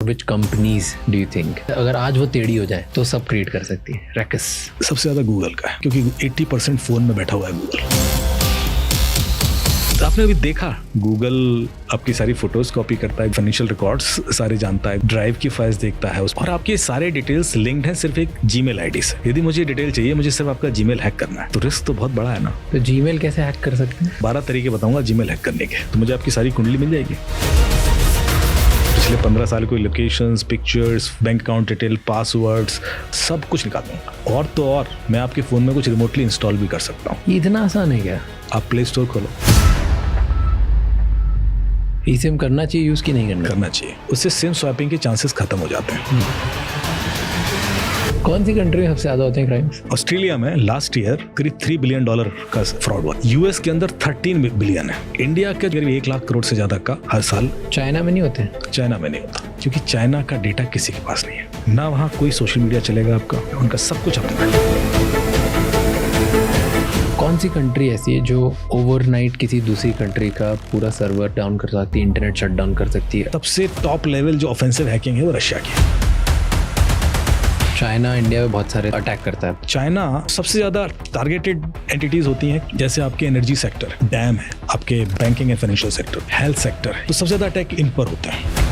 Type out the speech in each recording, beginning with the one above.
Which companies do you think अगर आज वो टेढ़ी हो जाए तो सब क्रिएट कर सकती है? रैकस सबसे ज़्यादा गूगल का है, क्योंकि 80% फ़ोन में बैठा हुआ है गूगल। तो आपने अभी देखा गूगल आपकी सारी फोटोज कॉपी करता है, फाइनेंशियल रिकॉर्ड्स सारे जानता है, ड्राइव की फाइल्स देखता है और आपके सारे डिटेल्स लिंक्ड हैं सिर्फ एक जीमेल आईडी से। यदि मुझे डिटेल चाहिए, मुझे सिर्फ आपका जीमेल हैक करना है, तो रिस्क तो बहुत बड़ा है ना। तो जीमेल कैसे हैक कर सकते हैं? 12 तरीके बताऊंगा जीमेल हैक करने के, तो मुझे आपकी सारी कुंडली मिल जाएगी। पिछले 15 साल कोई locations, pictures, bank account detail, passwords, सब कुछ निकाल दूंगा। और तो और मैं आपके फ़ोन में कुछ रिमोटली इंस्टॉल भी कर सकता हूँ। ये इतना आसान है क्या? आप प्ले स्टोर खोलो। eSIM करना चाहिए, यूज़ की नहीं करना चाहिए, उससे सिम स्वैपिंग के चांसेस खत्म हो जाते हैं। कौन सी कंट्री में सबसे ज़्यादा होते हैं क्राइम्स? ऑस्ट्रेलिया में लास्ट ईयर करीब $3 बिलियन का फ्रॉड हुआ। यूएस के अंदर 13 बिलियन है। इंडिया के करीब 1 लाख करोड़ से ज्यादा का हर साल। चाइना में नहीं होते? चाइना में नहीं होता, क्योंकि चाइना का डेटा किसी के पास नहीं है ना, वहाँ कोई सोशल मीडिया चलेगा आपका, उनका सब कुछ अपना है। कौन सी कंट्री ऐसी है जो ओवरनाइट किसी दूसरी कंट्री का पूरा सर्वर डाउन कर सकती है, इंटरनेट शट डाउन कर सकती है? सबसे टॉप लेवल जो ऑफेंसिव हैकिंग है वो रशिया की है। चाइना इंडिया में बहुत सारे अटैक करता है। चाइना सबसे ज्यादा टारगेटेड एंटिटीज होती हैं, जैसे आपके एनर्जी सेक्टर, डैम है, आपके banking and financial sector, health sector है, तो सबसे ज्यादा अटैक इन पर होते हैं।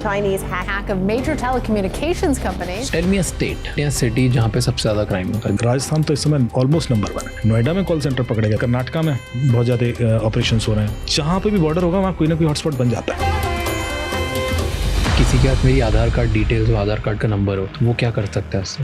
Chinese hack of major telecommunications companies. Tell me a state या सिटी जहाँ पे सबसे ज्यादा क्राइम होता है। राजस्थान तो इस समय ऑलमोस्ट नंबर 1 है। नोएडा में कॉल सेंटर पकड़े गए, कर्नाटका में बहुत ज्यादा ऑपरेशंस हो रहे हैं। जहाँ पे भी बॉर्डर होगा वहाँ कोई ना कोई हॉटस्पॉट बन जाता है। किसी के हाथ मेरी आधार कार्ड डिटेल्स हो, आधार कार्ड का नंबर हो, तो वो क्या कर सकता है उससे?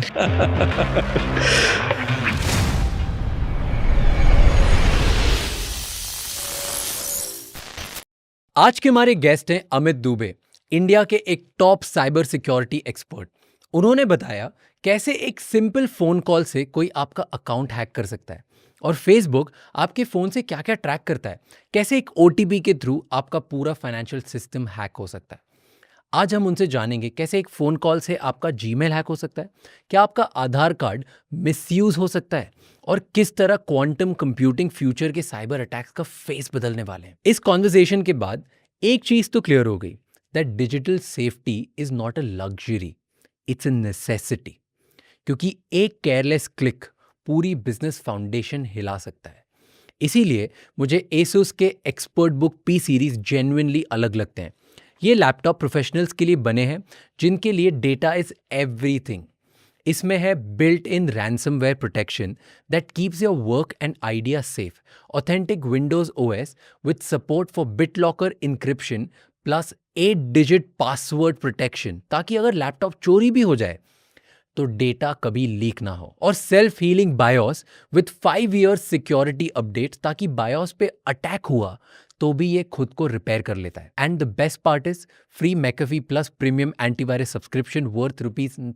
आज के हमारे गेस्ट हैं अमित दुबे, इंडिया के एक टॉप साइबर सिक्योरिटी एक्सपर्ट। उन्होंने बताया कैसे एक सिंपल फोन कॉल से कोई आपका अकाउंट हैक कर सकता है और फेसबुक आपके फोन से क्या क्या ट्रैक करता है, कैसे एक OTP के थ्रू आपका पूरा फाइनेंशियल सिस्टम हैक हो सकता है। आज हम उनसे जानेंगे कैसे एक फ़ोन कॉल से आपका जीमेल हैक हो सकता है, क्या आपका आधार कार्ड मिसयूज़ हो सकता है और किस तरह क्वांटम कंप्यूटिंग फ्यूचर के साइबर अटैक्स का फेस बदलने वाले हैं। इस कॉन्वर्सेशन के बाद एक चीज़ तो क्लियर हो गई, that digital safety is not a luxury, it's a necessity, क्योंकि एक केयरलेस क्लिक पूरी बिजनेस फाउंडेशन हिला सकता है। इसीलिए मुझे एसुस के expert book P series genuinely अलग लगते हैं। ये लैपटॉप प्रोफेशनल्स के लिए बने हैं जिनके लिए डेटा इज एवरीथिंग। इसमें है built in ransomware protection that keeps your work and idea safe, authentic Windows OS with support for BitLocker encryption plus 8 digit password protection, ताकि अगर लैपटॉप चोरी भी हो जाए तो डेटा कभी लीक ना हो, और self healing BIOS with 5 years security updates, ताकि बायोस पे अटैक हुआ तो भी ये खुद को रिपेयर कर लेता है। And the best part is free McAfee plus premium antivirus subscription worth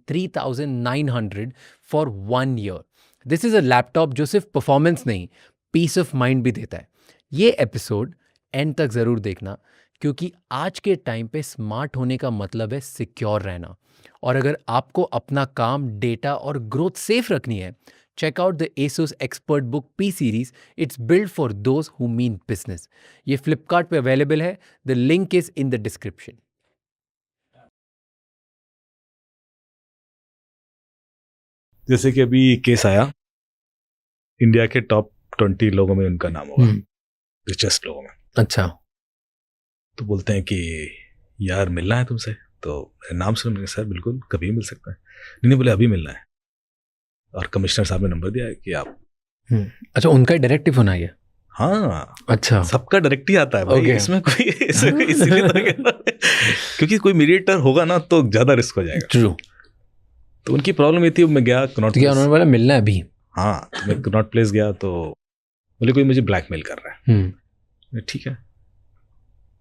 ₹3,900 for 1 year। This is a laptop जो सिर्फ परफॉर्मेंस नहीं, पीस ऑफ माइंड भी देता है। ये एपिसोड एंड तक जरूर देखना, क्योंकि आज के टाइम पे स्मार्ट होने का मतलब है सिक्योर रहना। और अगर आपको अपना काम, डेटा और ग्रोथ सेफ रखनी है, check out the ASUS Expert Book P Series. It's built for those who mean business. ये Flipkart पे अवेलेबल है। The link is in the description. जैसे कि अभी केस आया, इंडिया के टॉप 20 लोगों में उनका नाम होगा, रिचेस्ट लोगों में। अच्छा। तो बोलते हैं कि यार मिलना है तुमसे, तो नाम सुन सर बिल्कुल कभी मिल सकता है। नहीं बोले अभी मिलना है, और कमिश्नर साहब ने नंबर दिया है कि आप। अच्छा, उनका डायरेक्टिव होना है? हाँ। अच्छा, सबका डायरेक्ट ही आता है भाई। Okay. इसमें कोई इसलिए तो कहना है, क्योंकि कोई मीडिएटर होगा ना तो ज्यादा रिस्क हो जाएगा। ट्रू। तो उनकी प्रॉब्लम ये थी, मैं गया कनॉट प्लेस। उन्होंने बोला मिलना है अभी। हाँ, मैं कनॉट प्लेस गया तो बोले कोई मुझे ब्लैकमेल कर रहा है। ठीक है,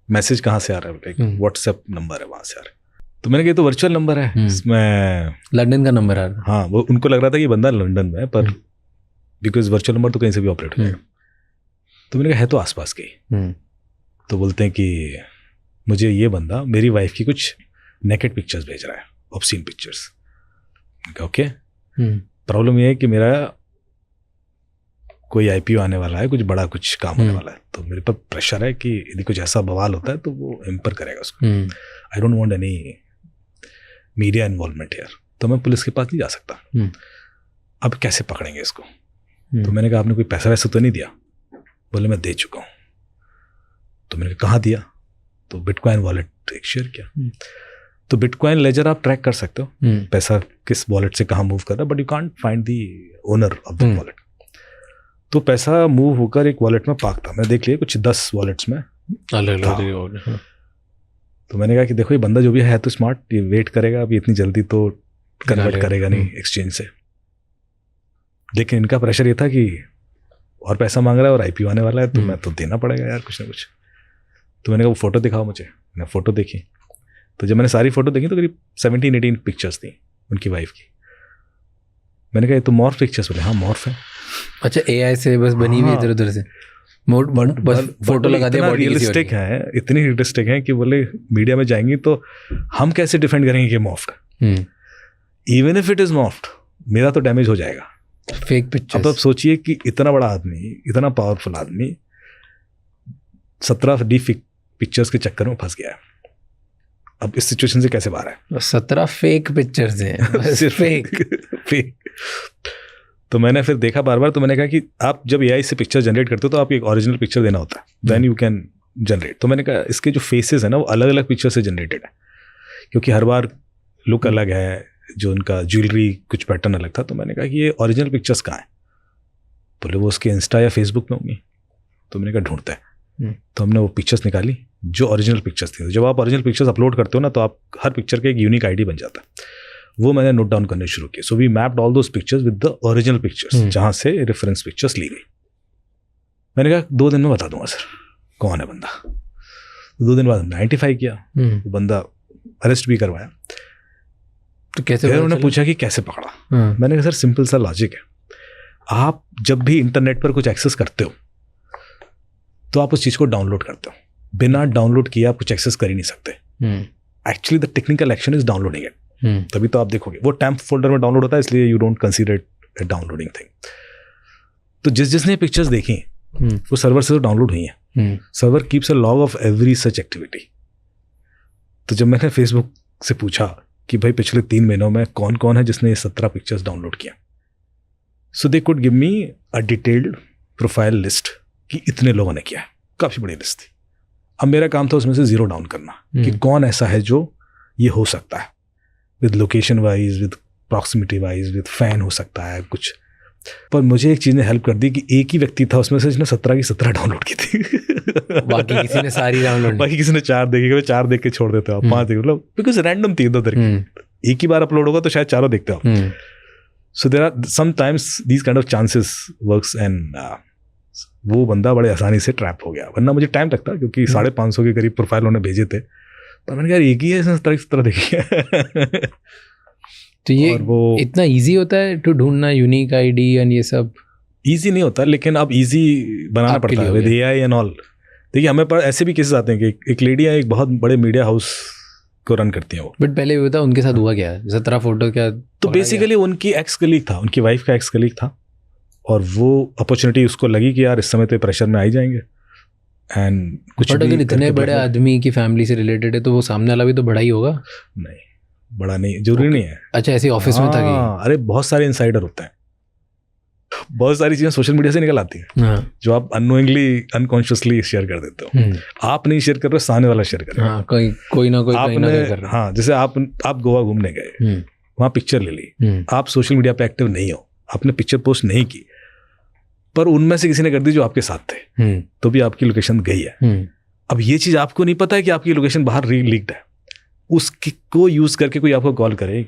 मैसेज कहाँ से आ रहा है? व्हाट्सएप नंबर है, वहां से आ रहा है। तो मैंने कहा तो वर्चुअल नंबर है, इसमें लंदन का नंबर आ रहा है। हाँ, वो उनको लग रहा था कि बंदा लंदन में है, पर बिकॉज वर्चुअल नंबर तो कहीं से भी ऑपरेट हो जाएगा। तो मैंने कहा है तो आसपास के। तो बोलते हैं कि मुझे ये बंदा मेरी वाइफ की कुछ नेकेड पिक्चर्स भेज रहा है, ऑब्सीन पिक्चर्स। ओके, प्रॉब्लम ये है कि मेरा कोई IPO आने वाला है, कुछ बड़ा कुछ काम होने वाला है, तो मेरे पर प्रेशर है कि यदि कुछ ऐसा बवाल होता है तो वो एम्पर करेगा उसको। I don't want any media involvement here, तो मैं पुलिस के पास नहीं जा सकता। अब कैसे पकड़ेंगे इसको? तो मैंने कहा आपने कोई पैसा वैसा तो नहीं दिया? बोले मैं दे चुका हूँ। तो मैंने कहा कहाँ दिया? तो बिटकॉइन वॉलेट एक शेयर किया। तो बिटकॉइन लेजर आप ट्रैक कर सकते हो पैसा किस वॉलेट से कहाँ मूव कर रहा है, but you can't find the owner of the wallet. तो पैसा मूव होकर एक वॉलेट में पाक था, मैं देख लिया कुछ 10 वॉलेट्स में अलग। तो मैंने कहा कि देखो ये बंदा जो भी है तो स्मार्ट, ये वेट करेगा, अभी इतनी जल्दी तो कन्वर्ट करेगा नहीं एक्सचेंज से। लेकिन इनका प्रेशर ये था कि और पैसा मांग रहा है और IPO आने वाला है, तो मैं तो देना पड़ेगा यार कुछ ना कुछ। तो मैंने कहा वो फोटो दिखाओ मुझे। मैंने फ़ोटो देखी, तो जब मैंने सारी फ़ोटो देखी तो करीब 17-18 पिक्चर्स थी उनकी वाइफ की। मैंने कहा ये तो मॉर्फ पिक्चर्स। बोले हाँ मॉर्फ है। अच्छा, AI से बस बनी हुई इधर उधर से बस फोटो लगा दिया, बॉडी रियलिस्टिक है, इतनी रियलिस्टिक है कि बोले मीडिया में जाएंगी तो हम कैसे डिफेंड करेंगे कि मॉर्फ्ड है। Even if it is morphed, मेरा तो डैमेज हो जाएगा। Fake pictures. अब आप सोचिए कि इतना बड़ा आदमी, इतना पावरफुल आदमी 17 डीप पिक्चर्स के चक्कर में फंस गया है। अब इस सिचुएशन से कैसे बाहर है? 17 फेक पिक्चर्स हैं। फेक। तो मैंने फिर देखा बार बार, तो मैंने कहा कि आप जब AI से पिक्चर जनरेट करते हो तो आप एक ओरिजिनल पिक्चर देना होता है, देन यू कैन जनरेट। तो मैंने कहा इसके जो फेसेस है ना वो अलग अलग पिक्चर से जनरेटेड है, क्योंकि हर बार लुक अलग है, जो उनका ज्वेलरी कुछ पैटर्न अलग था। तो मैंने कहा कि ये ओरिजिनल पिक्चर्स कहाँ हैं? बोले वो उसके इंस्टा या फेसबुक में होंगी। तो मैंने कहा ढूंढते हैं। तो हमने वो पिक्चर्स निकाली जो ओरिजिनल पिक्चर्स थी। जब आप ओरिजिनल पिक्चर्स अपलोड करते हो ना, तो आप हर पिक्चर का एक यूनिक ID बन जाता है। वो मैंने नोट डाउन करने शुरू किए। So we mapped all those pictures with the original pictures, जहाँ से रेफरेंस पिक्चर्स ली गई। मैंने कहा 2 दिन में बता दूंगा सर कौन है बंदा। 2 दिन बाद हमने आइडेंटिफाई किया, वो बंदा अरेस्ट भी करवाया। तो कैसे? फिर उन्होंने पूछा कि कैसे पकड़ा। मैंने कहा सर सिंपल सा लॉजिक है, आप जब भी इंटरनेट पर कुछ एक्सेस करते हो तो आप उस चीज़ को डाउनलोड करते हो। बिना डाउनलोड किए आप कुछ एक्सेस कर ही नहीं सकते। Actually the technical action is downloading it. तभी तो आप देखोगे वो टैम्प फोल्डर में डाउनलोड होता है, इसलिए you don't consider it a downloading thing. तो जिसने पिक्चर्स देखी वो सर्वर से तो डाउनलोड हुई हैं। Server keeps a log of every such activity. तो जब मैंने फेसबुक से पूछा कि भाई पिछले 3 महीनों में कौन कौन है जिसने ये 17 पिक्चर्स डाउनलोड किया, so they could give me a detailed profile list कि इतने लोगों ने किया है। काफ़ी बड़ी लिस्ट थी। अब मेरा काम था उसमें से 0 डाउन करना कि कौन ऐसा है जो ये हो सकता है, with location wise, with proximity wise, with fan हो सकता है कुछ। पर मुझे एक चीज़ ने हेल्प कर दी कि एक ही व्यक्ति था उसमें से जिसने 17 की 17 डाउनलोड की थी। बाकी किसी ने सारी डाउनलोड, बाकी किसी ने 4 देखे, 4 देख के छोड़ देते हो आप, 5 देख लो, बिकॉज रैंडम थी इधर। एक ही बार अपलोड होगा तो शायद 4 देखते हो। So there are sometimes these kind of chances works, and वो बंदा बड़े आसानी से ट्रैप हो गया। वरना मुझे टाइम लगता, क्योंकि 550 के करीब प्रोफाइल उन्होंने भेजे थे। पर मैंने कहा एक ही है, इसने 17 देखी है। तो ये वो इतना इजी होता है टू ढूंढना यूनिक ID एंड ये सब? इजी नहीं होता, लेकिन अब इजी बनाना पड़ता है विद AI एंड ऑल। देखिए हमें पर ऐसे भी केसेस आते हैं कि एक लेडी है, एक बहुत बड़े मीडिया हाउस को रन करती हैं वो। बट पहले भी बता उनके साथ हुआ क्या? 17 फोटो क्या? तो बेसिकली उनकी एक्स कलीग था, उनकी वाइफ का एक्स कलीग था, और वो अपॉर्चुनिटी उसको लगी कि यार इस समय तो प्रेशर में आ ही जाएंगे। एंड कुछ बट अगर इतने बड़े आदमी की फैमिली से रिलेटेड है तो वो सामने वाला भी तो बड़ा ही होगा। नहीं, बड़ा नहीं, जरूरी नहीं है। अच्छा, ऐसे ऑफिस में था कि? अरे बहुत सारे इनसाइडर होते हैं, बहुत सारी चीजें सोशल मीडिया से निकल आती हैं जो आप अननोइंगली, अनकॉन्शियसली शेयर कर देते हो। आप नहीं शेयर कर रहे, सामने वाला शेयर कर रहा है। कोई ना कोई कर रहा है। हाँ, जैसे आप गोवा घूमने गए, वहाँ पिक्चर ले ली, आप सोशल मीडिया पे एक्टिव नहीं हो, आपने पिक्चर पोस्ट नहीं की, पर उनमें से किसी ने कर दी जो आपके साथ थे, तो भी आपकी लोकेशन गई है। अब ये चीज आपको नहीं पता है कि आपकी लोकेशन बाहर लीक्ड है। उसकी को यूज करके कोई आपको कॉल करे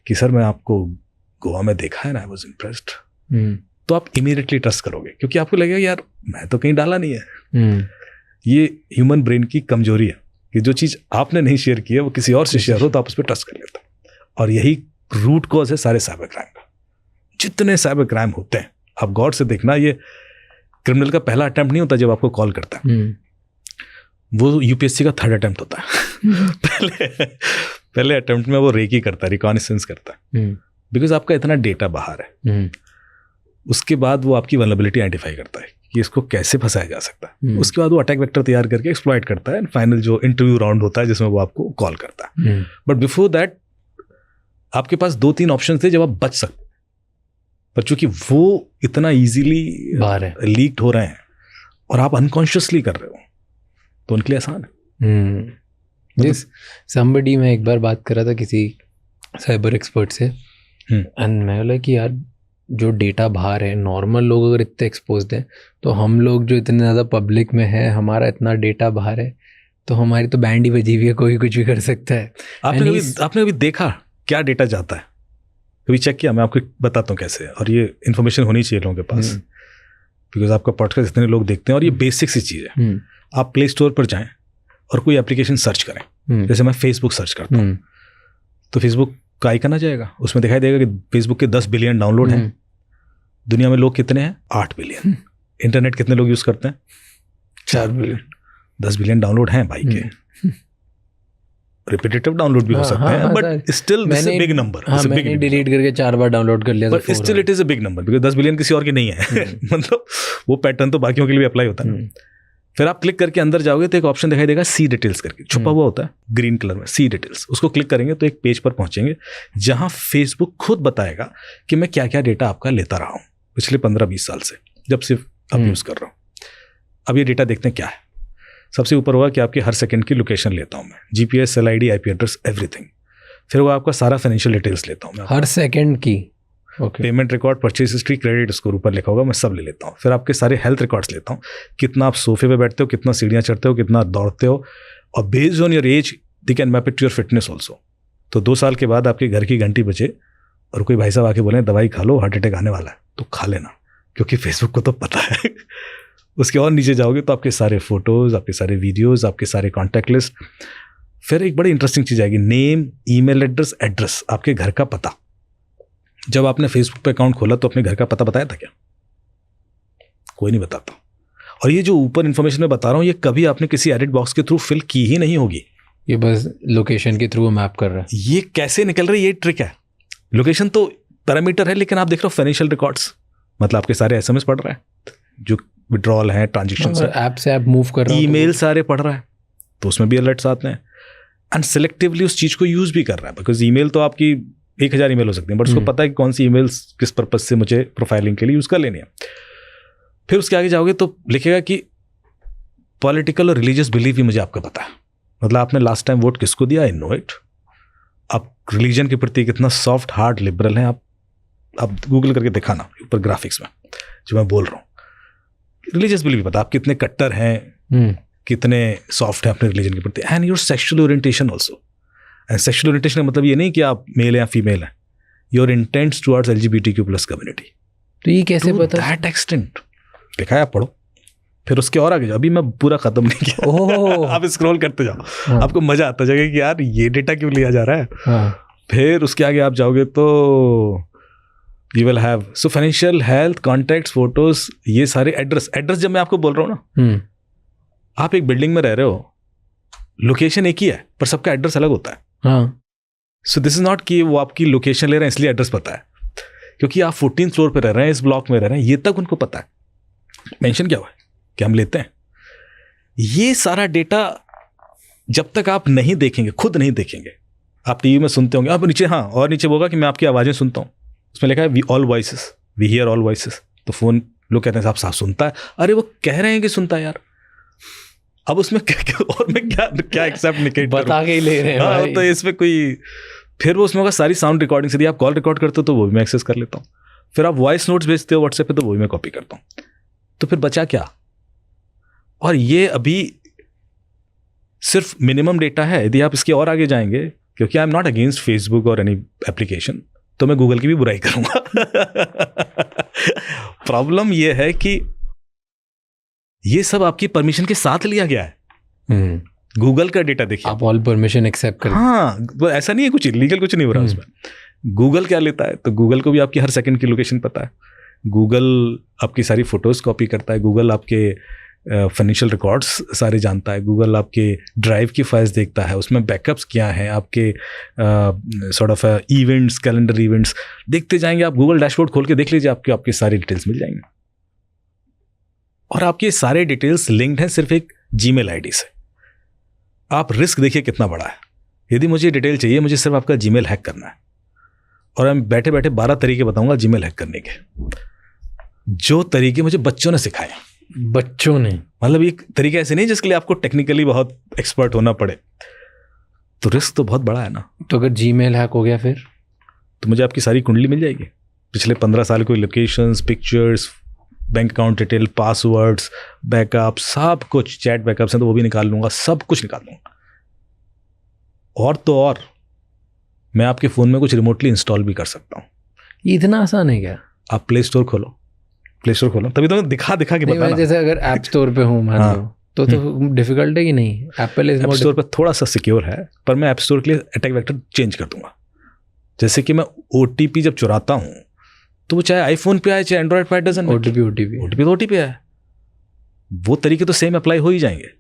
कि सर मैं आपको गोवा में देखा है ना, आई वाज इम्प्रेस्ड, तो आप इमीडिएटली ट्रस्ट करोगे, क्योंकि आपको लगेगा यार मैं तो कहीं डाला नहीं है। ये ह्यूमन ब्रेन की कमजोरी है कि जो चीज आपने नहीं शेयर की है वो किसी और से शेयर हो तो आप उस पर ट्रस्ट कर लेते हो। और यही रूट कॉज है सारे साइबर क्राइम का। जितने साइबर क्राइम होते हैं, आप गौर से देखना, ये क्रिमिनल का पहला अटेम्प्ट नहीं होता जब आपको कॉल करता है, वो UPSC का 3rd अटेम्प्ट होता है। पहले अटेम्प्ट में वो रेकी करता है, रिकॉग्निसेंस करता है, बिकॉज आपका इतना डेटा बाहर है। उसके बाद वो आपकी वल्नरेबिलिटी आइडेंटिफाई करता है कि इसको कैसे फंसाया जा सकता है। उसके बाद वो अटैक वेक्टर तैयार करके एक्सप्लॉइट करता है, फाइनल जो इंटरव्यू राउंड होता है जिसमें वो आपको कॉल करता है। बट बिफोर दैट आपके पास 2-3 ऑप्शन थे जब आप बच सकते, पर चूंकि वो इतना इजीली लीक्ड हो रहे हैं और आप अनकॉन्शियसली कर रहे हो, तो उनके लिए आसान है। somebody, मैं एक बार बात कर रहा था किसी साइबर एक्सपर्ट से, एंड मैं बोला कि यार जो डेटा बाहर है, नॉर्मल लोग अगर इतने एक्सपोज्ड हैं, तो हम लोग जो इतने ज़्यादा पब्लिक में है, हमारा इतना डेटा बाहर है, तो हमारी तो बैंड ही बजी हुई है, कोई कुछ भी कर सकता है। आपने कभी देखा क्या डेटा जाता है? कभी चेक किया? मैं आपको बताता हूँ कैसे, और ये इन्फॉर्मेशन होनी चाहिए लोगों के पास, बिकॉज आपका पॉडकास्ट इतने लोग देखते हैं, और ये बेसिक सी चीज़ है। आप प्ले स्टोर पर जाएं और कोई एप्लीकेशन सर्च करें, जैसे मैं फेसबुक सर्च करता हूँ, तो फेसबुक का आइकन आ जाएगा, उसमें दिखाई देगा कि फेसबुक के 10 बिलियन डाउनलोड हैं। दुनिया में लोग कितने हैं? 8 बिलियन। इंटरनेट कितने लोग यूज करते हैं? 4 बिलियन। 10 बिलियन डाउनलोड हैं भाई के। रिपीटेटिव डाउनलोड भी हो सकते हैं, but still this is a big number. मैंने डिलीट करके 4 बार डाउनलोड कर लिया, but still it is a big number, because 10 billion किसी और के नहीं है। मतलब वो पैटर्न तो बाकियों के लिए भी अप्लाई होता है। फिर आप क्लिक करके अंदर जाओगे तो एक ऑप्शन दिखाई देगा सी डिटेल्स करके, छुपा हुआ होता है ग्रीन कलर में, सी डिटेल्स। उसको क्लिक करेंगे तो एक पेज पर पहुंचेंगे जहां फेसबुक खुद बताएगा कि मैं क्या क्या डेटा आपका लेता रहा हूं पिछले 15-20 साल से, जब सिर्फ अब यूज़ कर रहा हूं। अब ये डेटा देखते हैं क्या है। सबसे ऊपर होगा कि आपकी हर सेकंड की लोकेशन लेता हूं मैं, GPS, cell ID, IP address, everything. फिर वो आपका सारा फाइनेंशियल डिटेल्स लेता हूं मैं, हर सेकंड की। Payment record, purchase history, credit score ऊपर लिखा होगा, मैं सब ले लेता हूँ। फिर आपके सारे हेल्थ रिकॉर्ड्स लेता हूँ, कितना आप सोफे पे बैठते हो, कितना सीढ़ियाँ चढ़ते हो, कितना दौड़ते हो, और based on your age they can map it to your fitness also. तो 2 साल के बाद आपके घर की घंटी बजे और कोई भाई साहब आके बोले दवाई खा लो, हार्ट अटैक आने वाला है, तो खा लेना, क्योंकि फेसबुक को तो पता है। उसके और नीचे जाओगे तो आपके सारे फोटोज, आपके सारे वीडियोज, आपके सारे कॉन्टैक्ट लिस्ट। फिर एक बड़ी इंटरेस्टिंग चीज़ आएगी, नेम, ईमेल एड्रेस, एड्रेस, आपके घर का पता। जब आपने फेसबुक पे अकाउंट खोला तो अपने घर का पता बताया था क्या? कोई नहीं बताता। और ये जो ऊपर इन्फॉर्मेशन मैं बता रहा हूँ, ये कभी आपने किसी एडिट बॉक्स के थ्रू फिल की ही नहीं होगी। ये बस लोकेशन के थ्रू मैप कर रहा है। ये कैसे निकल रही है, ये ट्रिक है। लोकेशन तो पैरामीटर है, लेकिन आप देख रहे हो फाइनेंशियल रिकॉर्ड्स, मतलब आपके सारे एसएमएस पढ़ रहा है, जो विड्रॉल है, ट्रांजेक्शन, ऐप से ऐप मूव कर रहा है, ईमेल सारे पढ़ रहा है, तो उसमें भी अलर्ट्स आते हैं। एंड सिलेक्टिवली उस चीज़ को यूज़ भी कर रहा है, बिकॉज ईमेल तो आपकी 1000 ईमेल हो सकती हैं, बट उसको पता है कि कौन सी ईमेल्स किस पर्पज से मुझे प्रोफाइलिंग के लिए यूज़ कर लेनी है। फिर उसके आगे जाओगे तो लिखेगा कि पॉलिटिकल और रिलीजियस बिलीफ भी मुझे आपका पता है, मतलब आपने लास्ट टाइम वोट किसको दिया, आई नो इट। आप रिलीजन के प्रति कितना सॉफ्ट हार्ट लिबरल हैं, आप गूगल करके दिखाना ऊपर ग्राफिक्स में जो मैं बोल रहा हूँ। रिलीजियस बिलीफ पता, आप कितने कट्टर हैं, कितने सॉफ्ट हैं अपने रिलीजन के प्रति, and your sexual orientation also. And sexual orientation का मतलब ये नहीं कि आप मेल है या फीमेल है, your intends towards LGBTQ+ community. तो ये कैसे पता? दैट एक्सटेंट लिखा है, आप पढ़ो। फिर उसके और आगे जाओ, अभी मैं पूरा खत्म नहीं किया। आप स्क्रॉल करते जाओ, आपको मजा आता जाएगा कि यार ये डेटा क्यों लिया जा रहा है। फिर उसके आगे आप जाओगे तो you will have so financial, health, contacts, photos, ये सारे एड्रेस। जब मैं आपको बोल रहा हूँ ना, आप एक बिल्डिंग में रह रहे हो, लोकेशन एक ही है पर सबका एड्रेस अलग होता है। सो दिस इज नॉट कि वो आपकी लोकेशन ले रहे हैं इसलिए एड्रेस पता है, क्योंकि आप 14th फ्लोर पे रह रहे हैं, इस ब्लॉक में रह रहे हैं, ये तक उनको पता है। मेंशन क्या हुआ है कि हम लेते हैं। ये सारा डेटा जब तक आप नहीं देखेंगे, खुद नहीं देखेंगे, आप टीवी में सुनते होंगे, आप नीचे, हाँ, और नीचे होगा कि मैं आपकी आवाज़ें सुनता हूँ, उसमें लिखा है we all voices, we hear all voices. तो फोन लोग कहते हैं साहब साफ सुनता है। अरे वो कह रहे हैं कि सुनता है यार, अब उसमें क्या और मैं क्या एक्सेप्ट निकेट बता के ही ले रहे हैं भाई। तो इसमें कोई, फिर वो उसमें होगा सारी साउंड रिकॉर्डिंग। यदि आप कॉल रिकॉर्ड करते हो तो वो भी मैं एक्सेस कर लेता हूँ। फिर आप वॉइस नोट्स भेजते हो व्हाट्सएप पे तो वो भी मैं कॉपी करता हूँ। तो फिर बचा क्या? और ये अभी सिर्फ मिनिमम डेटा है। यदि आप इसके और आगे जाएंगे, क्योंकि I am not against Facebook और एनी एप्लीकेशन, तो मैं गूगल की भी बुराई करूंगा। प्रॉब्लम ये है कि ये सब आपकी परमिशन के साथ लिया गया है। गूगल का डेटा देखिए, आप ऑल परमिशन एक्सेप्ट कर। हाँ, ऐसा नहीं है कुछ इलीगल, कुछ नहीं हो रहा उसमें। गूगल क्या लेता है? तो गूगल को भी आपकी हर सेकंड की लोकेशन पता है। गूगल आपकी सारी फोटोज कॉपी करता है। गूगल आपके फाइनेंशियल रिकॉर्ड्स सारे जानता है, गूगल आपके ड्राइव की फाइल्स देखता है, उसमें बैकअप्स क्या हैं, आपके sort of events, calendar events देखते जाएंगे आप। गूगल डैशबोर्ड खोल के देख लीजिए, आपके सारी डिटेल्स मिल जाएंगे। और आपके सारे डिटेल्स लिंक्ड हैं सिर्फ एक जीमेल आईडी से। आप रिस्क देखिए कितना बड़ा है। यदि मुझे डिटेल चाहिए, मुझे सिर्फ आपका जीमेल हैक करना है, और मैं बैठे बैठे 12 तरीके बताऊंगा जीमेल हैक करने के, जो तरीके मुझे बच्चों ने सिखाए। बच्चों ने, मतलब एक तरीका ऐसे नहीं जिसके लिए आपको टेक्निकली बहुत एक्सपर्ट होना पड़े। तो रिस्क तो बहुत बड़ा है ना। तो अगर जीमेल हैक हो गया फिर तो मुझे आपकी सारी कुंडली मिल जाएगी, पिछले 15 साल की locations, pictures, bank account detail, passwords, backup, सब कुछ। चैट बैकअप्स हैं तो वो भी निकाल लूंगा, सब कुछ निकाल लूंगा। और तो और मैं आपके फ़ोन में कुछ रिमोटली इंस्टॉल भी कर सकता हूँ। ये इतना आसान है क्या? आप प्ले स्टोर खोलो, तभी तो मैं दिखा के बता। जैसे अगर ऐप स्टोर पे हूँ मान लो, तो डिफिकल्ट है कि नहीं? एप्पल ऐप स्टोर पर थोड़ा सा सिक्योर है, पर मैं ऐप स्टोर के लिए अटैक वेक्टर चेंज कर दूंगा। जैसे कि मैं OTP जब चुराता हूँ तो वो चाहे आईफोन पे आए चाहे एंड्रॉइड पे, डजन OTP तो OTP है, वो तरीके तो सेम अप्लाई हो ही जाएंगे।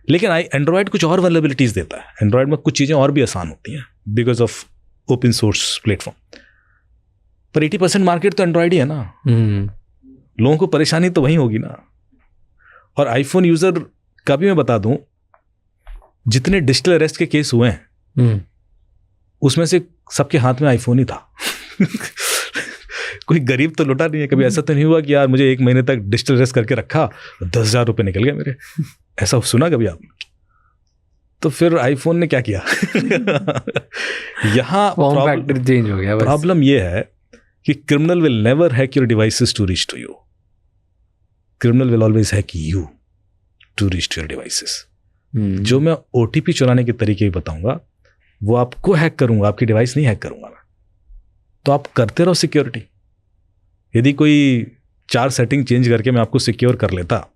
लेकिन एंड्रॉइड कुछ और वल्नरेबिलिटीज देता है। एंड्रॉइड में कुछ चीज़ें और भी आसान होती हैं because of open source platform. पर 80% मार्केट तो एंड्रॉइड ही है ना। लोगों को परेशानी तो वहीं होगी ना। और आईफोन यूजर का भी मैं बता दूं, जितने डिजिटल अरेस्ट के केस हुए हैं उसमें से सबके हाथ में आईफोन ही था। कोई गरीब तो लुटा नहीं है। कभी ऐसा तो नहीं हुआ कि यार मुझे 1 महीने तक डिजिटल अरेस्ट करके रखा, 10,000 रुपये निकल गए मेरे। ऐसा सुना कभी आप? तो फिर आईफोन ने क्या किया? यहाँ चेंज हो गया। प्रॉब्लम ये है कि criminal will never hack your devices to reach to you. Criminal will always hack you to reach to your devices. जो मैं OTP चुराने के तरीके भी बताऊंगा वो आपको हैक करूंगा, आपकी डिवाइस नहीं हैक करूंगा मैं। तो आप करते रहो सिक्योरिटी। यदि कोई 4 सेटिंग चेंज करके मैं आपको सिक्योर कर लेता,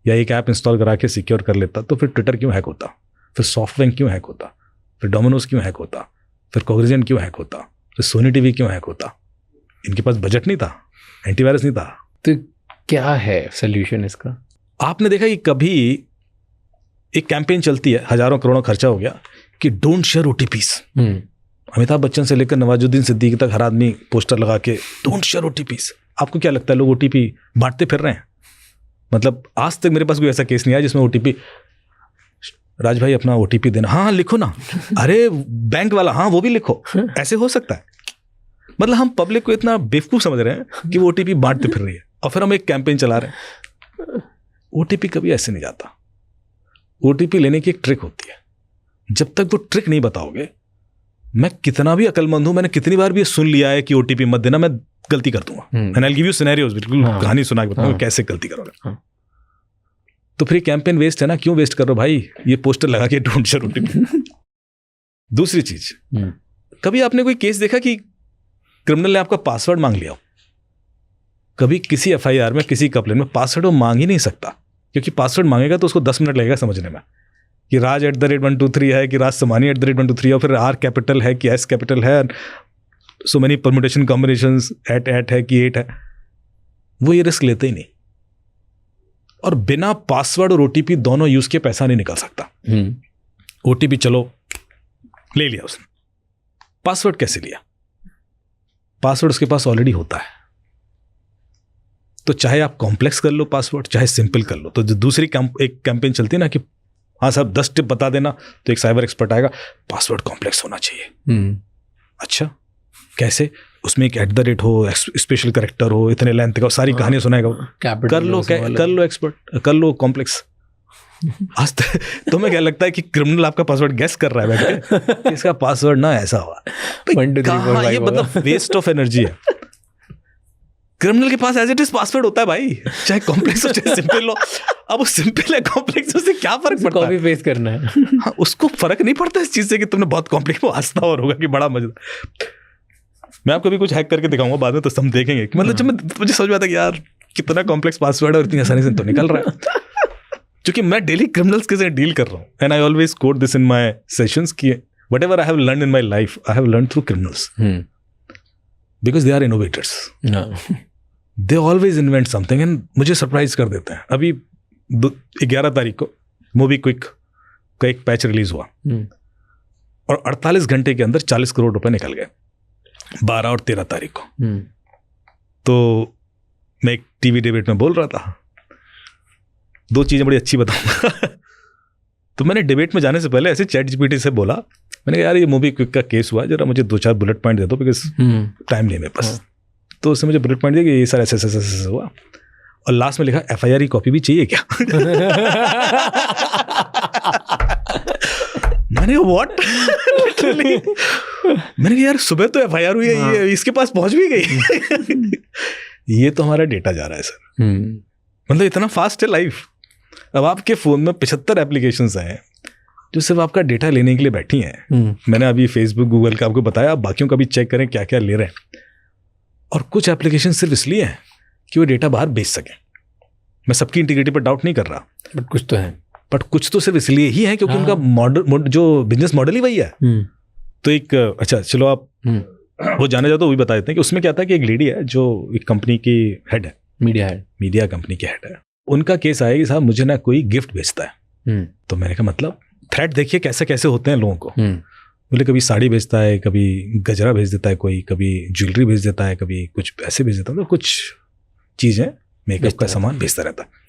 या एक ऐप इंस्टॉल करा के सिक्योर कर लेता, तो फिर ट्विटर क्यों हैक होता, फिर सॉफ्टबैंक क्यों हैक होता, फिर डोमिनोज क्यों हैक होता, फिर कॉग्निजेंट क्यों हैक होता, फिर सोनी टीवी क्यों हैक होता? इनके पास बजट नहीं था, एंटीवायरस नहीं था। तो क्या है सोल्यूशन इसका? आपने देखा कि कभी एक कैंपेन चलती है, हजारों करोड़ों खर्चा हो गया कि don't share OTPs। Amitabh Bachchan से लेकर नवाजुद्दीन सिद्दीकी तक हर आदमी पोस्टर लगा के डोंट शेयर OTPs। आपको क्या लगता है लोग OTP बांटते फिर रहे हैं? मतलब आज तक मेरे पास कोई ऐसा केस नहीं आया जिसमें OTP, राज भाई अपना OTP देना, हाँ लिखो ना, अरे बैंक वाला, हाँ वो भी लिखो। ऐसे हो सकता है? मतलब हम पब्लिक को इतना बेवकूफ समझ रहे हैं कि वो OTP बांटते फिर रही है, और फिर हम एक कैंपेन चला रहे हैं। OTP कभी ऐसे नहीं जाता। OTP लेने की एक ट्रिक होती है। जब तक वो ट्रिक नहीं बताओगे, मैं कितना भी अकलमंद हूं, मैंने कितनी बार भी ये सुन लिया है कि OTP मत देना, मैं गलती कर दूंगा। And I will give you scenarios, बिल्कुल कहानी सुना के बताऊंगा कैसे गलती करोगे। तो फिर कैंपेन वेस्ट है ना। क्यों वेस्ट कर रहे हो भाई? ये पोस्टर लगा के डोंट शेयर OTP। दूसरी चीज, कभी आपने कोई केस देखा कि क्रिमिनल ने आपका पासवर्ड मांग लिया? कभी किसी FIR में, किसी कंप्लेंट में पासवर्ड वो मांग ही नहीं सकता, क्योंकि पासवर्ड मांगेगा तो उसको 10 मिनट लगेगा समझने में कि राज @123 है, कि राज समानी @123 है, और फिर R कैपिटल है कि S कैपिटल है, सो मेनी परम्यूटेशन कॉम्बिनेशंस, @ है कि 8 है। वो ये रिस्क लेते ही नहीं। और बिना पासवर्ड और OTP दोनों यूज के पैसा नहीं निकल सकता। OTP चलो ले लिया उसने, पासवर्ड कैसे लिया? पासवर्ड उसके पास ऑलरेडी होता है। तो चाहे आप कॉम्प्लेक्स कर लो पासवर्ड, चाहे सिंपल कर लो। तो जो दूसरी एक कैंपेन चलती है ना कि हाँ साहब 10 टिप बता देना, तो एक साइबर एक्सपर्ट आएगा, पासवर्ड कॉम्प्लेक्स होना चाहिए। अच्छा कैसे? उसमें एक @ हो, स्पेशल कैरेक्टर हो, इतने लेंथ का, सारी कहानी सुनाएगा। कर लो एक्सपर्ट, कर लो कॉम्प्लेक्स। आज तो मैं क्या लगता है कि क्रिमिनल आपका पासवर्ड गेस कर रहा है बैठ के, इसका पासवर्ड ना ऐसा हुआ। ये मतलब वेस्ट ऑफ एनर्जी है। क्रिमिनल के पास एज इट इज पासवर्ड होता है भाई, चाहे कॉम्प्लेक्स हो चाहे सिंपल हो। अब वो सिंपल है कॉम्प्लेक्स, उससे क्या फर्क पड़ता है? कॉपी पेस्ट करना है। हाँ, उसको फर्क नहीं पड़ता इस चीज से कि तुमने बहुत कॉम्प्लेक्स, वो हंसता और होगा कि बड़ा मजा। मैं आपको भी कुछ हैक करके दिखाऊंगा बाद में, तो हम देखेंगे कि मतलब जब मुझे समझ में आता है कि यार कितना कॉम्प्लेक्स पासवर्ड है और इतनी आसानी से तो निकल रहा है। क्योंकि मैं डेली क्रिमिनल्स के साथ डील कर रहा हूँ, and I always quote this in my sessions कि whatever I have learned in my life, I have learned through criminals, because they are innovators. They always invent something and मुझे surprise कर देते हैं। अभी 11 तारीख को मूवी क्विक का एक पैच रिलीज हुआ और 48 घंटे के अंदर 40 करोड़ रुपए निकल गए 12 और 13 तारीख को। तो मैं एक टीवी डिबेट में बोल रहा था, 2 चीजें बड़ी अच्छी बताऊंगा। तो मैंने डिबेट में जाने से पहले ऐसे चैट जीपीटी से बोला, मैंने कहा यार ये मूवी क्विक का केस हुआ, जरा मुझे 2-4 बुलेट पॉइंट दे दो बिकॉज टाइम नहीं मेरे पास। तो उसने मुझे बुलेट पॉइंट दिया कि ये सारा ऐसे हुआ और लास्ट में लिखा FIR की कॉपी भी चाहिए क्या? मैंने व्हाट लिटरली मैंने कहा यार सुबह तो FIR हुई है, ये इसके पास पहुंच भी गई। ये तो हमारा डेटा जा रहा है सर। मतलब इतना फास्ट है लाइफ। अब आपके फोन में 75 एप्लीकेशंस हैं जो सिर्फ आपका डेटा लेने के लिए बैठी हैं। मैंने अभी फेसबुक गूगल का आपको बताया, आप बाकियों का भी चेक करें क्या क्या ले रहे हैं। और कुछ एप्लीकेशन सिर्फ इसलिए हैं कि वो डेटा बाहर बेच सकें। मैं सबकी इंटीग्रिटी पर डाउट नहीं कर रहा, बट कुछ तो है। बट कुछ तो सिर्फ इसलिए ही है क्योंकि उनका मॉडल जो बिजनेस मॉडल ही वही है। तो एक अच्छा चलो आप वो जाने जाओ तो वही बता देते हैं कि उसमें क्या था कि एक लेडी है जो एक कंपनी की हेड है, मीडिया कंपनी की हेड है। उनका केस आया कि साहब मुझे ना कोई गिफ्ट भेजता है। तो मैंने कहा मतलब थ्रेट देखिए कैसे कैसे होते हैं लोगों को। बोले कभी साड़ी भेजता है, कभी गजरा भेज देता है कोई, कभी ज्वेलरी भेज देता है, कभी कुछ पैसे भेज देता है, तो कुछ चीज़ें मेकअप का सामान भेजता रहता है।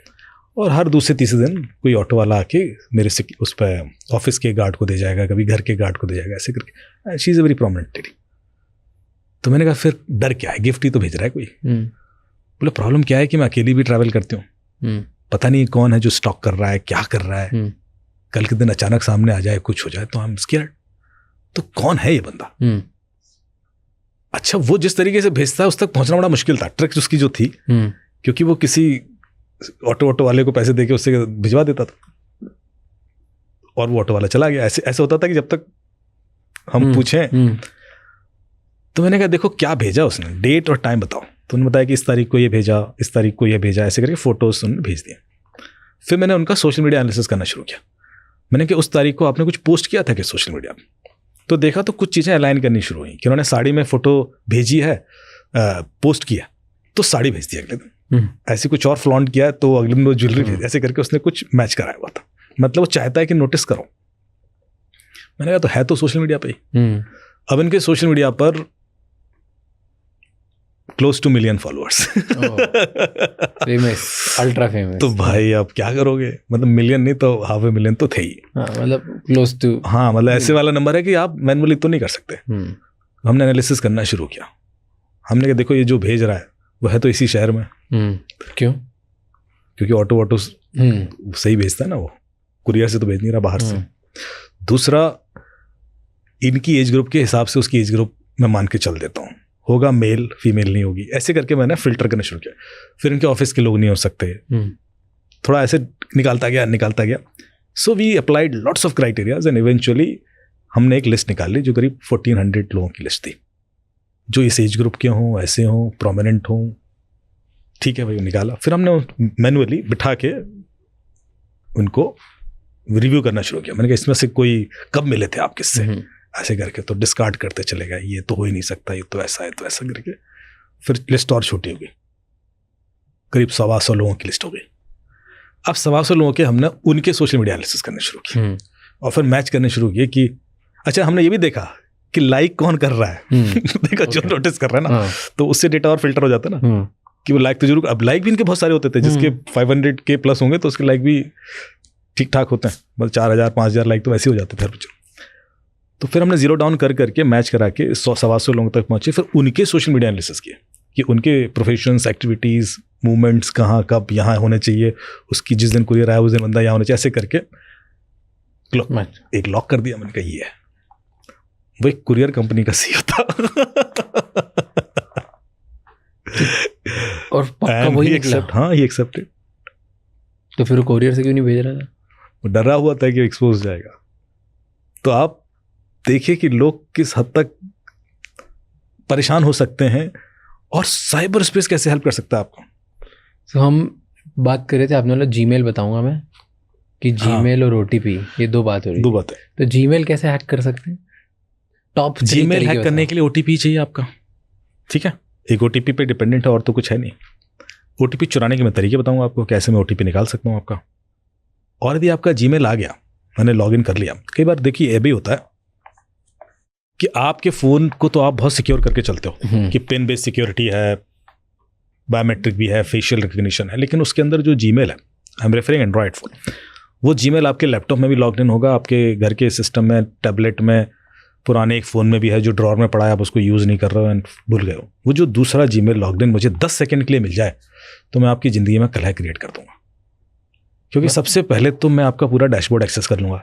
और हर दूसरे तीसरे दिन कोई ऑटो वाला आके मेरे से उस पर ऑफिस के गार्ड को दे जाएगा, कभी घर के गार्ड को दे जाएगा, ऐसे करके। She is a very prominent lady. तो मैंने कहा फिर डर क्या है, गिफ्ट ही तो भेज रहा है कोई। बोले प्रॉब्लम क्या है कि मैं अकेली भी ट्रैवल करती हूँ, पता नहीं कौन है जो स्टॉक कर रहा है, क्या कर रहा है, कल के दिन अचानक सामने आ जाए, कुछ हो जाए तो आई एम स्केयर्ड। तो कौन है ये बंदा? अच्छा वो जिस तरीके से भेजता है उस तक पहुंचना बड़ा मुश्किल था। ट्रिक उसकी जो थी, क्योंकि वो किसी ऑटो वाले को पैसे देके उससे भिजवा देता था और वो ऑटो वाला चला गया। ऐसे होता था कि जब तक हम पूछें। तो मैंने कहा देखो क्या भेजा उसने, डेट और टाइम बताओ। तो उन्होंने बताया कि इस तारीख को ये भेजा, इस तारीख को ये भेजा, ऐसे करके फोटोज उन्होंने भेज दिए। फिर मैंने उनका सोशल मीडिया एनालिसिस करना शुरू किया। मैंने कहा उस तारीख को आपने कुछ पोस्ट किया था कि सोशल मीडिया में? तो देखा तो कुछ चीज़ें अलाइन करनी शुरू हुई कि उन्होंने साड़ी में फोटो भेजी है, पोस्ट किया तो साड़ी भेज दी अगले दिन, ऐसे कुछ और फ्लॉन्ट किया तो अगले दिन वो ज्वेलरी भेज, ऐसे करके उसने कुछ मैच कराया हुआ था। मतलब वो चाहता है कि नोटिस करो। मैंने कहा तो है तो सोशल मीडिया पे ही। अब इनके सोशल मीडिया पर close to 1 million followers, famous, ultra famous. तो भाई आप क्या करोगे, मतलब मिलियन नहीं तो 500 मिलियन तो थे ही। मतलब क्लोज टू, हाँ मतलब ऐसे वाला नंबर है कि आप मैनुअली तो नहीं कर सकते। हमने एनालिसिस करना शुरू किया। हमने कहा देखो ये जो भेज रहा है वो है तो इसी शहर में। क्यों? क्योंकि ऑटो सही भेजता है ना, वो कुरियर से तो भेज नहीं रहा बाहर से। दूसरा इनकी एज ग्रुप के हिसाब से उसकी एज ग्रुप मैं मान के चल देता हूँ, होगा मेल फीमेल नहीं होगी, ऐसे करके मैंने फिल्टर करना शुरू किया। फिर इनके ऑफिस के लोग नहीं हो सकते, थोड़ा ऐसे निकालता गया। So we applied lots of criterias and eventually हमने एक लिस्ट निकाल ली जो करीब 1400 लोगों की लिस्ट थी, जो इस एज ग्रुप के हों, ऐसे हों, प्रोमिनेंट हों। ठीक है भाई, निकाला। फिर हमने मैनुअली बिठा के उनको रिव्यू करना शुरू किया। मैंने कहा इसमें से कोई कब मिले थे आप किससे, ऐसे करके तो डिस्कार्ड करते चले गए, ये तो हो ही नहीं सकता, ये तो ऐसा है, तो ऐसा करके फिर लिस्ट और छोटी हो गई, करीब 125 लोगों की लिस्ट हो गई। अब 125 लोगों के हमने उनके सोशल मीडिया एनालिसिस करने शुरू किए और फिर मैच करने शुरू किए कि अच्छा हमने ये भी देखा कि लाइक कौन कर रहा है। देखा जो नोटिस कर रहा है ना, तो उससे डेटा और फिल्टर हो जाता है ना कि वो लाइक तो जरूर। अब लाइक भी इनके बहुत सारे होते थे, जिसके 500K प्लस होंगे तो उसके लाइक भी ठीक ठाक होते हैं, मतलब 4000 5000 लाइक तो वैसे हो जाते थे। तो फिर हमने जीरो डाउन करके मैच करा के 100-125 लोगों तक पहुंचे। फिर उनके सोशल मीडिया एनालिसिस किए कि उनके प्रोफेशंस, एक्टिविटीज़, मूवमेंट्स कहाँ कब यहाँ होने चाहिए, उसकी जिस दिन कुरियर आया उस दिन बंदा यहाँ होना चाहिए, ऐसे करके एक लॉक कर दिया। मैंने कहा ये है। वो एक कुरियर कंपनी का CEO था और पक्का वही निकला। हाँ ही एक्सेप्टेड। तो फिर कुरियर से क्यों नहीं भेज रहा था? वो डरा हुआ था कि एक्सपोज जाएगा। तो आप देखिए कि लोग किस हद तक परेशान हो सकते हैं और साइबर स्पेस कैसे हेल्प कर सकता है आपको। तो हम बात कर रहे थे, आपने बोला जीमेल बताऊंगा मैं कि जीमेल और OTP ये दो बात हो रही है। 2 बातें। तो जीमेल कैसे हैक कर सकते हैं? टॉप जीमेल हैक करने के लिए OTP चाहिए आपका, ठीक है। एक OTP पे डिपेंडेंट है और तो कुछ है नहीं। OTP चुराने के मैं तरीके बताऊंगा आपको, कैसे मैं OTP निकाल सकता हूं आपका। और यदि आपका जीमेल आ गया, मैंने लॉगिन कर लिया, कई बार देखिए ये भी होता है कि आपके फ़ोन को तो आप बहुत सिक्योर करके चलते हो कि पिन बेस्ड सिक्योरिटी है, बायोमेट्रिक भी है, फेशियल रिकग्निशन है, लेकिन उसके अंदर जो जीमेल है, I am referring Android phone, वो जीमेल आपके लैपटॉप में भी लॉग इन होगा, आपके घर के सिस्टम में, टैबलेट में, पुराने एक फ़ोन में भी है जो ड्रॉर में पड़ा है, आप उसको यूज़ नहीं कर रहे हो एंड भूल गए हो। वो जो दूसरा जीमेल लॉग इन मुझे 10 सेकंड के लिए मिल जाए तो मैं आपकी ज़िंदगी में कलह क्रिएट कर दूंगा, क्योंकि सबसे पहले तो मैं आपका पूरा डैशबोर्ड एक्सेस कर लूँगा।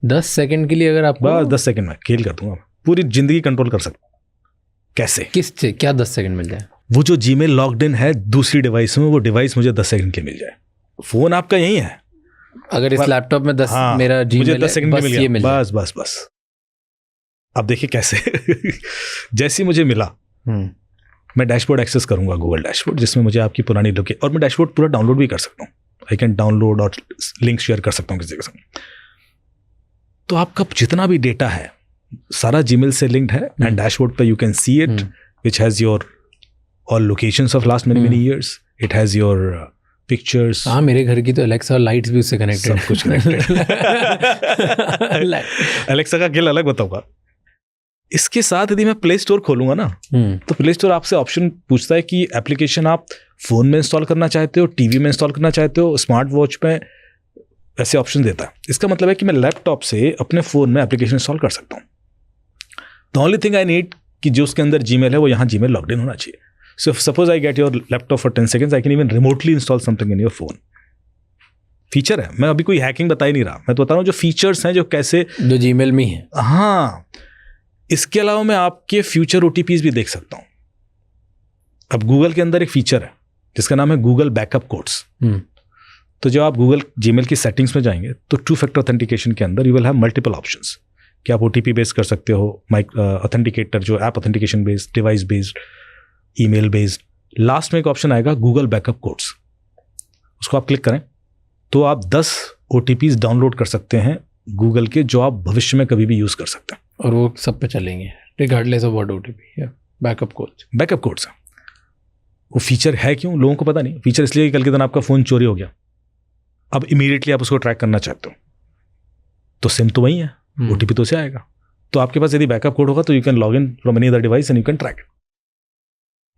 10 सेकंड के लिए अगर आपको, बस 10 सेकंड में खेल कर दूंगा, पूरी ज़िंदगी कंट्रोल कर सकता हूँ। कैसे? किस से क्या 10 सेकंड मिल जाए? वो जो जीमेल लॉग्ड इन है दूसरी डिवाइस में, वो डिवाइस मुझे 10 सेकंड के लिए मिल जाए। फ़ोन आपका यही है, अगर इस लैपटॉप में 10 हाँ, मेरा मुझे जीमेल 10 सेकंड बस मिल ये गया, मिल जाए। बस अब देखिए कैसे जैसे ही मुझे मिला मैं डैशबोर्ड एक्सेस करूंगा, गूगल डैशबोर्ड, जिसमें मुझे आपकी पुरानी लोकेशन, और मैं डैशबोर्ड पूरा डाउनलोड भी कर सकता हूँ, आई कैन डाउनलोड और लिंक शेयर कर सकता हूँ किसी के साथ। तो आपका जितना भी डेटा है सारा जीमेल से लिंक्ड है, एंड डैशबोर्ड पे you can see it, which has your all locations of last many years, it has your pictures. हाँ, मेरे घर की तो एलेक्सा और लाइट्स भी उससे कनेक्टेड, सब कुछ कनेक्टेड। एलेक्सा का खेल अलग बताऊंगा। इसके साथ यदि मैं प्ले स्टोर खोलूंगा ना, तो प्ले स्टोर आपसे ऑप्शन पूछता है कि एप्लीकेशन आप फोन में इंस्टॉल करना चाहते हो, टीवी में इंस्टॉल करना चाहते हो, स्मार्ट वॉच में, ऐसे ऑप्शन देता है। इसका मतलब है कि मैं लैपटॉप से अपने फोन में एप्लीकेशन इंस्टॉल कर सकता हूँ। The only thing I need कि जो उसके अंदर जीमेल है वो यहाँ जीमेल लॉग्ड इन होना चाहिए। So suppose I get your laptop for 10 seconds, I can even remotely install something in your phone. Feature है, मैं अभी कोई हैकिंग बता ही नहीं रहा, मैं तो बता रहा हूँ जो फीचर्स हैं, जो कैसे जो जीमेल में है। हाँ, इसके अलावा मैं आपके फ्यूचर OTPs भी देख सकता हूँ। अब गूगल के अंदर एक फीचर है जिसका नाम है गूगल बैकअप कोड्स। तो जब आप गूगल जीमेल की सेटिंग्स में जाएंगे तो 2-factor ऑथेंटिकेशन के अंदर you will have multiple options कि आप OTP बेस्ड कर सकते हो, ऑथेंटिकेटर जो app authentication based, device based, email based. Last में एक ऑप्शन आएगा गूगल बैकअप कोड्स, उसको आप क्लिक करें तो आप 10 OTPs डाउनलोड कर सकते हैं गूगल के, जो आप भविष्य में कभी भी यूज़ कर सकते हैं, और वो सब पे चलेंगे regardless of what OTP। Backup codes वो फीचर है क्यों, लोगों को पता नहीं। फीचर इसलिए कि कल के दिन आपका फ़ोन चोरी हो गया, अब इमीडिएटली आप उसको ट्रैक करना चाहते हो, तो सिम तो वही है, OTP तो उसे आएगा। तो आपके पास यदि बैकअप कोड होगा तो you can log in from any other device and you can track it.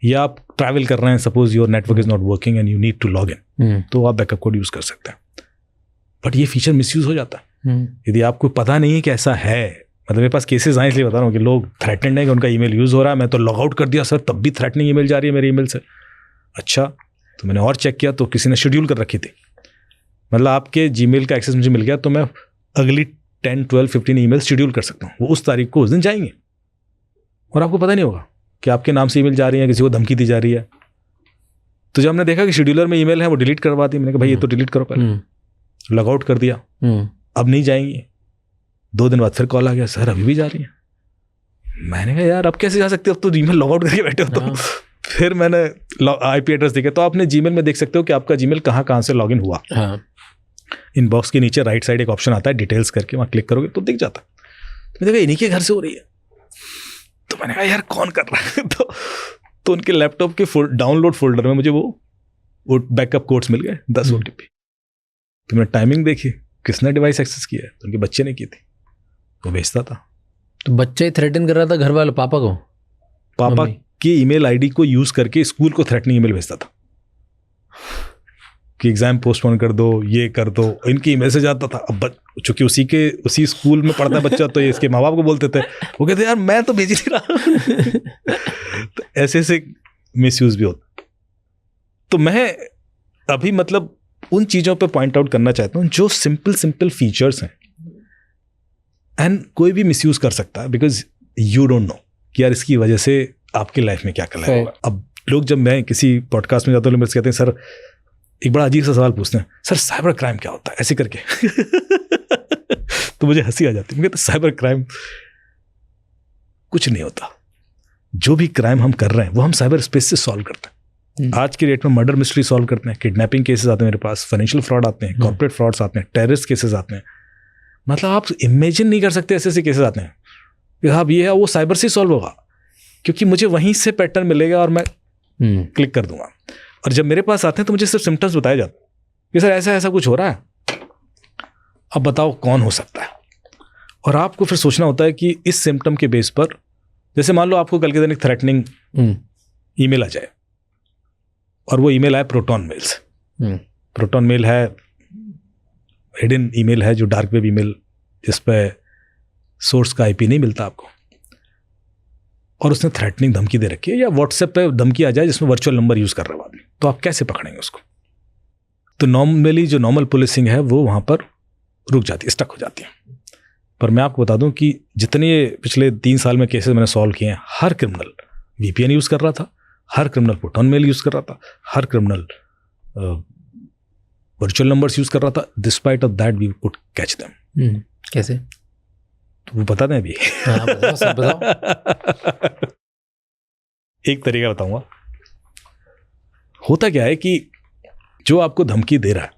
या आप ट्रैवल कर रहे हैं, suppose your network is not working and you need to log in, तो आप बैकअप कोड यूज़ कर सकते हैं। बट ये फीचर मिसयूज हो जाता है यदि आपको पता नहीं है कि ऐसा है। मतलब मेरे पास केसेस आए, इसलिए बता रहा हूँ कि लोग थ्रेटनेड है कि उनका ईमेल यूज़ हो रहा है, मैं तो लॉग आउट कर दिया सर, तब भी थ्रेटनिंग ईमेल जा रही है मेरे ईमेल से। अच्छा, तो मैंने और चेक किया तो किसी ने शेड्यूल कर रखी थी, मतलब आपके जीमेल का एक्सेस मुझे मिल गया तो मैं अगली 10, 12, 15 ईमेल शेड्यूल कर सकता हूँ, वो उस तारीख को उस दिन जाएंगे और आपको पता नहीं होगा कि आपके नाम से ईमेल जा रही है, किसी को धमकी दी जा रही है। तो जब हमने देखा कि शेड्यूलर में ईमेल है वो डिलीट करवा दी, मैंने कहा भाई ये तो डिलीट करो पहले, लॉग आउट कर दिया, अब नहीं जाएंगी। 2 दिन बाद फिर कॉल आ गया, सर अभी भी जा रही है। मैंने कहा यार अब कैसे जा सकते हो, अब तो जीमेल लॉग आउट करके बैठे हो। तो फिर मैंने IP एड्रेस देखे, तो आपने जीमेल में देख सकते हो कि आपका जीमेल कहाँ से लॉग इन हुआ। इनबॉक्स के नीचे राइट साइड एक ऑप्शन आता है डिटेल्स करके, वहाँ क्लिक करोगे तो दिख जाता है। तो मैंने देखा इन्हीं के घर से हो रही है, तो मैंने कहा यार कौन कर रहा है। तो उनके लैपटॉप के डाउनलोड फोल्डर में मुझे वो बैकअप कोड्स मिल गए, 10 OTP। तो मैंने टाइमिंग देखी, किसने डिवाइस एक्सेस किया है, तो उनके बच्चे ने की थी, वो भेजता था। तो बच्चा ही थ्रेटन कर रहा था घर वाले पापा को, पापा की ईमेल आईडी को यूज करके स्कूल को थ्रेटनिंग ईमेल भेजता था कि एग्जाम पोस्टपोन कर दो, ये कर दो, इनकी ईमेल से जाता था। अब चूंकि उसी स्कूल में पढ़ता है बच्चा, तो ये इसके माँ बाप को बोलते थे, वो कहते यार मैं तो भेज ही नहीं रहा। तो ऐसे मिसयूज भी होता। तो मैं अभी मतलब उन चीज़ों पे पॉइंट आउट करना चाहता हूँ जो सिंपल फीचर्स हैं, एंड कोई भी मिसयूज कर सकता है, बिकॉज यू डोंट नो कि यार इसकी वजह से आपकी लाइफ में क्या कल होगा। अब लोग, जब मैं किसी पॉडकास्ट में जाता हूँ, लोग कहते हैं सर, एक बड़ा अजीब सा सवाल पूछते हैं, सर साइबर क्राइम क्या होता है, ऐसे करके। तो मुझे हंसी आ जाती है। मैं कहता साइबर क्राइम कुछ नहीं होता, जो भी क्राइम हम कर रहे हैं वो हम साइबर स्पेस से सॉल्व करते हैं। आज की डेट में मर्डर मिस्ट्री सॉल्व करते हैं, किडनैपिंग केसेस आते हैं मेरे पास, फाइनेंशियल फ्रॉड आते हैं, कॉर्पोरेट फ्रॉड्स आते हैं, टेररिस्ट केसेस आते हैं। मतलब आप इमेजिन नहीं कर सकते ऐसे केसेस आते हैं कि साहब ये है, वो साइबर से सॉल्व होगा, क्योंकि मुझे वहीं से पैटर्न मिलेगा और मैं क्लिक कर दूंगा। और जब मेरे पास आते हैं तो मुझे सिर्फ सिम्टम्स बताए जाते हैं कि सर ऐसा ऐसा कुछ हो रहा है, अब बताओ कौन हो सकता है। और आपको फिर सोचना होता है कि इस सिम्टम के बेस पर, जैसे मान लो आपको कल के दिन एक थ्रेटनिंग ईमेल आ जाए, और वो ईमेल आए प्रोटॉन मेल से। प्रोटॉन मेल है हिडन ईमेल है, जो डार्क वेब ईमेल, जिस पे सोर्स का आईपी नहीं मिलता आपको, और उसने थ्रेटनिंग धमकी दे रखी है, या व्हाट्सएप पे धमकी आ जाए जिसमें वर्चुअल नंबर यूज कर रहा है आदमी, तो आप कैसे पकड़ेंगे उसको? तो नॉर्मली जो नॉर्मल पुलिसिंग है वो वहां पर रुक जाती है, स्टक हो जाती है। पर मैं आपको बता दूं कि जितने पिछले 3 साल में केसेस मैंने सॉल्व किए हैं, हर क्रिमिनल वीपीएन यूज कर रहा था, हर क्रिमिनल प्रोटॉन मेल यूज कर रहा था, हर क्रिमिनल वर्चुअल नंबर्स यूज कर रहा था। Despite of that we could catch them. कैसे? तो वो बता दें अभी? हाँ, बताओ, सब बताओ। एक तरीका बताऊंगा। होता क्या है कि जो आपको धमकी दे रहा है,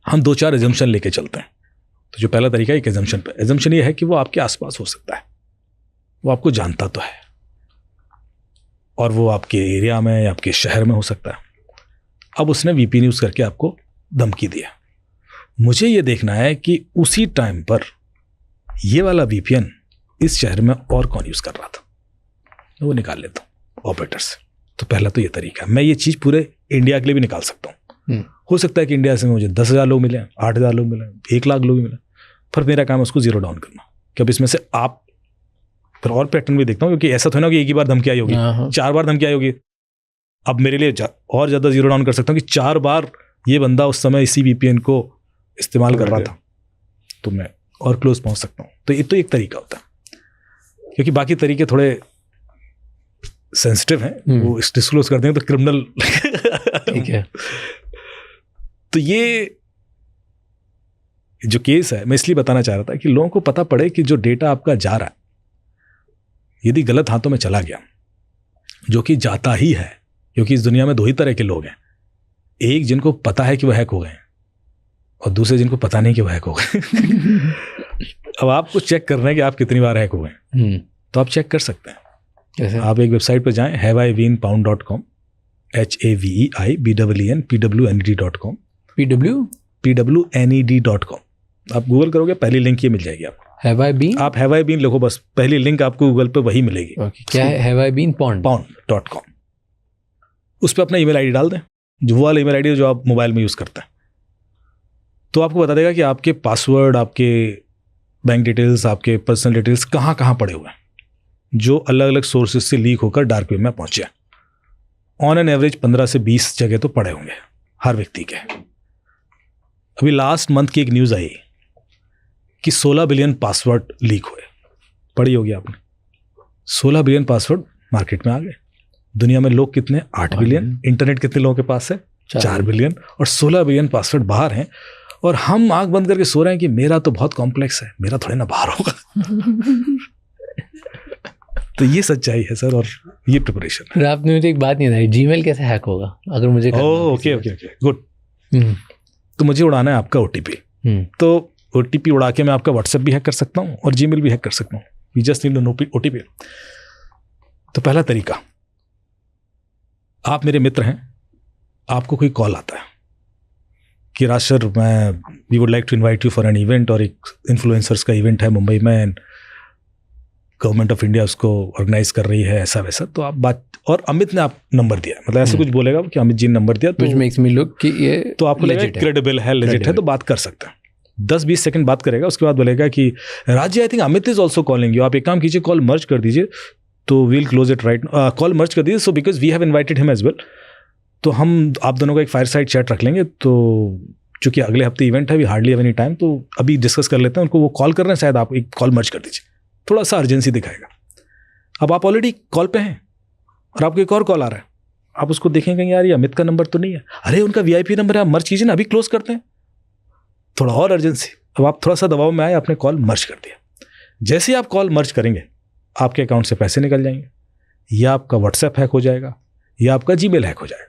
हम 2-4 एजम्पशन लेके चलते हैं। तो जो पहला तरीका है एक एजम्पशन पे, एजम्पशन ये है कि वो आपके आसपास हो सकता है, वो आपको जानता तो है, और वो आपके एरिया में या आपके शहर में हो सकता है। अब उसने वीपीएन यूज करके आपको धमकी दिया। मुझे ये देखना है कि उसी टाइम पर ये वाला वीपीएन इस शहर में और कौन यूज कर रहा था, वो निकाल लेता हूँ ऑपरेटर से। तो पहला तो ये तरीका, मैं ये चीज पूरे इंडिया के लिए भी निकाल सकता हूँ। हो सकता है कि इंडिया से मुझे 10,000 लोग मिले, 8,000 लोग मिले, 1 लाख लोग मिले, पर मेरा काम है उसको जीरो डाउन करना कि अब इसमें से आप, फिर और पैटर्न भी देखता हूँ, क्योंकि ऐसा थोड़ा ना कि एक ही बार धमकी आई होगी, 4 बार धमकी आई होगी। अब मेरे लिए और ज़्यादा जीरो डाउन कर सकता हूँ कि 4 बार ये बंदा उस समय इसी वीपीएन को इस्तेमाल कर रहा था, तो मैं और क्लोज पहुँच सकता हूँ। तो ये तो एक तरीका होता है, क्योंकि बाकी तरीके थोड़े सेंसिटिव हैं, वो डिस्क्लोज कर देंगे तो क्रिमिनल। ठीक है। तो ये जो केस है, मैं इसलिए बताना चाह रहा था कि लोगों को पता पड़े कि जो डेटा आपका जा रहा है, यदि गलत हाथों में चला गया, जो कि जाता ही है, क्योंकि इस दुनिया में 2 ही तरह के लोग हैं, एक जिनको पता है कि वो हैक हो गए और दूसरे जिनको पता नहीं कि वो हैक हो गए। अब आपको चेक करना है कि आप कितनी बार हैक हो गए, तो आप चेक कर सकते हैं। कैसे? आप एक वेबसाइट पर जाएं, haveibeenpound.com, HAVEIBEENPWNED.com, PWNED.com। आप गूगल करोगे, पहली लिंक ये मिल जाएगी आपको। Have I been? आप हैव आई बीन लिखो, बस पहली लिंक आपको गूगल पे वही मिलेगी। Okay. क्या है Have I been pond? pound.com। उस पर अपना ईमेल आईडी डाल दें, जो वो वाला ईमेल आईडी जो आप मोबाइल में यूज करते हैं, तो आपको बता देगा कि आपके पासवर्ड, आपके बैंक डिटेल्स, आपके पर्सनल डिटेल्स कहाँ कहाँ पड़े हुए हैं, जो अलग अलग सोर्सेज से लीक होकर डार्क वेब में पहुंचे। ऑन एन एवरेज 15 से 20 जगह तो पड़े होंगे हर व्यक्ति के। अभी लास्ट मंथ की एक न्यूज़ आई कि 16 बिलियन पासवर्ड लीक हुए, पढ़ी होगी आपने। 16 बिलियन पासवर्ड मार्केट में आ गए। दुनिया में लोग कितने? 8 बिलियन। इंटरनेट कितने लोगों के पास है? 4 बिलियन। और 16 बिलियन पासवर्ड बाहर हैं, और हम आंख बंद करके सो रहे हैं कि मेरा तो बहुत कॉम्प्लेक्स है, मेरा थोड़े ना बाहर होगा। तो ये सच्चाई है सर, और ये प्रिपरेशन है। फिर आपने मुझे एक बात नहीं बताई, जीमेल कैसे हैक होगा अगर मुझे करना हो? Okay good. तो मुझे उड़ाना है आपका ओटीपी, तो ओटीपी उड़ा के मैं आपका व्हाट्सएप भी हैक कर सकता हूँ और जीमेल भी हैक कर सकता हूँ। We just need an OTP. तो पहला तरीका, आप मेरे मित्र हैं, आपको कोई कॉल आता है कि Raj sir, we would like to invite you for an event, और एक इन्फ्लुएंसर्स का इवेंट है मुंबई में, गवर्नमेंट ऑफ इंडिया उसको ऑर्गेनाइज कर रही है, ऐसा वैसा। तो आप बात, और अमित ने आप नंबर दिया, मतलब ऐसे कुछ बोलेगा कि अमित जी ने नंबर दिया, तो which makes me look कि ये तो आपको लगेगा क्रेडिबल है, लेजिट है, तो बात कर सकते हैं। 10-20 सेकंड बात करेगा, उसके बाद बोलेगा कि Raj ji, I think Amit is also calling you, आप एक काम कीजिए, कॉल मर्ज कर दीजिए, तो we'll close it right, call merge कर दीजिए, so because we have invited him as well. तो हम आप दोनों का एक फायर साइड चैट रख लेंगे, तो चूंकि अगले हफ्ते इवेंट है, we hardly have any time, तो अभी डिस्कस कर लेते हैं। उनको वो कॉल कर रहे हैं, शायद आप एक कॉल मर्ज कर दीजिए, थोड़ा सा अर्जेंसी दिखाएगा। अब आप ऑलरेडी कॉल पे हैं और आपको एक और कॉल आ रहा है, आप उसको देखेंगे, यार ये अमित का नंबर तो नहीं है, अरे उनका वीआईपी नंबर है, आप मर्ज कीजिए ना, अभी क्लोज करते हैं, थोड़ा और अर्जेंसी। अब आप थोड़ा सा दबाव में आए, आपने कॉल मर्ज कर दिया। जैसे ही आप कॉल मर्ज करेंगे, आपके अकाउंट से पैसे निकल जाएंगे, या आपका व्हाट्सएप हैक हो जाएगा, या आपका जीमेल हैक हो जाएगा।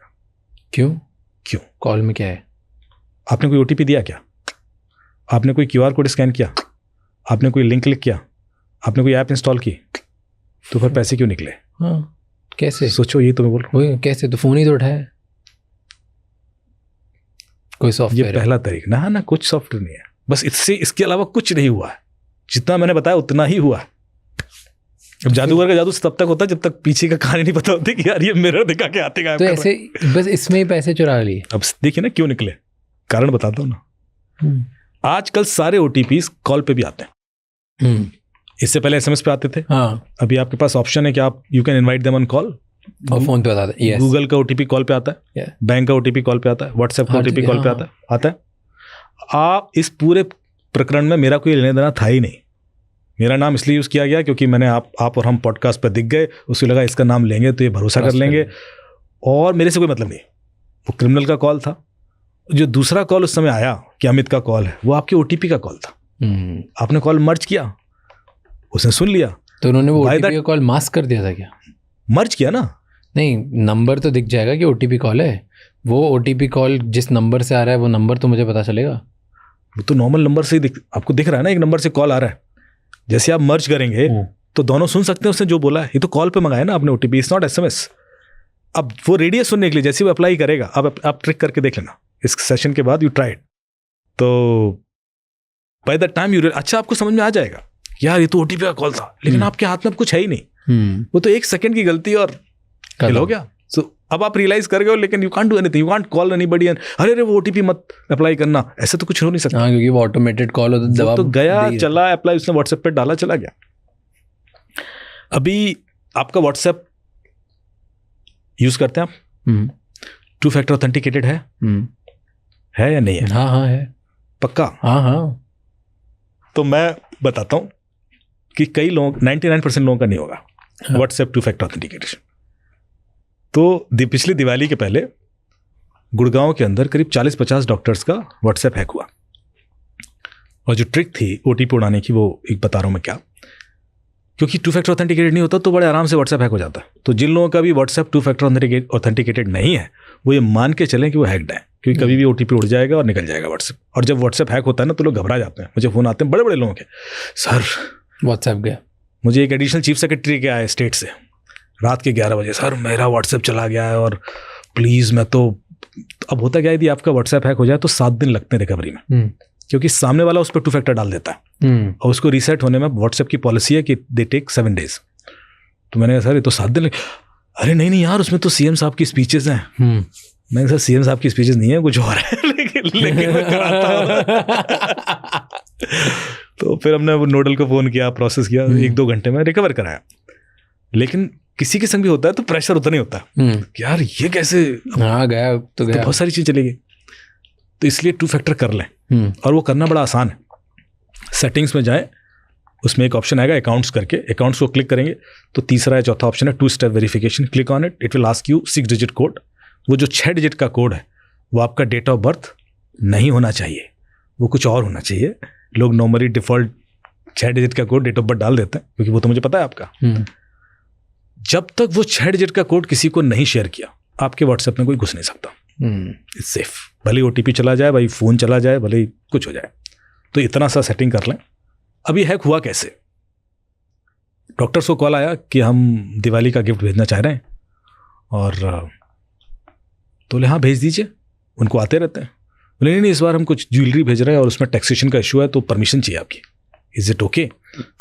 क्यों? कॉल में क्या है? आपने कोई ओटीपी दिया क्या? आपने कोई क्यूआर कोड स्कैन किया? आपने कोई लिंक क्लिक किया? आपने कोई ऐप इंस्टॉल की? तो फिर पैसे क्यों निकले? हाँ, कैसे? सोचो, ये तो मैं बोल रहा हूँ। कैसे? तो फोन ही तो उठाया। कोई ये सॉफ्टवेयर पहला तरीका ना कुछ सॉफ्टवेयर नहीं है, बस इसके अलावा कुछ नहीं हुआ है। जितना मैंने बताया उतना ही हुआ है। अब जादूगर का जादू तब तक होता है जब तक पीछे का कहानी नहीं पता होती कि यार ये मिरर दिखा के आते गायब तो कर ऐसे बस इसमें ही पैसे चुरा लिए। अब देखिए ना क्यों निकले, कारण बताता हूँ ना। आजकल सारे OTPs कॉल पे भी आते हैं। इससे पहले SMS पे आते थे। हाँ, अभी आपके पास ऑप्शन है कि आप you can invite them on call. और फोन पे बताते हैं। गूगल का OTP कॉल पे आता है, बैंक का OTP कॉल पे आता है, व्हाट्सएप का OTP कॉल पे आता है। आप इस पूरे प्रकरण में मेरा कोई लेना देना था ही नहीं। मेरा नाम इसलिए यूज़ किया गया क्योंकि मैंने आप और हम पॉडकास्ट पर दिख गए, उसको लगा इसका नाम लेंगे तो ये भरोसा कर लेंगे, और मेरे से कोई मतलब नहीं। वो क्रिमिनल का कॉल था। जो दूसरा कॉल उस समय आया कि अमित का कॉल है, वो आपके OTP का कॉल था। आपने कॉल मर्ज किया, उसने सुन लिया, तो उन्होंने वो OTP का कॉल मास्क कर दिया था क्या? मर्ज किया ना। नहीं, नंबर तो दिख जाएगा कि OTP कॉल है। वो OTP कॉल जिस नंबर से आ रहा है वो नंबर तो मुझे पता चलेगा। वो तो नॉर्मल नंबर से ही आपको दिख रहा है ना, एक नंबर से कॉल आ रहा है। जैसे आप मर्ज करेंगे तो दोनों सुन सकते हैं उसने जो बोला है। ये तो कॉल पे मंगाया ना आपने OTP, इट्स नॉट SMS। अब वो रेडियस सुनने के लिए जैसे वो अप्लाई करेगा, अब आप ट्रिक करके देख लेना इस सेशन के बाद, यू ट्राइड, तो बाय द टाइम यू, अच्छा आपको समझ में आ जाएगा यार ये तो OTP का कॉल था, लेकिन आपके हाथ में अब कुछ है ही नहीं। वो तो 1 सेकंड की गलती और हिल हो गया। सो अब आप रियलाइज कर गए, लेकिन you can't do anything, you can't call anybody and अरे वो OTP मत अप्लाई करना, ऐसा तो कुछ हो नहीं सकता। हाँ, क्योंकि वो ऑटोमेटेड कॉल होता है। दबाव तो गया, चला अप्लाई, उसने व्हाट्सएप पे डाला, चला गया। अभी आपका व्हाट्सएप यूज करते हैं आप? 2 फैक्टर ऑथेंटिकेटेड है या नहीं है? हाँ है, पक्का। हाँ। तो मैं बताता हूं कि कई लोग 99% लोगों का नहीं होगा व्हाट्सएप 2 फैक्टर ऑथेंटिकेशन। तो पिछली दिवाली के पहले गुड़गांव के अंदर करीब 40-50 डॉक्टर्स का व्हाट्सएप हैक हुआ, और जो ट्रिक थी OTP उड़ाने की वो एक बता रहा हूं मैं क्या, क्योंकि 2 फैक्टर ऑथेंटिकेटेड नहीं होता तो बड़े आराम से व्हाट्सएप हैक हो जाता है। तो जिन लोगों का भी व्हाट्सएप 2 फैक्टर ऑथेंटिकेटेड नहीं है वो ये मान के चलें कि वो हैक्ड है, क्योंकि कभी भी OTP उड़ जाएगा और निकल जाएगा व्हाट्सएप। और जब व्हाट्सएप हैक होता है ना तो लोग घबरा जाते हैं। मुझे फ़ोन आते हैं बड़े बड़े लोगों के, सर व्हाट्सएप गया। मुझे एक एडिशनल चीफ सेक्रेटरी के आए स्टेट से रात के 11 बजे, सर मेरा व्हाट्सएप चला गया है और प्लीज़ मैं तो। अब होता क्या है, यदि आपका व्हाट्सएप हैक हो जाए तो 7 दिन लगते हैं रिकवरी में, क्योंकि सामने वाला उस पर 2 फैक्टर डाल देता है, और उसको रीसेट होने में व्हाट्सएप की पॉलिसी है कि दे टेक 7 days। तो मैंने कहा सर ये तो 7 दिन अरे नहीं यार उसमें तो CM साहब की स्पीचेस हैं। मैंने कहा सर CM साहब की स्पीचेस नहीं है, कुछ और है। लेकिन मैं कराता तो फिर हमने वो नोडल को फ़ोन किया, प्रोसेस किया, 1-2 घंटे में रिकवर कराया। लेकिन किसी के संग भी होता है तो प्रेशर उतना नहीं होता कि यार ये कैसे गया तो गया, बहुत सारी चीज़ चलेगी। तो इसलिए 2 फैक्टर कर लें, और वो करना बड़ा आसान है। सेटिंग्स में जाएं, उसमें एक ऑप्शन आएगा अकाउंट्स करके, अकाउंट्स को क्लिक करेंगे तो तीसरा या चौथा ऑप्शन है 2 step verification. Click on it, it will ask you 6 digit code. वो जो 6 डिजिट का कोड है वो आपका डेट ऑफ बर्थ नहीं होना चाहिए, वो कुछ और होना चाहिए। लोग नॉर्मली डिफॉल्ट 6 डिजिट का कोड डेट ऑफ बर्थ डाल देते हैं, क्योंकि वो तो मुझे पता है आपका। जब तक वो 6 डिजिट का कोड किसी को नहीं शेयर किया, आपके व्हाट्सएप में कोई घुस नहीं सकता। It's safe. भले OTP चला जाए, भाई फ़ोन चला जाए, भले कुछ हो जाए, तो इतना सा सेटिंग कर लें। अभी हैक हुआ कैसे? डॉक्टर्स को कॉल आया कि हम दिवाली का गिफ्ट भेजना चाह रहे हैं, और तो बोले हाँ भेज दीजिए, उनको आते रहते हैं। बोले नहीं इस बार हम कुछ ज्वेलरी भेज रहे हैं और उसमें टैक्सेशन का इशू है तो परमिशन चाहिए आपकी, इज़ इट ओके?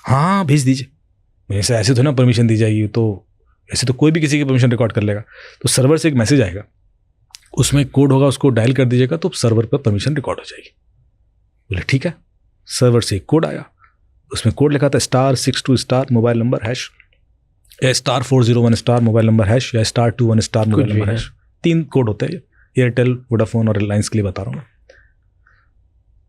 हाँ भेज दीजिए। ऐसे तो ना परमिशन दी जाएगी, तो ऐसे तो कोई भी किसी की परमिशन रिकॉर्ड कर लेगा। तो सर्वर से एक मैसेज आएगा, उसमें कोड होगा, उसको डायल कर दीजिएगा तो सर्वर पर परमिशन रिकॉर्ड हो जाएगी। बोले ठीक है। सर्वर से एक कोड आया, उसमें कोड लिखा था *62* मोबाइल नंबर हैश, या *401* मोबाइल नंबर हैश, या *21* मोबाइल नंबर हैश। 3 कोड होते हैं, एयरटेल, वोडाफोन और रिलायंस के लिए बता रहा हूँ।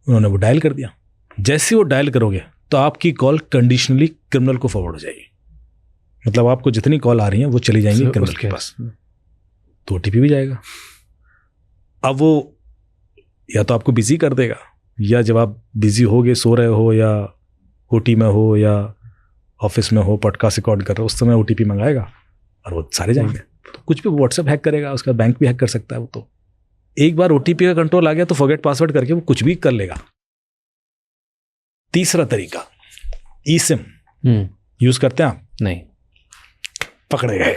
उन्होंने वो डायल कर दिया। जैसे वो डायल करोगे तो आपकी कॉल कंडीशनली क्रिमिनल को फॉरवर्ड हो जाएगी। मतलब आपको जितनी कॉल आ रही हैं वो चली जाएंगी क्रिमिनल के पास, तो OTP भी जाएगा। अब वो या तो आपको बिजी कर देगा, या जब आप बिजी होगे, सो रहे हो, या OT में हो, या ऑफिस में हो, पॉडकास्ट रिकॉर्ड कर रहे हो, उस समय OTP मंगाएगा और वो सारे जाएंगे। तो कुछ भी व्हाट्सएप हैक करेगा, उसका बैंक भी हैक कर सकता है वो। तो एक बार OTP का कंट्रोल आ गया तो फॉरगेट पासवर्ड करके वो कुछ भी कर लेगा। तीसरा तरीका eSIM यूज करते हैं आप? नहीं। पकड़े गए।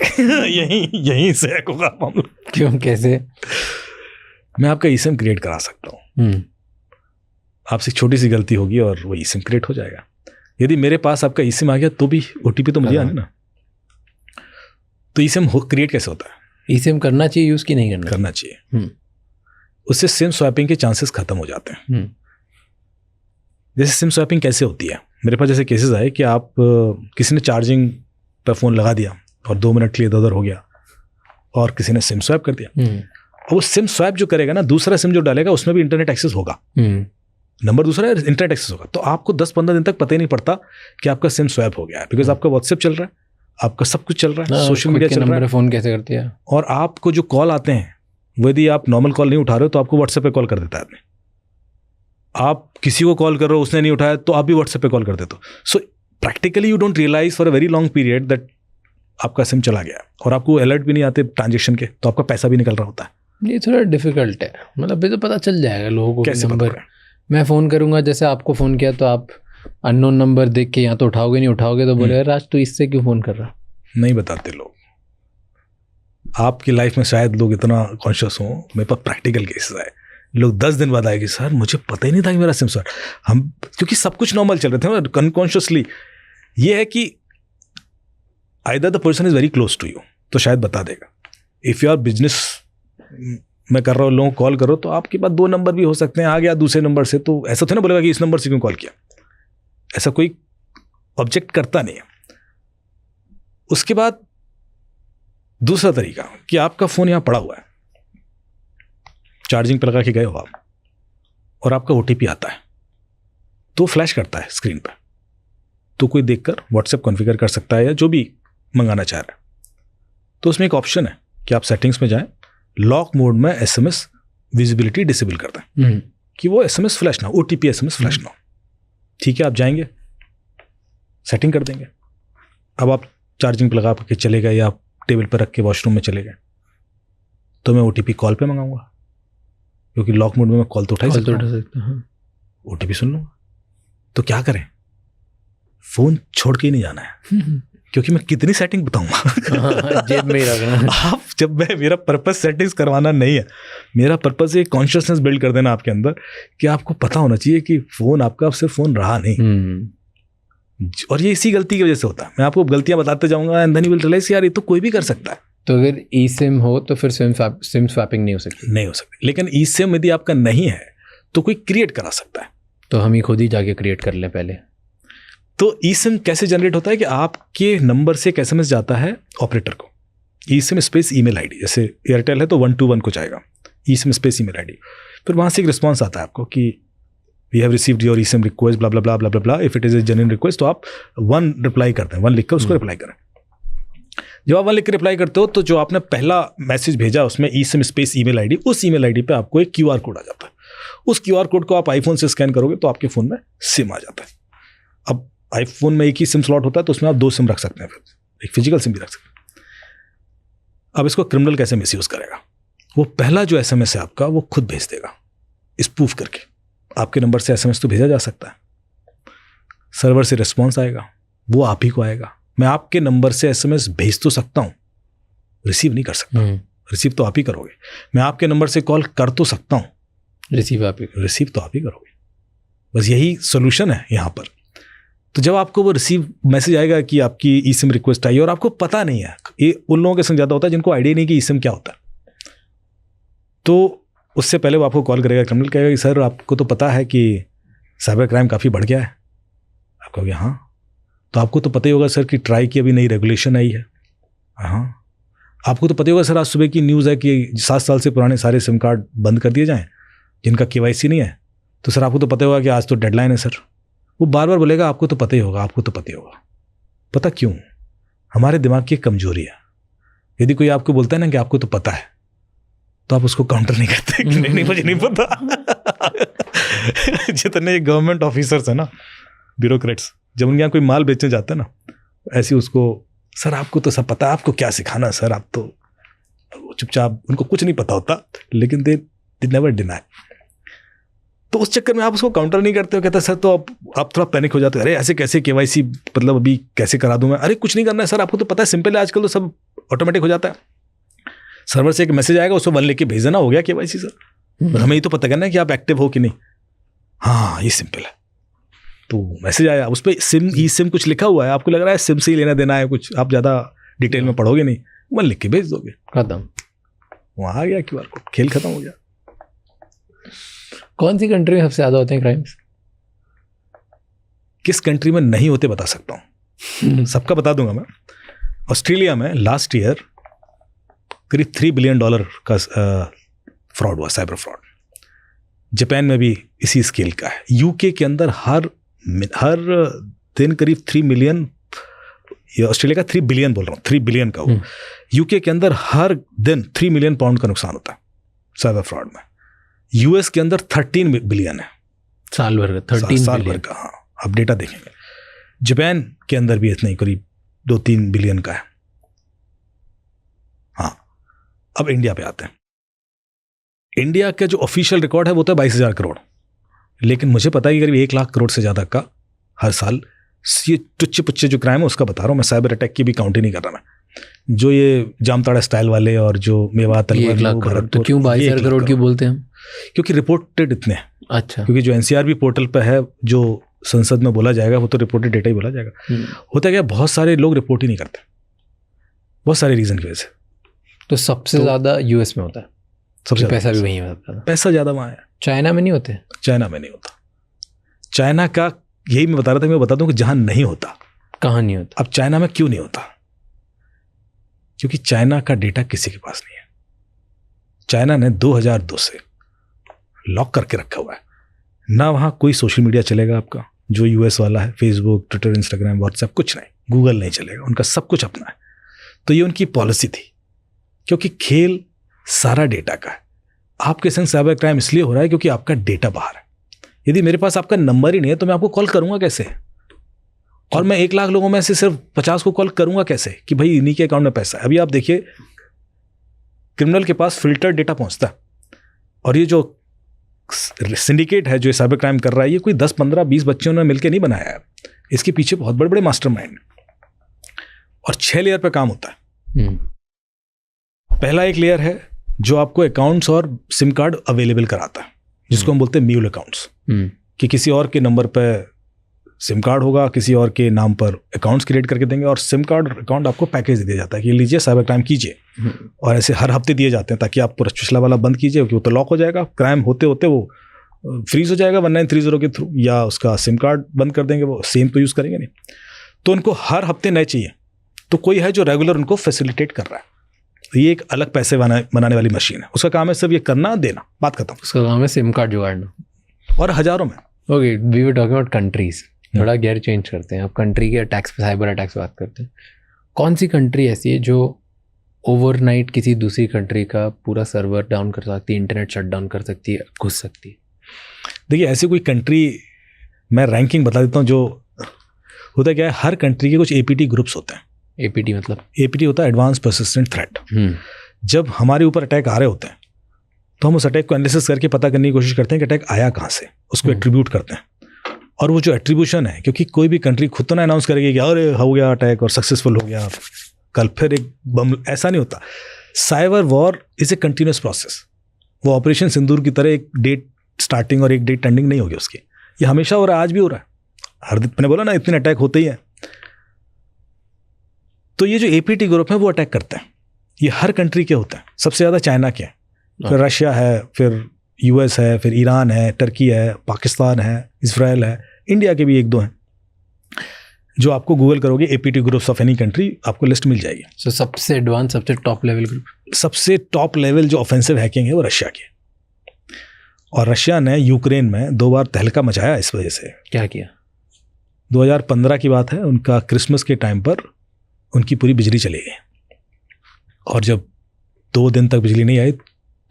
यहीं से हैक होगा मामला। क्यों, कैसे? मैं आपका eSIM क्रिएट करा सकता हूँ। आपसे छोटी सी गलती होगी और वो eSIM क्रिएट हो जाएगा। यदि मेरे पास आपका eSIM आ गया तो भी OTP तो मुझे आना ना। तो eSIM क्रिएट कैसे होता है? eSIM करना चाहिए यूज़ की नहीं करना चाहिए। उससे सिम स्वैपिंग के चांसेस खत्म हो जाते हैं। जैसे सिम स्वैपिंग कैसे होती है, मेरे पास जैसे केसेस आए कि आप किसी ने चार्जिंग पर फ़ोन लगा दिया और 2 मिनट के लिए इधर उधर हो गया और किसी ने सिम स्वैप कर दिया। और वो सिम स्वैप जो करेगा ना, दूसरा सिम जो डालेगा उसमें भी इंटरनेट एक्सेस होगा। नंबर दूसरा है, इंटरनेट एक्सेस होगा। तो आपको 10-15 दिन तक पता ही नहीं पड़ता कि आपका सिम स्वैप हो गया है, बिकॉज आपका व्हाट्सएप चल रहा है, आपका सब कुछ चल रहा है, सोशल मीडिया चल रहा है। फ़ोन कैसे करती है? और आपको जो कॉल आते हैं वो यदि आप नॉर्मल कॉल नहीं उठा रहे हो तो आपको व्हाट्सएप पे कॉल कर देता है आदमी। आप किसी को कॉल कर रहे हो, उसने नहीं उठाया तो आप भी व्हाट्सएप पे कॉल कर देते हो। So practically you don't realise for a very long period that आपका सिम चला गया और आपको अलर्ट भी नहीं आते ट्रांजेक्शन के, तो आपका पैसा भी निकल रहा होता है। ये थोड़ा डिफिकल्ट है, मतलब ये तो पता चल जाएगा लोगों को। कैसे नंबर मैं फ़ोन करूंगा, जैसे आपको फ़ोन किया तो आप अननोन नंबर देख के या तो उठाओगे नहीं उठाओगे तो बोले राज तो इससे क्यों फ़ोन कर रहा? नहीं बताते लोग। आपकी लाइफ में शायद लोग इतना कॉन्शियस हों। मेरे पास प्रैक्टिकल केसेस आए, लोग 10 दिन बाद आएगी, सर मुझे पता ही नहीं था कि मेरा सिम स्वैप। हम क्योंकि सब कुछ नॉर्मल चल रहे थे अनकॉन्शियसली। ये है कि either the person is very close to you तो शायद बता देगा। इफ़ यू आर बिजनेस मैं कर रहा हूँ, लोगों को कॉल करो तो आपके पास 2 नंबर भी हो सकते हैं, आ गया दूसरे नंबर से तो ऐसा तो ना बोलेगा कि इस नंबर से क्यों कॉल किया, ऐसा कोई ऑब्जेक्ट करता नहीं है। उसके बाद दूसरा तरीका कि आपका फ़ोन यहाँ पड़ा हुआ है, चार्जिंग पर लगा के गए हो आप और आपका OTP आता है तो फ्लैश करता है स्क्रीन पर, तो कोई देखकर व्हाट्सएप कॉन्फ़िगर कर सकता है या जो भी मंगाना चाह रहा है। तो उसमें एक ऑप्शन है कि आप सेटिंग्स में जाएं, लॉक मोड में SMS विजिबिलिटी डिसेबल कर दें कि वो SMS फ्लैश ना, OTP SMS फ्लैश ना। ठीक है, आप जाएंगे सेटिंग कर देंगे। अब आप चार्जिंग पर लगा के चले गए या आप टेबल पर रख के वॉशरूम में चले गए तो मैं OTP कॉल पे मंगाऊंगा, क्योंकि लॉक मोड में मैं कॉल तो उठा सकता हूं, OTP सुन लूंगा। तो क्या करें, फोन छोड़ के ही नहीं जाना है, क्योंकि मैं कितनी सेटिंग बताऊंगा जेब में ही रखना। आप जब मेरा पर्पस सेटिंग्स करवाना नहीं है, मेरा पर्पस है कॉन्शियसनेस बिल्ड कर देना आपके अंदर कि आपको पता होना चाहिए कि फोन आपका सिर्फ फोन रहा नहीं। और ये इसी गलती की वजह से होता है। मैं आपको गलतियां बताते जाऊंगा and then you will realise यार ये तो कोई भी कर सकता है। तो अगर eSIM हो तो फिर सिम स्वैपिंग नहीं हो सकती? नहीं हो सकती, लेकिन eSIM यदि आपका नहीं है तो कोई क्रिएट करा सकता है। तो हम ही खुद ही जाके क्रिएट कर लें पहले। तो eSIM कैसे जनरेट होता है कि आपके नंबर से एक SMS जाता है ऑपरेटर को, eSIM स्पेस ईमेल आईडी, जैसे एयरटेल है तो 121 को जाएगा, eSIM स्पेस ईमेल आईडी। फिर वहाँ से एक रिस्पॉन्स आता है आपको कि we have received your eSIM request blah blah blah blah blah. If it is a genuine request तो आप 1 रिप्लाई करते हैं, 1 लिख कर उसको रिप्लाई करें। जब आप 1 लिख कर रिप्लाई करते हो तो जो आपने पहला मैसेज भेजा उसमें eSIM स्पेस ईमेल आईडी, उस ईमेल आईडी पे आपको एक QR कोड आ जाता है। उस QR कोड को आप आईफोन से स्कैन करोगे तो आपके फ़ोन में सिम आ जाता है। अब आईफोन में एक ही सिम स्लॉट होता है तो उसमें आप 2 सिम रख सकते हैं, फिर एक फिजिकल सिम भी रख सकते हैं। अब इसको क्रिमिनल कैसे मिसयूज़ करेगा, वो पहला जो SMS है आपका वो खुद भेज देगा स्पूफ करके। आपके नंबर से SMS तो भेजा जा सकता है, सर्वर से रिस्पॉन्स आएगा, वो आप ही को आएगा। मैं आपके नंबर से SMS भेज तो सकता हूँ, रिसीव नहीं कर सकता। रिसीव तो आप ही करोगे। मैं आपके नंबर से कॉल कर तो सकता हूँ, रिसीव तो आप ही करोगे। बस यही सोल्यूशन है यहाँ पर। तो जब आपको वो रिसीव मैसेज आएगा कि आपकी eSIM रिक्वेस्ट आई और आपको पता नहीं है, ये उन लोगों के संग ज़्यादा होता है जिनको आइडिया नहीं कि eSIM क्या होता है, तो उससे पहले वो आपको कॉल करेगा, क्रिमिनल कहेगा कि सर आपको तो पता है कि साइबर क्राइम काफ़ी बढ़ गया है। आप कहोगे हाँ, तो आपको तो पता ही होगा सर कि ट्राई की अभी नई रेगुलेशन आई है। हाँ, आपको तो पता ही होगा सर आज सुबह की न्यूज़ है कि 7 साल से पुराने सारे सिम कार्ड बंद कर दिए जाएँ जिनका KYC नहीं है। तो सर आपको तो पता होगा कि आज तो डेडलाइन है सर। वो बार बार बोलेगा आपको तो पता ही होगा, आपको तो पता ही होगा। पता क्यों? हमारे दिमाग की एक कमजोरी है। यदि कोई आपको बोलता है ना कि आपको तो पता है तो आप उसको काउंटर नहीं करते कि नहीं मुझे नहीं पता। जितने गवर्नमेंट ऑफिसर्स हैं ना, ब्यूरोक्रेट्स, जब उनके यहाँ कोई माल बेचने जाता है ना, ऐसे उसको सर आपको तो सब पता है, आपको क्या सिखाना सर, आप तो चुपचाप, उनको कुछ नहीं पता होता लेकिन दे नेवर डिनाई। तो उस चक्कर में आप उसको काउंटर नहीं करते हो। कहता है सर तो आप थोड़ा पैनिक हो जाते हो, अरे ऐसे कैसे KYC मतलब अभी कैसे करा दूं मैं? अरे कुछ नहीं करना है सर, आपको तो पता है सिंपल है, आजकल तो सब ऑटोमेटिक हो जाता है। सर्वर से एक मैसेज आएगा, उसको 1 लिख के भेज देना, हो गया KYC सर। बस हमें ये तो पता करना है कि आप एक्टिव हो कि नहीं। हाँ ये सिंपल है। तो मैसेज आया, उस पर सिम ई सिम कुछ लिखा हुआ है, आपको लग रहा है सिम से ही लेना देना है कुछ, आप ज़्यादा डिटेल में पढ़ोगे नहीं, मन लिख के भेज दोगे, खत्म, वहाँ आ गया QR कोड, खेल खत्म हो गया। कौन सी कंट्री में सबसे ज़्यादा होते हैं क्राइम्स? किस कंट्री में नहीं होते बता सकता हूँ, सबका बता दूंगा मैं। ऑस्ट्रेलिया में लास्ट ईयर करीब $3 बिलियन का फ्रॉड हुआ, साइबर फ्रॉड। जापान में भी इसी स्केल का है। यूके के अंदर हर दिन करीब 3 मिलियन, ऑस्ट्रेलिया का 3 बिलियन बोल रहा हूँ, 3 बिलियन का हुआ। यूके के अंदर हर दिन 3 मिलियन पाउंड का नुकसान होता है साइबर फ्रॉड में। यूएस के अंदर 13 बिलियन है साल भर का, 13 साल भर का। हाँ आप डेटा देखेंगे। जापान के अंदर भी इतना ही करीब 2-3 बिलियन का है। हाँ अब इंडिया पे आते हैं। इंडिया का जो ऑफिशियल रिकॉर्ड है वो तो 22,000 करोड़, लेकिन मुझे पता है कि करीब 1 लाख करोड़ से ज़्यादा का हर साल ये टुच्चे पुच्चे जो क्राइम है उसका बता रहा हूँ मैं। साइबर अटैक की भी काउंट ही नहीं कर रहा मैं। जो ये जामताड़ा स्टाइल वाले और जो मेवात, 1 लाख करोड़, तो क्यों 22,000 करोड़ क्यों बोलते हैं हम? क्योंकि रिपोर्टेड इतने हैं। अच्छा, क्योंकि जो NCRB पोर्टल पे है, जो संसद में बोला जाएगा वो तो रिपोर्टेड डेटा ही बोला जाएगा। होता क्या, बहुत सारे लोग रिपोर्ट ही नहीं करते, बहुत सारे रीजन की वजह से। तो सबसे ज़्यादा US में होता है, सबसे पैसा भी वहीं होता है। पैसा ज़्यादा वहाँ है। चाइना में नहीं होते? चाइना में नहीं होता। चाइना का यही मैं बता रहा था, मैं बता दूं कि जहाँ नहीं होता। कहाँ नहीं होता? अब चाइना में क्यों नहीं होता? क्योंकि चाइना का डेटा किसी के पास नहीं है। चाइना ने 2002 से लॉक करके रखा हुआ है ना। वहाँ कोई सोशल मीडिया चलेगा आपका जो US वाला है, फेसबुक, ट्विटर, इंस्टाग्राम, व्हाट्सएप, कुछ नहीं। गूगल नहीं चलेगा, उनका सब कुछ अपना है। तो ये उनकी पॉलिसी थी, क्योंकि खेल सारा डेटा का है। आपके संग साइबर क्राइम इसलिए हो रहा है क्योंकि आपका डेटा बाहर है। यदि मेरे पास आपका नंबर ही नहीं है तो मैं आपको कॉल करूंगा कैसे? और मैं 1 लाख लोगों में से सिर्फ 50 को कॉल करूंगा कैसे कि भाई इन्हीं के अकाउंट में पैसा है? अभी आप देखिए, क्रिमिनल के पास फिल्टर डेटा पहुंचता है, और ये जो सिंडिकेट है जो साइबर क्राइम कर रहा है, ये कोई 10, 15, 20 बच्चों ने मिलकर नहीं बनाया है। इसके पीछे बहुत बड़े बड़े मास्टरमाइंड, और 6 लेयर पे काम होता है। पहला एक लेयर है जो आपको अकाउंट्स और सिम कार्ड अवेलेबल कराता है, जिसको हम बोलते हैं म्यूल अकाउंट्स, कि किसी और के नंबर पे सिम कार्ड होगा, किसी और के नाम पर अकाउंट्स क्रिएट करके देंगे, और सिम कार्ड और अकाउंट आपको पैकेज दिया जाता है कि लीजिए साइबर क्राइम कीजिए। और ऐसे हर हफ्ते दिए जाते हैं ताकि आप पूरा पिछला वाला बंद कीजिए, क्योंकि वो तो लॉक हो जाएगा, क्राइम होते होते वो फ्रीज हो जाएगा 1930 के थ्रू, या उसका सिम कार्ड बंद कर देंगे, वो सेम तो यूज़ करेंगे नहीं। तो उनको हर हफ्ते नए चाहिए, तो कोई है जो रेगुलर उनको फैसिलिटेट कर रहा है। तो ये एक अलग पैसे बनाने वाली मशीन है। उसका काम है सिर्फ ये करना, देना, बात खत्म। उसका काम है सिम कार्ड जुगाड़ना, और हजारों में। Okay, we were talking about countries. थोड़ा गेयर चेंज करते हैं, अब कंट्री के अटैक्स पे, साइबर अटैक्स पे बात करते हैं। कौन सी कंट्री ऐसी है जो ओवरनाइट किसी दूसरी कंट्री का पूरा सर्वर डाउन कर सकती है, इंटरनेट शट डाउन कर सकती है, घुस सकती है? देखिए ऐसी कोई कंट्री, मैं रैंकिंग बता देता हूँ। जो होता क्या है, हर कंट्री के कुछ APT ग्रुप्स होते हैं। APT मतलब? APT होता है एडवांस परसिस्टेंट थ्रेट। जब हमारे ऊपर अटैक आ रहे होते हैं तो हम उस अटैक को एनालिसिस करके पता करने की कोशिश करते हैं कि अटैक आया कहाँ से, उसको एट्रीब्यूट करते हैं। और वो जो एट्रीब्यूशन है, क्योंकि कोई भी कंट्री खुद तो ना अनाउंस करेगी कि अरे हो गया अटैक और सक्सेसफुल हो गया, कल फिर एक बम, ऐसा नहीं होता। Cyber war is a continuous process. वो ऑपरेशन सिंदूर की तरह एक डेट स्टार्टिंग और एक डेट एंडिंग नहीं होगी उसकी। ये हमेशा हो रहा है, आज भी हो रहा है। हर दिन मैंने बोला ना, इतने अटैक होते ही हैं। तो ये जो APT ग्रुप है वो अटैक करते हैं। ये हर कंट्री के होते हैं। सबसे ज़्यादा चाइना के हैं, फिर रशिया है, फिर US है, फिर ईरान है, टर्की है, पाकिस्तान है, इजराइल है, इंडिया के भी 1-2 हैं। जो आपको गूगल करोगे APT groups of any country, आपको लिस्ट मिल जाएगी। सो सबसे एडवांस, सबसे टॉप लेवल ग्रुप, सबसे टॉप लेवल जो ऑफेंसिव हैकिंग है वो रशिया की है। और रशिया ने यूक्रेन में 2 बार तहलका मचाया इस वजह से। क्या किया? 2015 की बात है, उनका क्रिसमस के टाइम पर उनकी पूरी बिजली चली गई, और जब 2 दिन तक बिजली नहीं आई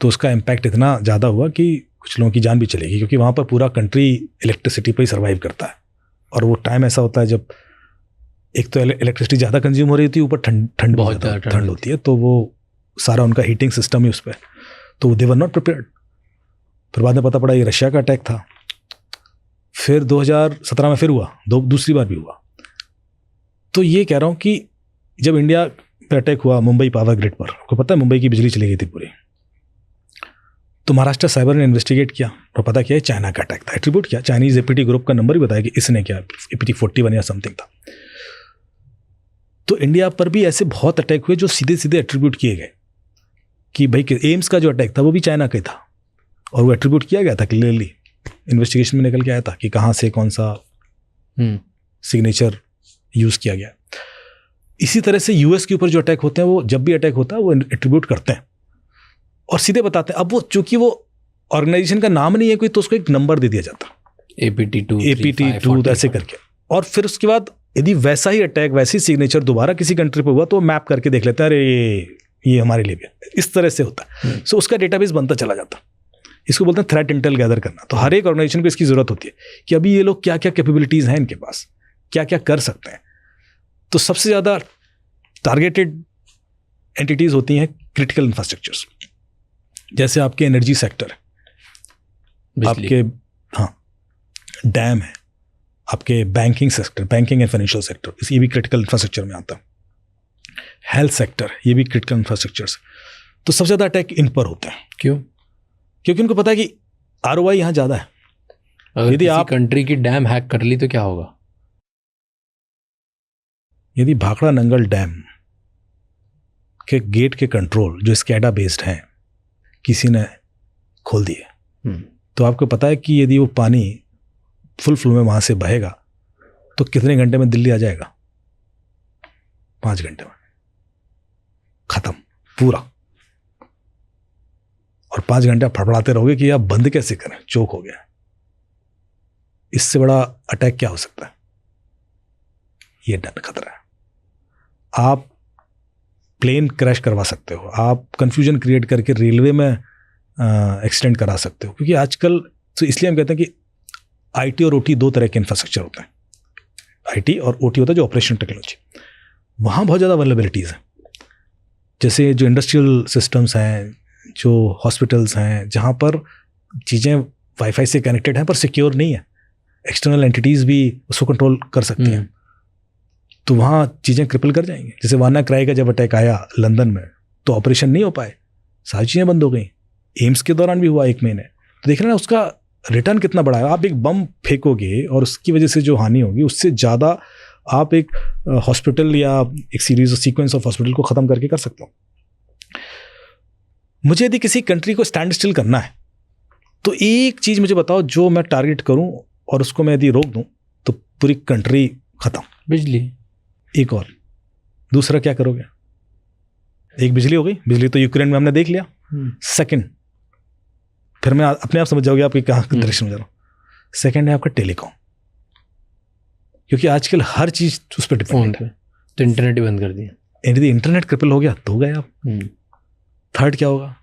तो उसका इम्पैक्ट इतना ज़्यादा हुआ कि कुछ लोगों की जान भी चली गई, क्योंकि वहाँ पर पूरा कंट्री इलेक्ट्रिसिटी पर ही सर्वाइव करता है। और वो टाइम ऐसा होता है जब एक तो इलेक्ट्रिसिटी ज़्यादा कंज्यूम हो रही होती है, ऊपर ठंड बहुत ठंड होती है, तो वो सारा उनका हीटिंग सिस्टम ही उस पर, तो दे वर नॉट प्रिपेयर्ड। फिर बाद में पता पड़ा ये रशिया का अटैक था। फिर 2017 में फिर हुआ, दूसरी बार भी हुआ। तो ये कह रहा हूँ कि जब इंडिया पे अटैक हुआ मुंबई पावर ग्रिड पर, आपको पता है मुंबई की बिजली चली गई थी पूरी, तो महाराष्ट्र साइबर ने इन्वेस्टिगेट किया और पता किया चाइना का अटैक था। एट्रीब्यूट किया, चाइनीज एपीटी ग्रुप का नंबर भी बताया कि इसने किया, एपीटी 41 या समथिंग था। तो इंडिया पर भी ऐसे बहुत अटैक हुए जो सीधे सीधे एट्रीब्यूट किए गए कि भाई एम्स का जो अटैक था वो भी चाइना का ही था, और वो एट्रीब्यूट किया गया था क्लियरली, इन्वेस्टिगेशन में निकल के आया था कि कहाँ से कौन सा सिग्नेचर यूज़ किया गया। इसी तरह से यूएस के ऊपर जो अटैक होते हैं, वो जब भी अटैक होता है वो एट्रीब्यूट करते हैं और सीधे बताते हैं। अब वो चूंकि वो ऑर्गेनाइजेशन का नाम नहीं है कोई, तो उसको एक नंबर दे दिया जाता, APT2 ऐसे करके। और फिर उसके बाद यदि वैसा ही अटैक, वैसी सिग्नेचर दोबारा किसी कंट्री पे हुआ तो मैप करके देख लेते हैं, अरे ये हमारे लिए भी है। इस तरह से होता है। सो उसका डेटाबेस बनता चला जाता। इसको बोलते हैं थ्रेट इंटेल गैदर करना। तो हर एक ऑर्गेनाइजेशन को इसकी जरूरत होती है कि अभी ये लोग क्या क्या कैपेबिलिटीज हैं इनके पास, क्या क्या कर सकते हैं। तो सबसे ज़्यादा टारगेटेड एंटिटीज़ होती हैं क्रिटिकल इंफ्रास्ट्रक्चर्स, जैसे आपके एनर्जी सेक्टर, आपके डैम है, आपके banking sector, banking and financial sector, ये भी क्रिटिकल इंफ्रास्ट्रक्चर में आता है। हेल्थ सेक्टर, ये भी क्रिटिकल इंफ्रास्ट्रक्चर्स। तो सबसे ज़्यादा अटैक इन पर होते हैं। क्यों? क्योंकि उनको पता है कि ROI यहाँ ज़्यादा है। अगर यदि आप कंट्री की डैम हैक कर ली तो क्या होगा? यदि भाखड़ा नंगल डैम के गेट के कंट्रोल जो स्कैडा बेस्ड हैं किसी ने खोल दिए, तो आपको पता है कि यदि वो पानी फुल फ्लो में वहाँ से बहेगा तो कितने घंटे में दिल्ली आ जाएगा? 5 घंटे में खत्म पूरा। और 5 घंटे आप फड़फड़ाते रहोगे कि आप बंद कैसे करें, चोक हो गया। इससे बड़ा अटैक क्या हो सकता है? ये डर खतरा है। आप प्लेन क्रैश करवा सकते हो, आप कंफ्यूजन क्रिएट करके रेलवे में एक्सीडेंट करा सकते हो। क्योंकि आजकल तो इसलिए हम कहते हैं कि IT और OT 2 तरह के इंफ्रास्ट्रक्चर होते हैं। IT और OT होता है जो ऑपरेशन टेक्नोलॉजी, वहाँ बहुत ज़्यादा वल्नरेबिलिटीज़ हैं। जैसे जो इंडस्ट्रियल सिस्टम्स हैं, जो हॉस्पिटल्स हैं, जहाँ पर चीज़ें वाईफाई से कनेक्टेड हैं पर सिक्योर नहीं है, एक्सटर्नल एंटिटीज़ भी उसको कंट्रोल कर सकती हैं, तो वहाँ चीज़ें क्रिपल कर जाएंगी। जैसे वाना क्राई का जब अटैक आया लंदन में, तो ऑपरेशन नहीं हो पाए, सारी चीज़ें बंद हो गई। एम्स के दौरान भी हुआ 1 महीने। तो देख रहे ना उसका रिटर्न कितना बड़ा है। आप एक बम फेंकोगे और उसकी वजह से जो हानि होगी उससे ज़्यादा आप एक हॉस्पिटल या एक सीरीज सीक्वेंस ऑफ हॉस्पिटल को ख़त्म करके कर सकते हो। मुझे यदि किसी कंट्री को स्टैंड स्टिल करना है तो एक चीज़ मुझे बताओ जो मैं टारगेट करूं और उसको मैं यदि रोक दूं तो पूरी कंट्री ख़त्म। बिजली। एक और दूसरा क्या करोगे? एक बिजली हो गई, बिजली तो यूक्रेन में हमने देख लिया। सेकंड, फिर मैं अपने आप समझ जाओगे आपकी कहाँ डायरेक्शन में जा रहा हूँ। सेकंड है आपका टेलीकॉम, क्योंकि आजकल हर चीज़ उस पर डिपेंड है। तो इंटरनेट ही बंद कर दिया। यदि इंटरनेट क्रिपल हो गया तो गए आप। थर्ड क्या होगा?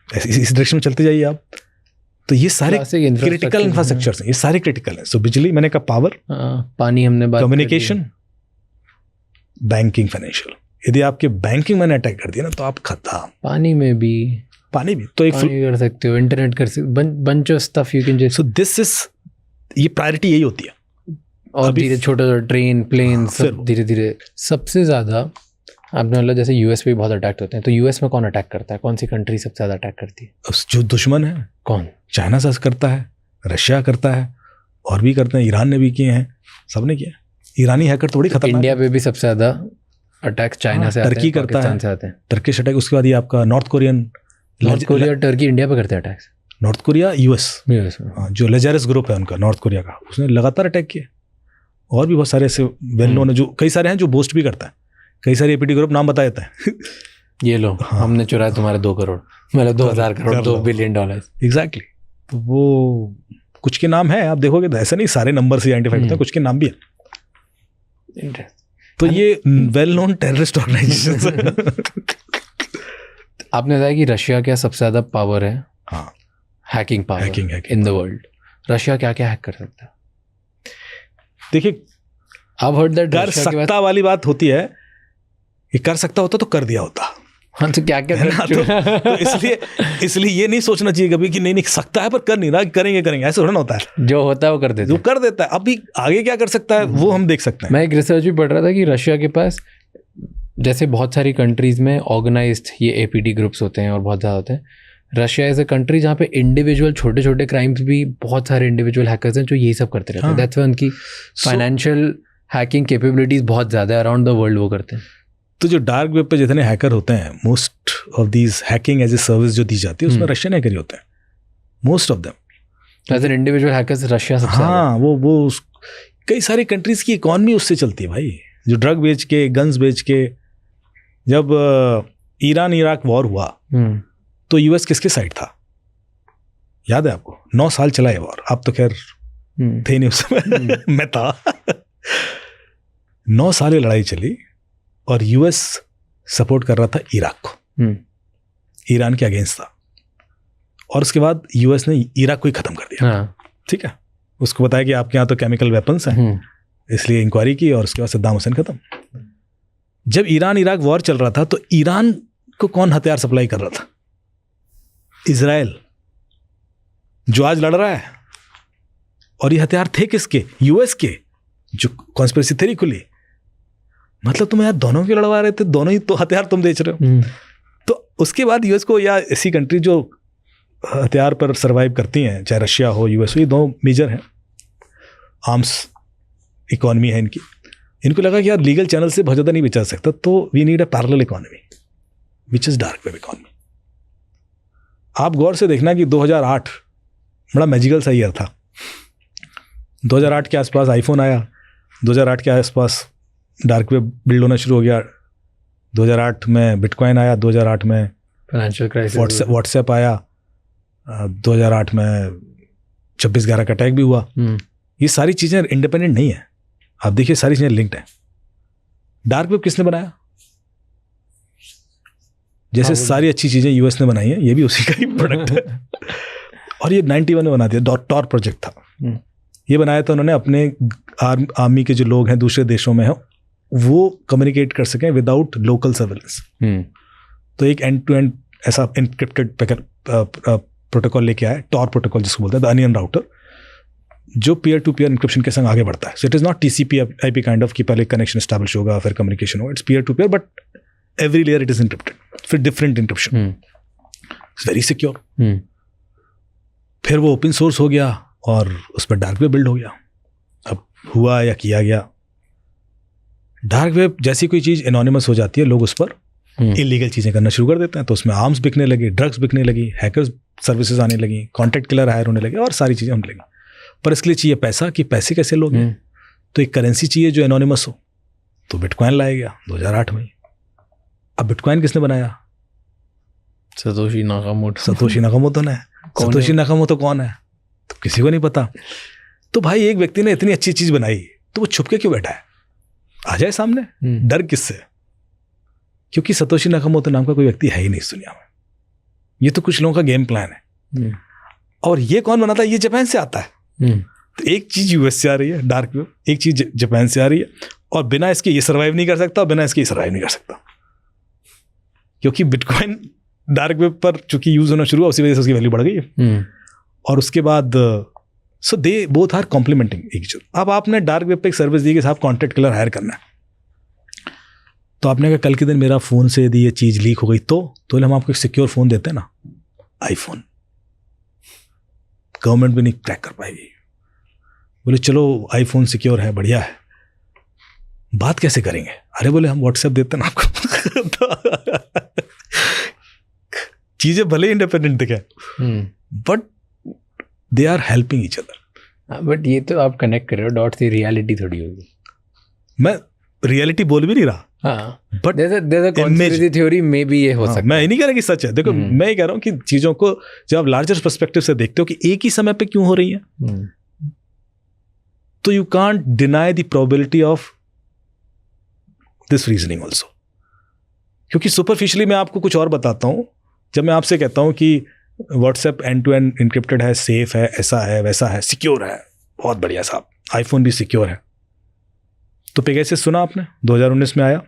इस डायरेक्शन में चलते जाइए आप। तो ये सारे क्रिटिकल इंफ्रास्ट्रक्चर्स हैं, ये सारे क्रिटिकल हैं। सो बिजली, मैंने कहा पावर, पानी हमने बात, कम्युनिकेशन, बैंकिंग, फाइनेंशियल। यदि आपके बैंकिंग मैंने अटैक कर दिया ना तो आप खत्म। पानी में भी तो एक कर सकते हो, इंटरनेट कर सकते हो, bunch of stuff you can just. So this is, ये प्रायोरिटी यही होती है। और धीरे छोटा ट्रेन, प्लेन, सब धीरे धीरे। सबसे ज़्यादा आपने मतलब जैसे यूएस पे भी बहुत अटैक होते हैं, तो यूएस में कौन अटैक करता है? कौन सी कंट्री सबसे ज़्यादा अटैक करती है? जो दुश्मन है। कौन? चाइना से करता है, रशिया करता है, और भी करते हैं, ईरान ने भी किए हैं, सबने किया। ईरानी हैकर तो बड़ी खतरनाक। इंडिया पे भी सबसे ज़्यादा अटैक चाइना से, टर्की करता है, से आते हैं टर्किश अटैक। उसके बाद ये आपका नॉर्थ कोरिया, टर्की इंडिया पे करते हैं अटैक्स। नॉर्थ कोरिया यूएस, जो लेजारस ग्रुप है उनका, नॉर्थ कोरिया का, उसने लगातार अटैक किए। और भी बहुत सारे ऐसे वेल नोन है, जो कई सारे हैं जो बोस्ट भी करता है। कई सारे एपीटी ग्रुप नाम बता देता है ये लो, हमने चुराया तुम्हारे 2 करोड़, मतलब 2000 करोड़, $2 बिलियन। एग्जैक्टली। तो वो कुछ के नाम है, आप देखोगे तो ऐसा नहीं सारे नंबर से आइडेंटिफाई होते हैं, कुछ के नाम भी है। तो ये वेल नोन टेररिस्ट ऑर्गेनाइजेशन। आपने बताया कि रशिया क्या सबसे ज़्यादा पावर है, हाँ, hacking power in the world. Russia क्या क्या हैक कर सकता है? देखिए, आप हर्ड दैट कर सकता वाली बात होती है, ये कर सकता होता तो कर दिया होता। हाँ, तो क्या क्या तो इसलिए ये नहीं सोचना चाहिए कभी कि नहीं सकता है पर कर नहीं रहा, करेंगे, ऐसा थोड़ा ना होता है। जो होता है वो कर देता है, जो कर देता है। अभी आगे क्या कर सकता है वो हम देख सकते हैं। मैं एक रिसर्च भी पढ़ रहा था कि रशिया के पास जैसे बहुत सारी कंट्रीज़ में ऑर्गेनाइज्ड ये APT ग्रुप्स होते हैं और बहुत ज़्यादा होते हैं. रशिया इज़ अ कंट्री जहाँ पे इंडिविजुअल छोटे छोटे क्राइम्स भी बहुत सारे इंडिविजुअल हैकर्स हैं जो यही सब करते रहते हैं. दैट्स व्हाई उनकी फाइनेंशियल हैकिंग कैपेबिलिटीज़ बहुत ज़्यादा है, अराउंड द वर्ल्ड वो करते हैं. तो जो डार्क वेब पे जितने हैकर होते हैं, most of these hacking as a service जो दी जाती है उसमें रशियन हैकर ही होते हैं, most of them. As an individual hackers Russia सबसे ज़्यादा. हाँ, वो कई सारी कंट्रीज की इकॉनमी उससे चलती है भाई. जो ड्रग बेच के, गन्स बेच के, जब ईरान इराक वॉर हुआ तो यूएस किसके साइड था याद है आपको? 9 साल चला है वॉर. आप तो खैर थे नहीं उस समय. मैं था. 9 साल ये लड़ाई चली और यूएस सपोर्ट कर रहा था इराक को, ईरान के अगेंस्ट था. और उसके बाद यूएस ने इराक को ही खत्म कर दिया. ठीक है, उसको बताया कि आपके यहाँ तो केमिकल वेपन्स हैं, इसलिए इंक्वायरी की और उसके बाद सद्दाम हुसैन खत्म. जब ईरान इराक वॉर चल रहा था तो ईरान को कौन हथियार सप्लाई कर रहा था? इजराइल, जो आज लड़ रहा है. और ये हथियार थे किसके? यूएस के. जो कॉन्स्पिरेसी थ्योरी खुली, मतलब तुम यार दोनों के लड़वा रहे थे, दोनों ही तो हथियार तुम बेच रहे हो. तो उसके बाद यूएस को, या ऐसी कंट्री जो हथियार पर सर्वाइव करती हैं, चाहे रशिया हो यूएस हो, ये दो मेजर हैं, आर्म्स इकोनॉमी है इनकी. इनको लगा कि यार लीगल चैनल से बहुत ज़्यादा नहीं बेचा सकता, तो we need a parallel economy which is dark web economy. आप गौर से देखना कि 2008 बड़ा मैजिकल सा ईयर था. 2008 के आसपास आईफोन आया, 2008 के आसपास डार्क वेब बिल्ड होना शुरू हो गया, 2008 में बिटकॉइन आया, 2008 में फाइनेंशियल क्राइसिस, व्हाट्सएप आया, 2008 में 26/11 का अटैक भी हुआ. ये सारी चीज़ें इंडिपेंडेंट नहीं है. आप देखिए सारी चीज़ें लिंक्ड हैं. डार्क वेब किसने बनाया? जैसे सारी अच्छी चीज़ें यूएस ने बनाई हैं, ये भी उसी का ही प्रोडक्ट है. और ये 91 में बना दिया. टॉर प्रोजेक्ट था. ये बनाया था उन्होंने अपने आर्मी के जो लोग हैं दूसरे देशों में हैं, वो कम्युनिकेट कर सकें विदाउट लोकल सर्विलेंस. तो एक एंड टू एंड ऐसा इनक्रिप्टेड प्रोटोकॉल लेके आया, टॉर प्रोटोकॉल जिसको बोलते हैं, द अनियन राउटर, जो पीयर टू पीयर इनक्रिप्शन के संग आगे बढ़ता है. So it is not TCP IP kind of कि पहले कनेक्शन एस्टैब्लिश होगा फिर कम्युनिकेशन होगा. It's peer to peer, but every layer it is encrypted. फिर different encryption, it's very secure. फिर वो ओपन सोर्स हो गया और उस पर डार्क वेब बिल्ड हो गया. अब हुआ या किया गया, डार्क वेब जैसी कोई चीज़ एनोनिमस हो जाती है, लोग उस पर इलीगल चीज़ें करना शुरू कर देते हैं. तो उसमें आर्म्स बिकने लगे, ड्रग्स बिकने लगी, हैकर्स सर्विसेज आने लगी, कॉन्ट्रैक्ट किलर हायर होने लगे और सारी चीज़ें होने लगी. पर इसके लिए चाहिए पैसा, कि पैसे कैसे लोगे? तो एक करेंसी चाहिए जो एनोनिमस हो. तो बिटकॉइन लाया गया 2008 में. अब बिटकॉइन किसने बनाया? Satoshi Nakamoto. सतोशी नाकामोटो ने. सतोशी नाकामोटो कौन है? तो किसी को नहीं पता. तो भाई एक व्यक्ति ने इतनी अच्छी चीज़ बनाई, तो वो छुप के क्यों बैठा है? आ जाए सामने. डर किससे? क्योंकि सतोशी नाकामोटो नाम का कोई व्यक्ति है ही नहीं इस दुनिया में. ये तो कुछ लोगों का गेम प्लान है. और ये कौन बनाता है? ये जापान से आता है. तो एक चीज यूएस से आ रही है डार्क वेब, एक चीज जापान से आ रही है, और बिना इसके ये सर्वाइव नहीं कर सकता, बिना इसके ये सर्वाइव नहीं कर सकता. क्योंकि बिटकॉइन डार्क वेब पर चूंकि यूज होना शुरू हुआ, उसी वजह से उसकी वैल्यू बढ़ गई है. और उसके बाद सो दे बोथ आर कॉम्प्लीमेंटिंग एक दूसरे. अब आपने डार्क वेब पे एक सर्विस दी कि साहब कॉन्ट्रैक्ट किलर हायर करना है, तो आपने कहा कल के दिन मेरा फ़ोन से यदि ये चीज़ लीक हो गई तो हम आपको एक सिक्योर फ़ोन देते हैं ना, आईफोन. गवर्नमेंट भी नहीं क्रैक कर पाएगी. बोले चलो आईफोन सिक्योर है, बढ़िया है. बात कैसे करेंगे? अरे बोले हम व्हाट्सएप देते हैं ना आपको. चीज़ें भले इंडिपेंडेंट दिखे, but they are helping each other. But ये तो आप कनेक्ट कर रहे हो डॉट से, रियलिटी थोड़ी होगी. मैं रियलिटी बोल भी नहीं रहा. हाँ, बट कॉन्स्पिरेसी थ्योरी में भी ये हो सकता है. मैं ये नहीं कह रहा कि सच है. देखो मैं ये कह रहा हूँ कि चीज़ों को जब आप लार्जर पर्सपेक्टिव से देखते हो कि एक ही समय पे क्यों हो रही है, तो you can't deny the probability of this reasoning also. क्योंकि सुपरफिशियली मैं आपको कुछ और बताता हूँ. जब मैं आपसे कहता हूँ कि WhatsApp end to end encrypted है, सेफ है, ऐसा है, वैसा है, सिक्योर है, बहुत बढ़िया साहब, आईफोन भी सिक्योर है, तो पेगासस सुना आपने 2019 में आया.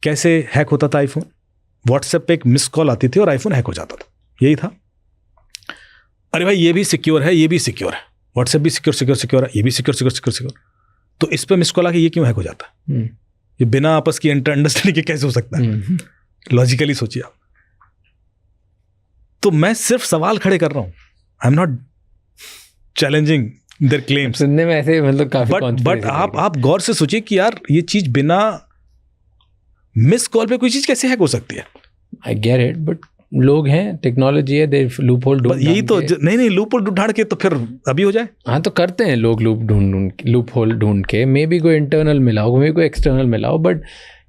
कैसे हैक होता था आईफोन? व्हाट्सएप पे एक मिस कॉल आती थी और आईफोन हैक हो जाता था. यही था. अरे भाई ये भी सिक्योर है, ये भी सिक्योर है, व्हाट्सएप भी सिक्योर है, ये भी सिक्योर. तो इस पे मिस कॉल आके ये क्यों हैक हो जाता है? ये बिना आपस की अंडरस्टैंडिंग के कैसे हो सकता है? लॉजिकली सोचिए आप। तो मैं सिर्फ सवाल खड़े कर रहा हूं, I am not challenging there claims. सुनने में ऐसे मतलब काफी बट आप गौर से सोचिए कि यार ये चीज बिना मिस कॉल पे कोई चीज कैसे हैक हो सकती है? आई गेट इट, बट लोग हैं, टेक्नोलॉजी है, दे लूप होल ढूंढ, यही तो नहीं लूप होल ढूंढ के तो फिर अभी हो जाए। हाँ तो करते हैं लोग लूप होल ढूंढ के, मे बी कोई इंटरनल मिला हो, मे बी कोई एक्सटर्नल मिला हो, बट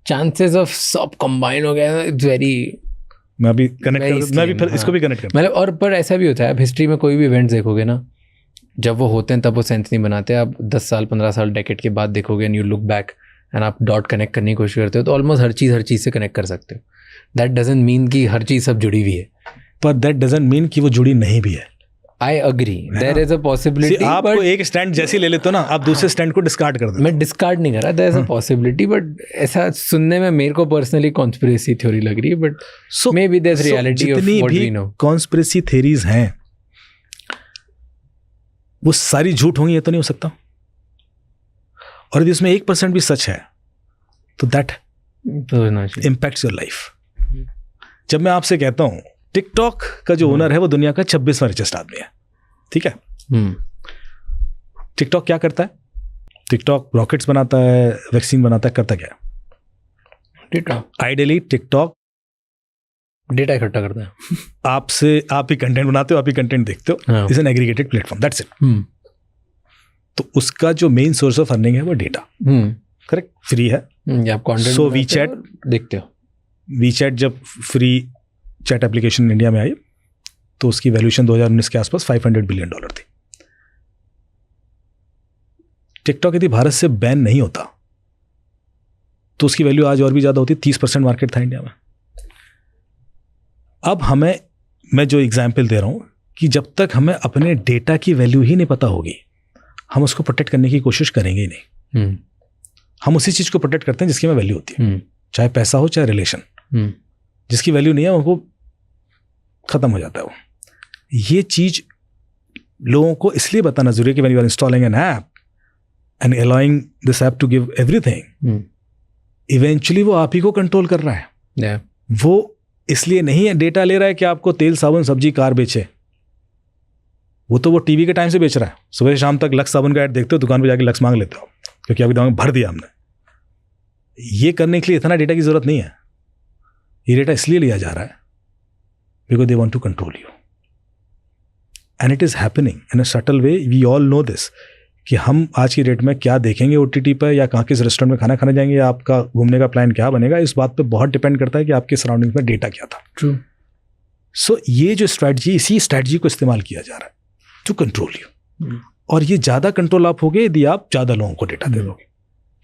चांसेस ऑफ सब कंबाइन हो गया, इट्स वेरी। मैं भी फिर इसको भी कनेक्ट करता मतलब और पर ऐसा भी होता है, आप हिस्ट्री में कोई भी इवेंट्स देखोगे ना, जब वो होते हैं तब वो सेंस नहीं बनाते। आप 10 साल 15 साल डेकेड के बाद देखोगे and you look back and आप डॉट कनेक्ट करने की कोशिश करते हो, तो ऑलमोस्ट हर चीज़ से कनेक्ट कर सकते हो। दैट डजंट मीन कि हर चीज़ सब जुड़ी हुई है, पर दैट डजंट मीन कि वो जुड़ी नहीं भी है। I agree, there is a possibility. आपको एक स्टैंड जैसे ले लेते हो ना, आप दूसरे स्टैंड को डिस्कार्ड कर देते हो। मैं डिस्कार्ड नहीं कर रहा, there is a possibility, but ऐसा सुनने में मेरे को पर्सनली कॉन्स्पिरेसी थ्योरी लग रही है, but maybe there is reality of what we know. Conspiracy theories हैं, वो सारी झूठ होंगी, ये तो नहीं हो सकता। और यदि उसमें 1% भी सच है तो दैट इम्पैक्ट्स योर लाइफ। जब मैं आपसे कहता हूं टिकटॉक का जो ओनर है वो दुनिया का 26वां रिचेस्ट आदमी है, ठीक है? टिकटॉक क्या करता है? टिकटॉक रॉकेट्स बनाता है, वैक्सीन बनाता है, करता क्या है? आइडियली टिकटॉक डेटा इकट्ठा करता है आपसे, आप ही कंटेंट बनाते हो, आप ही कंटेंट देखते हो, is an aggregated platform, that's it. तो उसका जो मेन सोर्स ऑफ अर्निंग है वो डेटा, करेक्ट, फ्री है। आप कंटेंट सो वीचैट देखते हो, वीचैट जब फ्री चैट एप्लीकेशन इंडिया में आई तो उसकी वैल्यूएशन 2019 के आसपास $500 बिलियन थी। टिकटॉक यदि भारत से बैन नहीं होता तो उसकी वैल्यू आज और भी ज्यादा होती, 30% मार्केट था इंडिया में। अब मैं जो एग्जाम्पल दे रहा हूं कि जब तक हमें अपने डेटा की वैल्यू ही नहीं पता होगी, हम उसको प्रोटेक्ट करने की कोशिश करेंगे ही नहीं। हम उसी चीज को प्रोटेक्ट करते हैं जिसकी हमें वैल्यू होती है, चाहे पैसा हो चाहे रिलेशन। जिसकी वैल्यू नहीं है वो खत्म हो जाता है। वो ये चीज लोगों को इसलिए बताना जरूरी है कि when you are installing an app and allowing this app to give everything, eventually वो आप ही को कंट्रोल कर रहा है। वो इसलिए नहीं है डेटा ले रहा है कि आपको तेल साबुन सब्जी कार बेचे, वो टीवी के टाइम से बेच रहा है। सुबह से शाम तक लक्स साबुन का ऐड देखते हो, दुकान पे जाके लक्स मांग लेते हो क्योंकि आपके दिमाग में भर दिया हमने। ये करने के लिए इतना डेटा की जरूरत नहीं है। ये डेटा इसलिए लिया जा रहा है because they want to control you, and it is happening in a subtle way. We all know this कि हम आज की डेट में क्या देखेंगे OTT पर, या कहाँ किस रेस्टोरेंट में खाना खाने जाएंगे, या आपका घूमने का प्लान क्या बनेगा, इस बात पे बहुत डिपेंड करता है कि आपके सराउंडिंग्स में डेटा क्या था। ट्रू। सो ये जो स्ट्रैटेजी, इसी स्ट्रैटेजी को इस्तेमाल किया जा रहा है टू कंट्रोल यू। और ये ज़्यादा कंट्रोल आप होगे यदि आप ज़्यादा लोगों को डेटा दे दोगे।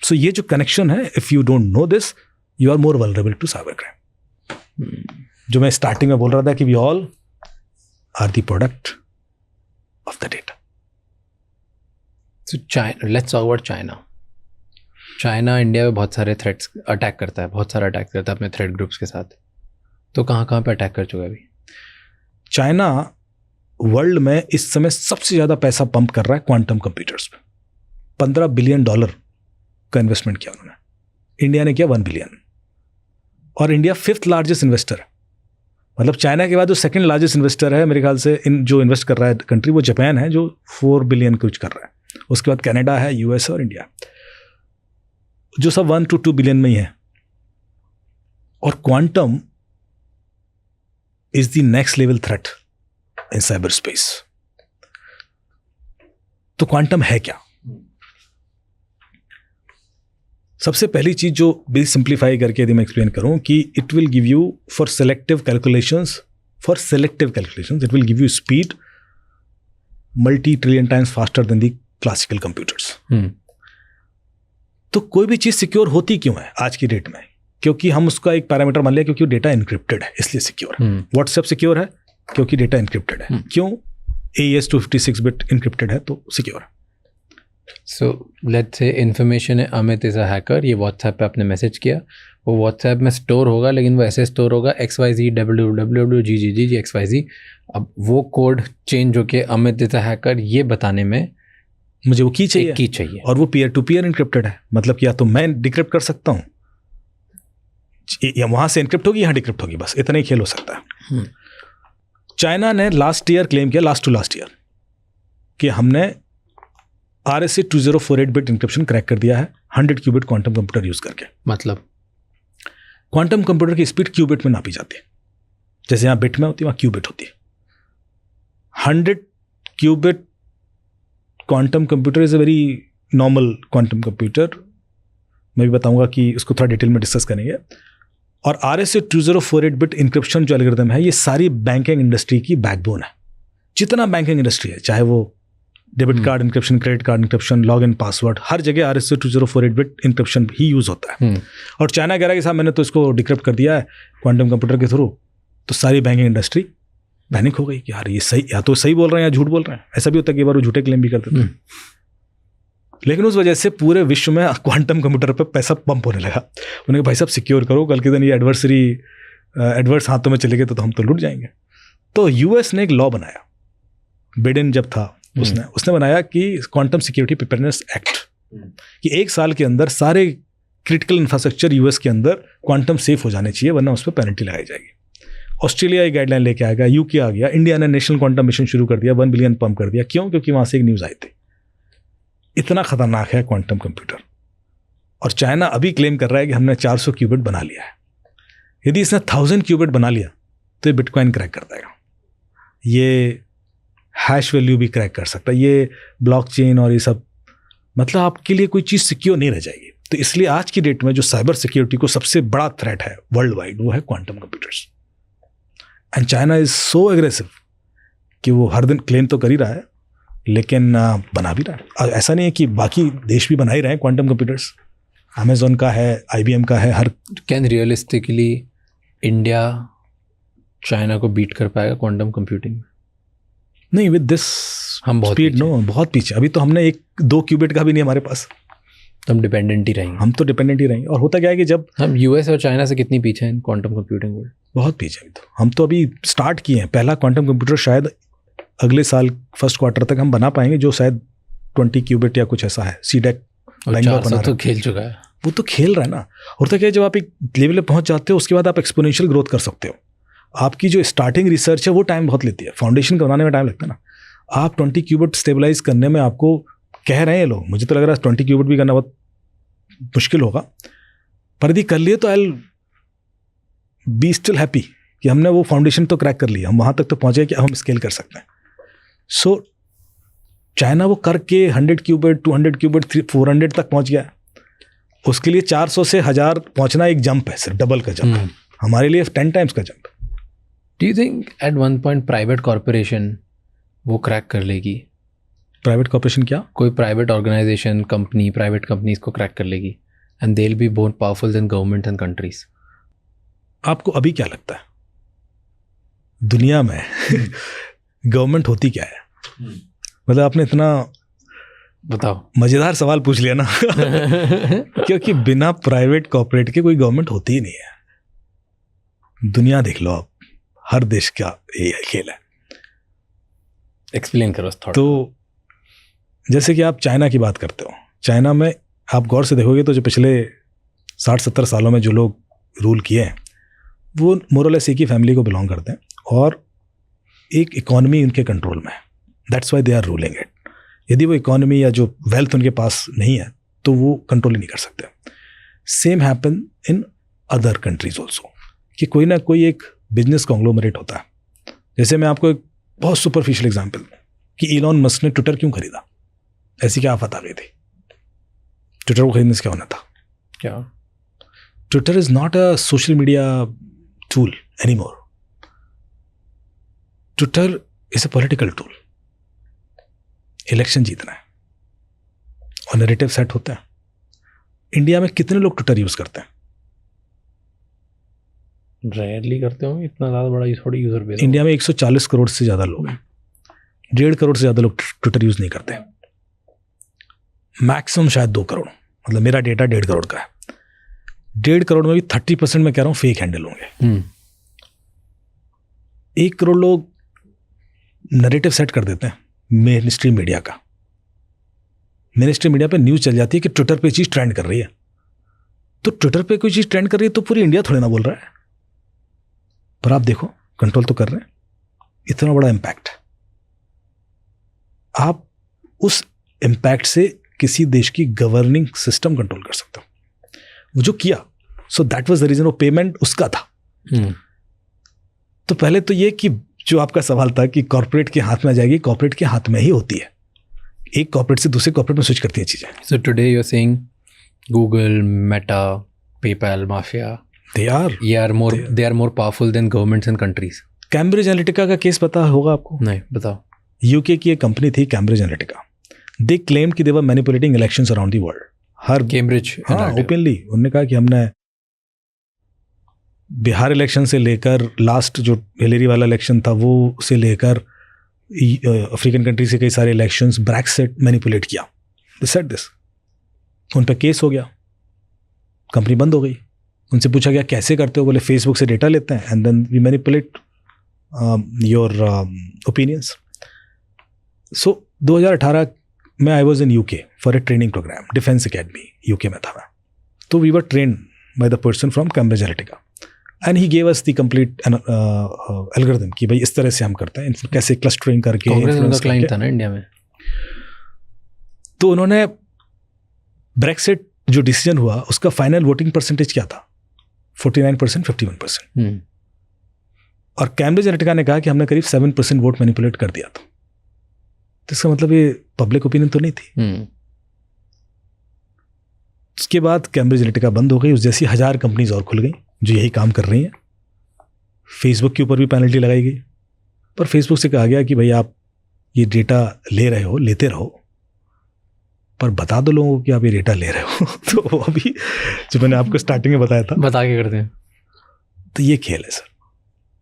सो ये जो कनेक्शन है, if you don't know this, you are more vulnerable to cyber crime. जो मैं स्टार्टिंग में बोल रहा था कि we all are the product of the data. So China, let's talk about China. China India में बहुत सारे थ्रेट्स अटैक करता है, बहुत सारा अटैक करता है अपने थ्रेट ग्रुप्स के साथ। तो कहाँ पे अटैक कर चुका है अभी? चाइना वर्ल्ड में इस समय सबसे ज़्यादा पैसा पंप कर रहा है क्वांटम कंप्यूटर्स पे। $15 बिलियन का इन्वेस्टमेंट किया उन्होंने। इंडिया ने किया 1 बिलियन, और इंडिया 5th लार्जेस्ट इन्वेस्टर है। मतलब चाइना के बाद जो 2nd लार्जेस्ट इन्वेस्टर है मेरे ख्याल से जो इन्वेस्ट कर रहा है कंट्री, वो जापान है जो 4 बिलियन कुछ कर रहा है। उसके बाद कनाडा है, US और इंडिया, जो सब 1 to 2 बिलियन में ही है। और quantum is the next level threat in cyber space. तो क्वांटम है क्या? सबसे पहली चीज जो भी सिंप्लीफाई करके यदि मैं एक्सप्लेन करूं कि it will give you for selective calculations it will give you speed multi-trillion times faster than the classical computers. तो कोई भी चीज सिक्योर होती क्यों है आज की डेट में? क्योंकि हम उसका एक पैरामीटर मान लिया क्योंकि डेटा इंक्रिप्टेड है, इसलिए सिक्योर है। व्हाट्सएप सिक्योर है क्योंकि डेटा इंक्रिप्टेड है। क्यों? AES 256 बिट इंक्रिप्टेड है तो सिक्योर है। सो लेट्स से इन्फॉर्मेशन है, अमित इज अ हैकर, ये व्हाट्सएप पे आपने मैसेज किया, वो व्हाट्सएप में स्टोर होगा, लेकिन वो ऐसे स्टोर होगा XYZ XYZ। अब वो कोड चेंज होके अमित इज अ हैकर ये बताने में मुझे वो की चाहिए, की चाहिए, और वो पीयर टू पीयर इंक्रिप्टेड है। मतलब कि या तो मैं डिक्रिप्ट कर सकता हूँ या वहाँ से एनक्रिप्ट होगी, यहाँ डिक्रिप्ट होगी, बस इतना ही खेल हो सकता है। चाइना ने लास्ट ईयर क्लेम किया, लास्ट टू लास्ट ईयर, कि हमने RSA 2048 बिट इंक्रिप्शन क्रैक कर दिया है 100 क्यूबिट क्वांटम कंप्यूटर यूज करके। मतलब क्वांटम कंप्यूटर की स्पीड क्यूबिट में नापी जाती है, जैसे यहाँ बिट में होती है वहाँ क्यूबिट होती है। 100 qubit quantum computer is a very normal quantum computer. मैं भी बताऊंगा कि उसको थोड़ा डिटेल में डिस्कस करेंगे। और RSA 2048 बिट इंक्रिप्शन जो एल्गोरिथम है, ये सारी बैंकिंग इंडस्ट्री की बैकबोन है। जितना बैंकिंग इंडस्ट्री है, चाहे वो debit card encryption, credit card encryption, log in password, हर जगह RSA 2048 बिट इंक्रिप्शन ही यूज होता है। और चाइना कह रहा है कि साहब मैंने तो इसको डिक्रिप्ट कर दिया है क्वांटम कंप्यूटर के थ्रू, तो सारी बैंकिंग इंडस्ट्री पैनिक हो गई कि यार ये सही, या तो सही बोल रहे हैं या झूठ बोल रहे हैं। ऐसा भी होता है कि बार वो झूठे क्लेम भी करते थे। लेकिन उस वजह से पूरे विश्व में क्वांटम कंप्यूटर पे पैसा पंप होने लगा। उन्होंने कहा भाई साहब सिक्योर करो, कल के दिन ये एडवर्स हाथों में चले गए तो हम तो लुट जाएंगे। तो US ने एक लॉ बनाया, बिडेन जब था उसने बनाया कि क्वांटम सिक्योरिटी प्रिपेयरनेस एक्ट, कि 1 साल के अंदर सारे क्रिटिकल इंफ्रास्ट्रक्चर US के अंदर क्वांटम सेफ हो जाने चाहिए, वरना उस पर पेनल्टी लगाई जाएगी। ऑस्ट्रेलिया ये गाइडलाइन लेके आएगा, UK आ गया, इंडिया ने नेशनल क्वांटम मिशन शुरू कर दिया, 1 बिलियन पंप कर दिया। क्यों? क्योंकि वहाँ से एक न्यूज़ आई थी। इतना खतरनाक है क्वांटम कंप्यूटर। और चाइना अभी क्लेम कर रहा है कि हमने 400 क्यूबिट बना लिया है। यदि इसने 1000 क्यूबिट बना लिया तो ये बिटकॉइन क्रैक कर देगा, ये हैश वैल्यू भी क्रैक कर सकता है, ये ब्लॉकचेन और ये सब, मतलब आपके लिए कोई चीज़ सिक्योर नहीं रह जाएगी। तो इसलिए आज की डेट में जो साइबर सिक्योरिटी को सबसे बड़ा थ्रेट है वर्ल्ड वाइड, वो है quantum computers. And China is so aggressive कि वो हर दिन क्लेम तो कर ही रहा है, लेकिन बना भी रहा है। ऐसा नहीं है कि बाकी देश भी बना ही रहे हैं क्वांटम कंप्यूटर्स। अमेजोन का है, IBM का है, हर। कैन रियलिस्टिकली इंडिया चाइना को बीट कर पाएगा क्वांटम कंप्यूटिंग? नहीं, विद दिस हम बहुत स्पीड नो, बहुत पीछे। अभी तो हमने 1-2 क्यूबिट का भी नहीं हमारे पास, तो हम डिपेंडेंट ही रहेंगे। हम तो डिपेंडेंट ही रहेंगे। और होता क्या है कि जब हम US और चाइना से कितनी पीछे हैं क्वांटम कंप्यूटिंग वर्ल्ड? बहुत पीछे। अभी तो हम तो अभी स्टार्ट किए हैं। पहला क्वांटम कंप्यूटर शायद अगले साल फर्स्ट क्वार्टर तक हम बना पाएंगे, जो शायद 20 क्यूबिट या कुछ ऐसा है। सीडेक तो खेल चुका है, वो तो खेल रहा है ना। होता क्या है, जब आप एक लेवल पे पहुंच जाते हो उसके बाद आप एक्सपोनेंशियल ग्रोथ कर सकते हो। आपकी जो स्टार्टिंग रिसर्च है वो टाइम बहुत लेती है, फाउंडेशन का बनाने में टाइम लगता है ना। आप 20 क्यूबिट स्टेबलाइज करने में, आपको कह रहे हैं लोग, मुझे तो लग रहा है 20 क्यूबिट भी करना बहुत मुश्किल होगा, पर यदि कर लिए तो I will be still happy कि हमने वो फाउंडेशन तो क्रैक कर लिया, हम वहाँ तक तो पहुँचे कि हम स्केल कर सकते हैं। सो चाइना वो करके 100 क्यूबिट, 200 क्यूबिट, 400 तक पहुँच गया। उसके लिए 400 से 1000 पहुँचना एक जंप है, सिर्फ डबल का जंप। हमारे लिए 10 टाइम्स का जंप। Do you think at one point private corporation वो क्रैक कर लेगी? प्राइवेट कॉर्पोरेशन क्या? कोई private organisation, company, private company इसको क्रैक कर लेगी and they will be more powerful than government and countries. आपको अभी क्या लगता है दुनिया में गवर्नमेंट होती क्या है? मतलब आपने इतना बताओ, मजेदार सवाल पूछ लिया ना क्योंकि बिना प्राइवेट कॉर्पोरेट के कोई गवर्नमेंट होती ही नहीं है। दुनिया देख लो आप, हर देश का ये खेल है। एक्सप्लेन करो थोड़ा। तो जैसे कि आप चाइना की बात करते हो, चाइना में आप गौर से देखोगे तो जो पिछले 60-70 सालों में जो लोग रूल किए हैं वो मोरलेस एक ही फैमिली को बिलोंग करते हैं और एक इकॉनमी उनके कंट्रोल में है। That's why they are ruling it. यदि वो इकॉनमी या जो वेल्थ उनके पास नहीं है तो वो कंट्रोल ही नहीं कर सकते। Same happen in other countries also, कि कोई ना कोई एक बिजनेस कॉन्ग्लोमरेट होता है। जैसे मैं आपको एक बहुत सुपरफिशियल एग्जांपल, कि इलॉन मस्क ने ट्विटर क्यों खरीदा? ऐसी क्या आफत आ गई थी? ट्विटर को खरीदने से क्या होना था? क्या? Twitter is not a social media tool anymore. Twitter is a political tool. Election जीतना है और नैरेटिव सेट होता है। इंडिया में कितने लोग ट्विटर यूज करते हैं? रेयरली करते होंगे, इतना ज़्यादा बड़ा थोड़ी यूज़र बेस। इंडिया में 140 करोड़ से ज़्यादा लोग हैं। 1.5 करोड़ से ज़्यादा लोग ट्विटर यूज़ नहीं करते। मैक्सिमम शायद 2 करोड़, मतलब मेरा डेटा 1.5 करोड़ का है। 1.5 करोड़ में भी 30% मैं कह रहा हूँ फेक हैंडल होंगे। 1 करोड़ लोग नैरेटिव सेट कर देते हैं मेन स्ट्रीम मीडिया का। मेन स्ट्रीम मीडिया पे न्यूज़ चल जाती है कि ट्विटर पे चीज़ ट्रेंड कर रही है। तो ट्विटर पे कोई चीज़ ट्रेंड कर रही है तो पूरी इंडिया थोड़ी ना बोल रहा है, पर आप देखो कंट्रोल तो कर रहे हैं। इतना बड़ा इम्पैक्ट, आप उस इम्पैक्ट से किसी देश की गवर्निंग सिस्टम कंट्रोल कर सकते हो। वो जो किया, so that was the reason, वो पेमेंट उसका था। तो पहले तो ये कि जो आपका सवाल था कि कॉर्पोरेट के हाथ में आ जाएगी, कॉर्पोरेट के हाथ में ही होती है, एक कॉर्पोरेट से दूसरे कॉर्पोरेट में स्विच करती है चीजें। So today you are saying Google, Meta, PayPal mafia, they are more powerful than governments and countries. Cambridge Analytica का केस पता होगा आपको? नहीं, बताओ। यूके की एक कंपनी थी कैम्ब्रिज एनालिटिका, दे क्लेम्ड कि they were manipulating elections around the world. हर कैम्ब्रिज, हाँ, ओपनली उन्होंने कहा कि हमने बिहार इलेक्शन से लेकर लास्ट जो हिलेरी वाला इलेक्शन था वो से लेकर अफ्रीकन कंट्री से कई सारे इलेक्शंस ब्रेक्सिट मैनिपुलेट किया। दे सेड दिस, उन पे केस हो गया, कंपनी बंद हो गई। उनसे पूछा गया कैसे करते हो, बोले फेसबुक से डेटा लेते हैं and then we manipulate your opinions. So 2018 में I was in UK for a training programme, defence academy UK में था मैं। तो we were trained by the person from Cambridge Analytica and he gave us the complete algorithm कि भाई इस तरह से हम करते हैं, कैसे क्लस्टरिंग करके। कांग्रेस उनका क्लाइंट था ना इंडिया में। तो उन्होंने ब्रेक्सिट जो डिसीजन हुआ उसका फाइनल वोटिंग परसेंटेज क्या था? 49%, 51%। और कैम्ब्रिज एनालिटिका ने कहा कि हमने करीब 7% वोट मैनिपुलेट कर दिया था। तो इसका मतलब ये पब्लिक ओपिनियन तो नहीं थी। उसके बाद कैम्ब्रिज एनालिटिका बंद हो गई, उस जैसी 1000 कंपनीज और खुल गई जो यही काम कर रही हैं। फेसबुक के ऊपर भी पेनल्टी लगाई गई, पर फेसबुक से कहा गया कि भाई आप ये डेटा ले रहे हो, लेते रहो, पर बता दो लोगों को कि आप ये डेटा ले रहे हो। तो वो अभी जो मैंने आपको स्टार्टिंग में बताया था, बता के करते हैं। तो ये खेल है सर।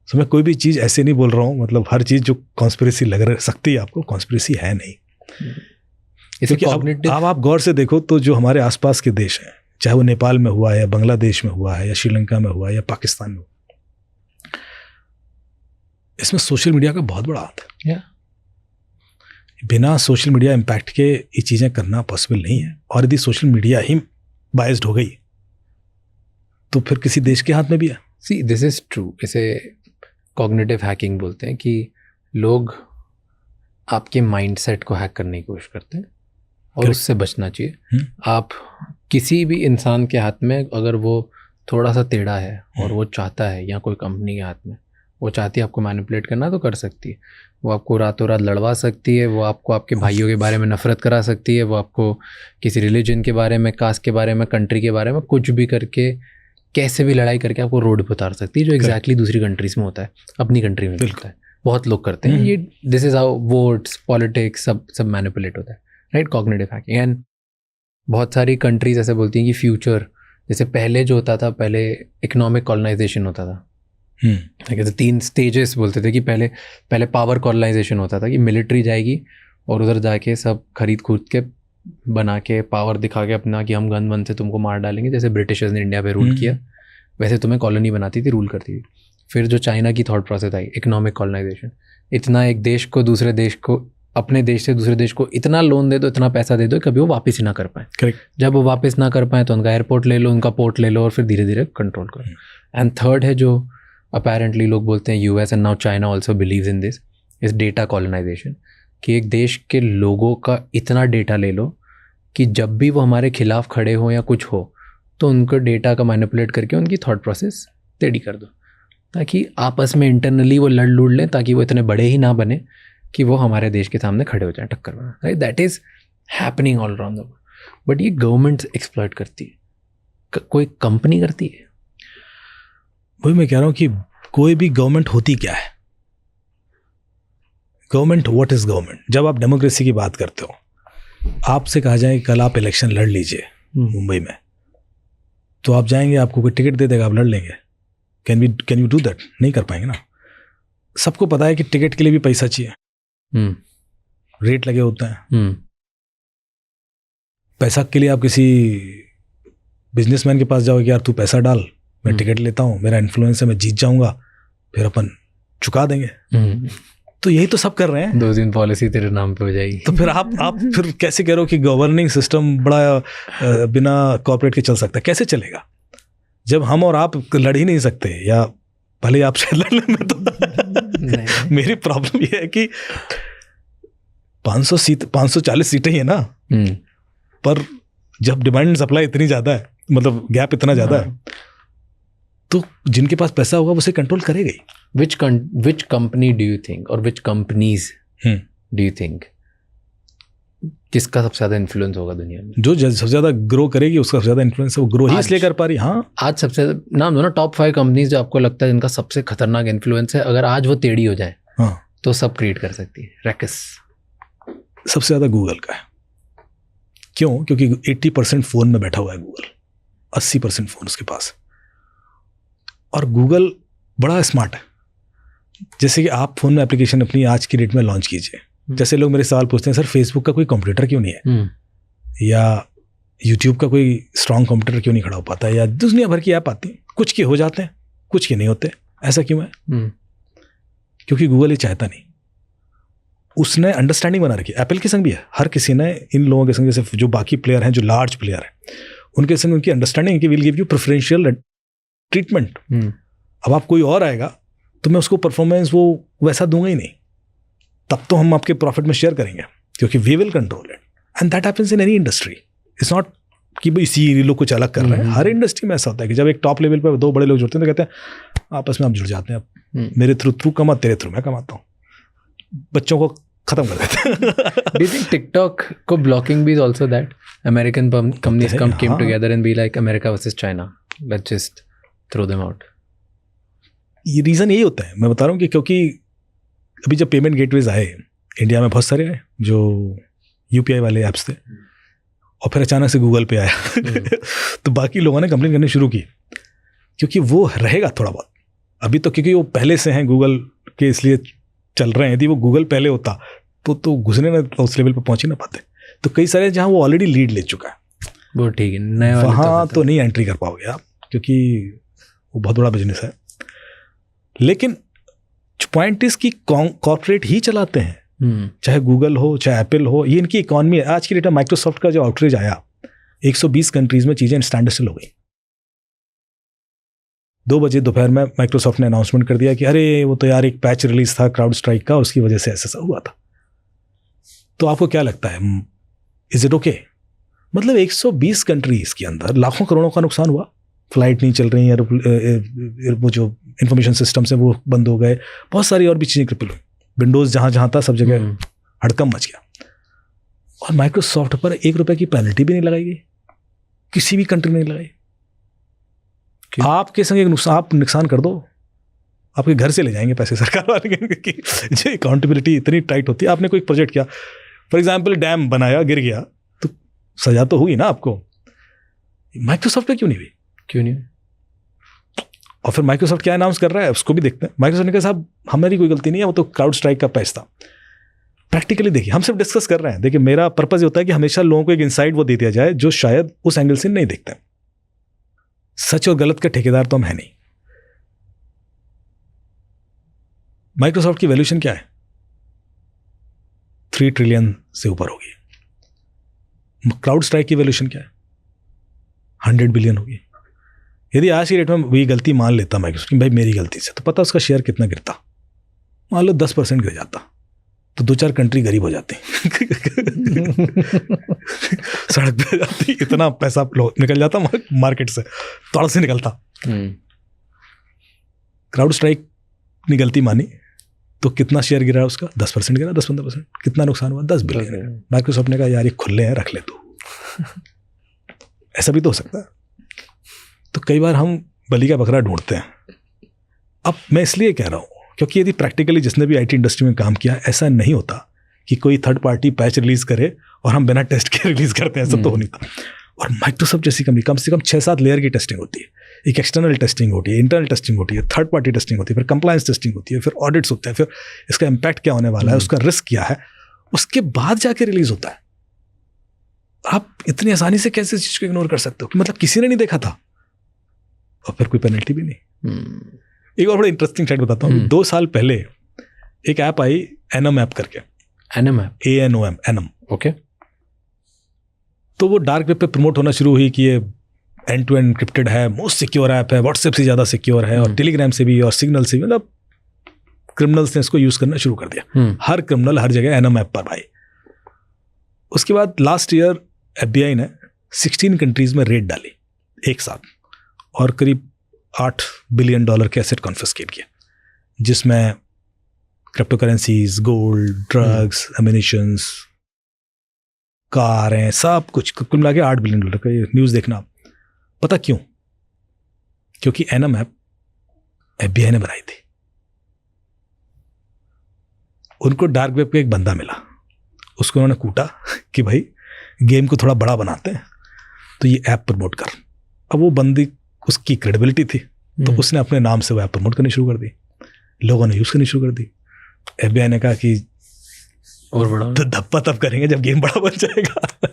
तो मैं कोई भी चीज़ ऐसे नहीं बोल रहा हूँ, मतलब हर चीज़ जो कॉन्स्पिरेसी लग सकती है आपको, कॉन्स्पिरेसी है नहीं। क्योंकि अब आप गौर से देखो तो जो हमारे आसपास के देश हैं, चाहे वो नेपाल में हुआ है या बांग्लादेश में हुआ है या श्रीलंका में हुआ है या पाकिस्तान में, इसमें सोशल मीडिया का बहुत बड़ा हाथ है। बिना सोशल मीडिया इम्पैक्ट के ये चीज़ें करना पॉसिबल नहीं है। और यदि सोशल मीडिया ही बायस्ड हो गई तो फिर किसी देश के हाथ में भी है। See this is true. इसे कॉग्निटिव हैकिंग बोलते हैं कि लोग आपके माइंडसेट को हैक करने की कोशिश करते हैं और उससे बचना चाहिए। आप किसी भी इंसान के हाथ में अगर वो थोड़ा सा टेढ़ा है और वो चाहता है, या कोई कंपनी के हाथ में वो चाहती है आपको मैनिपुलेट करना, तो कर सकती है। वो आपको रातों रात लड़वा सकती है, वो आपको आपके भाइयों के बारे में नफरत करा सकती है, वो आपको किसी रिलीजन के बारे में, कास्ट के बारे में, कंट्री के बारे में कुछ भी करके, कैसे भी लड़ाई करके आपको रोड पे उतार सकती है, जो एग्जैक्टली दूसरी कंट्रीज में होता है, अपनी कंट्री में होता है। बहुत लोग करते हैं ये। This is how votes, politics सब मैनिपुलेट होता है, राइट? Cognitive hacking. एंड बहुत सारी कंट्रीज ऐसे बोलती हैं कि फ्यूचर, जैसे पहले जो होता था, पहले इकोनॉमिक कॉलोनाइजेशन होता था। तो 3 स्टेजेस बोलते थे कि पहले पावर कॉलोनाइजेशन होता था कि मिलिट्री जाएगी और उधर जाके सब खरीद खूद के बना के पावर दिखा के अपना कि हम गन से तुमको मार डालेंगे, जैसे ब्रिटिशर्स ने इंडिया पे रूल किया वैसे तुम्हें कॉलोनी बनाती थी, रूल करती थी। फिर जो चाइना की थॉट प्रोसेस आई, इकोनॉमिक कॉलोनाइजेशन, इतना एक देश को दूसरे देश को, अपने देश से दूसरे देश को इतना लोन दे दो, इतना पैसा दे दो, कभी वो वापस ही ना कर पाए। करेक्ट। जब वो वापस ना कर पाए तो उनका एयरपोर्ट ले लो, उनका पोर्ट ले लो और फिर धीरे धीरे कंट्रोल करो। एंड थर्ड है जो अपेरेंटली लोग बोलते हैं, US and now China also believes in this, is data colonisation, कि एक देश के लोगों का इतना डेटा ले लो कि जब भी वो हमारे खिलाफ खड़े हो या कुछ हो तो उनको डेटा का मैनिपुलेट करके उनकी थॉट प्रोसेस टेढ़ी कर दो, ताकि आपस में इंटरनली वो लड़ लूट लें, ताकि वो इतने बड़े ही ना बने कि वो हमारे देश के सामने खड़े हो जाएं, टक्कर बना। Right, that is happening all around the world. But ये गवर्नमेंट एक्सप्लॉइट करती है, कोई कंपनी करती है। वही मैं कह रहा हूँ कि कोई भी गवर्नमेंट होती क्या है, गवर्नमेंट, व्हाट इज गवर्नमेंट? जब आप डेमोक्रेसी की बात करते हो, आपसे कहा जाए कल आप इलेक्शन लड़ लीजिए मुंबई में, तो आप जाएंगे, आपको कोई टिकट दे देगा, आप लड़ लेंगे? Can you do that? नहीं कर पाएंगे ना। सबको पता है कि टिकट के लिए भी पैसा चाहिए, रेट लगे होते हैं। पैसा के लिए आप किसी बिजनेसमैन के पास जाओगे, यार तू पैसा डाल, मैं टिकट लेता हूँ, मेरा इन्फ्लुएंस है, मैं जीत जाऊंगा, फिर अपन चुका देंगे। तो यही तो सब कर रहे हैं। 2 दिन पॉलिसी तेरे नाम पे हो जाएगी। तो फिर आप फिर कैसे कह रहे हो कि गवर्निंग सिस्टम बड़ा बिना कॉर्पोरेट के चल सकता है? कैसे चलेगा जब हम और आप लड़ ही नहीं सकते? या भले आप शायद लड़ लें, तो मेरी प्रॉब्लम ये है कि 540 सीटें ही है ना, पर जब डिमांड सप्लाई इतनी ज़्यादा है, मतलब गैप इतना ज़्यादा है, तो जिनके पास पैसा होगा उसे कंट्रोल करेगा ही। Which company do you think, or which companies do you think किसका सबसे ज़्यादा इन्फ्लुएंस होगा दुनिया में? जो सबसे ज़्यादा ग्रो करेगी उसका सबसे ज़्यादा इन्फ्लुएंस है, वो ग्रो ही इसलिए कर पा रही। हाँ, आज सबसे नाम दो ना, टॉप 5 कंपनीज जो आपको लगता है जिनका सबसे खतरनाक इन्फ्लुएंस है, अगर आज वो टेढ़ी हो जाए तो सब क्रिएट कर सकती है। रैकस सबसे ज़्यादा गूगल का है। क्यों? क्योंकि 80% फ़ोन में बैठा हुआ है गूगल, 80% फ़ोन उसके पास। और गूगल बड़ा स्मार्ट है। जैसे कि आप फ़ोन में एप्लीकेशन अपनी आज की डेट में लॉन्च कीजिए, जैसे लोग मेरे सवाल पूछते हैं, सर फेसबुक का कोई कॉम्पिटिटर क्यों नहीं है, या यूट्यूब का कोई स्ट्रॉन्ग कॉम्पिटिटर क्यों नहीं खड़ा हो पाता, या दुनिया भर की ऐप आती हैं, कुछ के हो जाते हैं कुछ के नहीं होते, ऐसा क्यों है? क्योंकि गूगल ये चाहता नहीं। उसने अंडरस्टैंडिंग बना रखी है। एप्पल के संग भी है, हर किसी ने इन लोगों के संग, जैसे जो बाकी प्लेयर हैं, जो लार्ज प्लेयर हैं, उनके संग उनकी अंडरस्टैंडिंग है कि will give you preferential treatment. अब आप कोई और आएगा तो मैं उसको परफॉर्मेंस वो वैसा दूंगा ही नहीं, तब तो हम आपके प्रॉफिट में शेयर करेंगे, क्योंकि we will control it. And that happens in any industry. It's not कि भाई इसी लोग कुछ अलग कर रहे हैं। हर इंडस्ट्री में ऐसा होता है कि जब एक टॉप लेवल पर 2 बड़े लोग जुड़ते हैं तो कहते हैं आपस में आप जुड़ जाते हैं, अब मेरे थ्रू कमा, तेरे थ्रू मैं कमाता हूँ, बच्चों को खत्म कर देते हैं। Do you think TikTok को blocking भी is also that American companies came together and be like America versus China, let's just throw them out? ये रीज़न यही होता है, मैं बता रहा हूँ कि क्योंकि अभी जब पेमेंट गेटवेज आए इंडिया में, बहुत सारे आए जो UPI वाले ऐप्स थे, और फिर अचानक से गूगल पे आया तो बाकी लोगों ने कंप्लेन करनी शुरू की, क्योंकि वो रहेगा थोड़ा बहुत अभी तो, क्योंकि वो पहले से हैं गूगल के, इसलिए चल रहे हैं। यदि वो गूगल पहले होता तो घुसने ना उस लेवल पे पहुंच ही ना पाते। तो कई सारे जहाँ वो ऑलरेडी लीड ले चुका है, वो ठीक है, नए वाले वहाँ तो नहीं एंट्री कर पाओगे आप, क्योंकि वो बहुत बड़ा बिजनेस है। लेकिन पॉइंट इज कि कॉर्पोरेट ही चलाते हैं, चाहे गूगल हो चाहे एप्पल हो, ये इनकी इकॉनमी है। आज की डेट में माइक्रोसॉफ्ट का जो आउटरीच आया, 120 कंट्रीज में चीज़ें स्टैंड स्टिल हो गई। 2 बजे दोपहर में माइक्रोसॉफ्ट ने अनाउंसमेंट कर दिया कि अरे वो तो यार एक पैच रिलीज था क्राउड स्ट्राइक का, उसकी वजह से ऐसा हुआ था। तो आपको क्या लगता है, इज इट ओके? मतलब 120 कंट्रीज के अंदर लाखों करोड़ों का नुकसान हुआ, फ्लाइट नहीं चल रही है, वो जो इंफॉर्मेशन सिस्टम्स हैं वो बंद हो गए, बहुत सारी और भी चीज़ें क्रिपल हुई, विंडोज़ जहाँ जहाँ था सब जगह हड़कम मच गया। और माइक्रोसॉफ्ट पर 1 रुपए की पेनल्टी भी नहीं लगाई गई, किसी भी कंट्री ने नहीं लगाई। आपके संग एक आप नुकसान कर दो, आपके घर से ले जाएंगे पैसे सरकार वाले, कि जो अकाउंटेबिलिटी इतनी टाइट होती है। आपने कोई प्रोजेक्ट किया, फॉर एग्जाम्पल डैम बनाया, गिर गया, तो सजा तो हुई ना आपको। माइक्रोसॉफ्ट पे क्यों नहीं हुई? क्यों नहीं? और फिर माइक्रोसॉफ्ट क्या अनाउंस कर रहा है उसको भी देखते हैं। माइक्रोसॉफ्ट ने कहा साहब हमारी कोई गलती नहीं है, वो तो क्राउड स्ट्राइक का पैच था। प्रैक्टिकली देखिए, हम सिर्फ डिस्कस कर रहे हैं। देखिए मेरा पर्पस ये होता है कि हमेशा लोगों को एक इंसाइट वो दे दिया जाए जो शायद उस एंगल से नहीं देखते। सच और गलत के ठेकेदार तो हम है नहीं। माइक्रोसॉफ्ट की वैल्यूएशन क्या है? 3 ट्रिलियन से ऊपर होगी। क्राउड स्ट्राइक की वैल्यूएशन क्या है? 100 बिलियन होगी। यदि आज की डेट में वही गलती मान लेता माइक्रोसॉफ्ट कि भाई मेरी गलती से, तो पता उसका शेयर कितना गिरता? मान लो 10% गिर जाता, तो 2-4 कंट्री गरीब हो जाती सड़क पे जाती, इतना पैसा निकल जाता मार्केट से, तोड़ से निकलता। क्राउड स्ट्राइक ने गलती मानी तो कितना शेयर गिरा उसका? 10% गिरा, 10-15%। कितना नुकसान हुआ? 10 बिलियन। माइक्रोसॉफ्ट ने कहा यार ये खुले हैं, रख ले तू। ऐसा भी तो हो सकता है। तो कई बार हम बलि का बकरा ढूंढते हैं। अब मैं इसलिए कह रहा हूँ क्योंकि यदि प्रैक्टिकली जिसने भी IT इंडस्ट्री में काम किया, ऐसा नहीं होता कि कोई थर्ड पार्टी पैच रिलीज करे और हम बिना टेस्ट के रिलीज करते हैं, ऐसा तो हो नहीं था। और माइक्रोसॉफ्ट जैसी कंपनी कम से कम 6-7 लेयर की टेस्टिंग होती है। एक एक्सटर्नल टेस्टिंग होती है, इंटरनल टेस्टिंग होती है, थर्ड पार्टी टेस्टिंग होती है, फिर कंप्लायंस टेस्टिंग होती है, फिर ऑडिट्स होते हैं, फिर इसका इम्पैक्ट क्या होने वाला है, उसका रिस्क क्या है, उसके बाद जाके रिलीज होता है। आप इतनी आसानी से कैसे इस चीज को इग्नोर कर सकते हो कि मतलब किसी ने नहीं देखा था और फिर कोई पेनल्टी भी नहीं। एक और बड़ा इंटरेस्टिंग साइड बताता हूँ। 2 साल पहले एक ऐप आई एनम ऐप करके, annum app, ANOM, annum. Okay. तो वो डार्क वेब पे प्रमोट होना शुरू हुई कि ये एंड टू एंड एन्क्रिप्टेड है, मोस्ट सिक्योर ऐप है, व्हाट्सएप से ज़्यादा सिक्योर है, और टेलीग्राम से भी और सिग्नल से भी, मतलब क्रिमिनल्स ने इसको यूज़ करना शुरू कर दिया। हर क्रिमिनल हर जगह एनम ऐप पर भाई। उसके बाद लास्ट ईयर FBI ने 16 कंट्रीज में रेड डाली एक साथ, और करीब $8 बिलियन के एसेट कॉन्फिस्केट किए, जिसमें crypto currencies, gold, drugs, ammunitions, car हैं, सब कुछ कुल मिला के $8 बिलियन का। ये न्यूज़ देखना। पता क्यों? क्योंकि एनम ऐप FBI ने बनाई थी। उनको डार्क वेब पे एक बंदा मिला, उसको उन्होंने कूटा कि भाई गेम को थोड़ा बड़ा बनाते हैं तो ये ऐप प्रमोट कर। अब वो बंदी, उसकी क्रेडिबिलिटी थी, तो उसने अपने नाम से वो ऐप प्रमोट करनी शुरू कर दी, लोगों ने यूज़ करनी शुरू कर दी। FBI ने कहा कि और बड़ा तो धप्पा तब करेंगे जब गेम बड़ा बन जाएगा।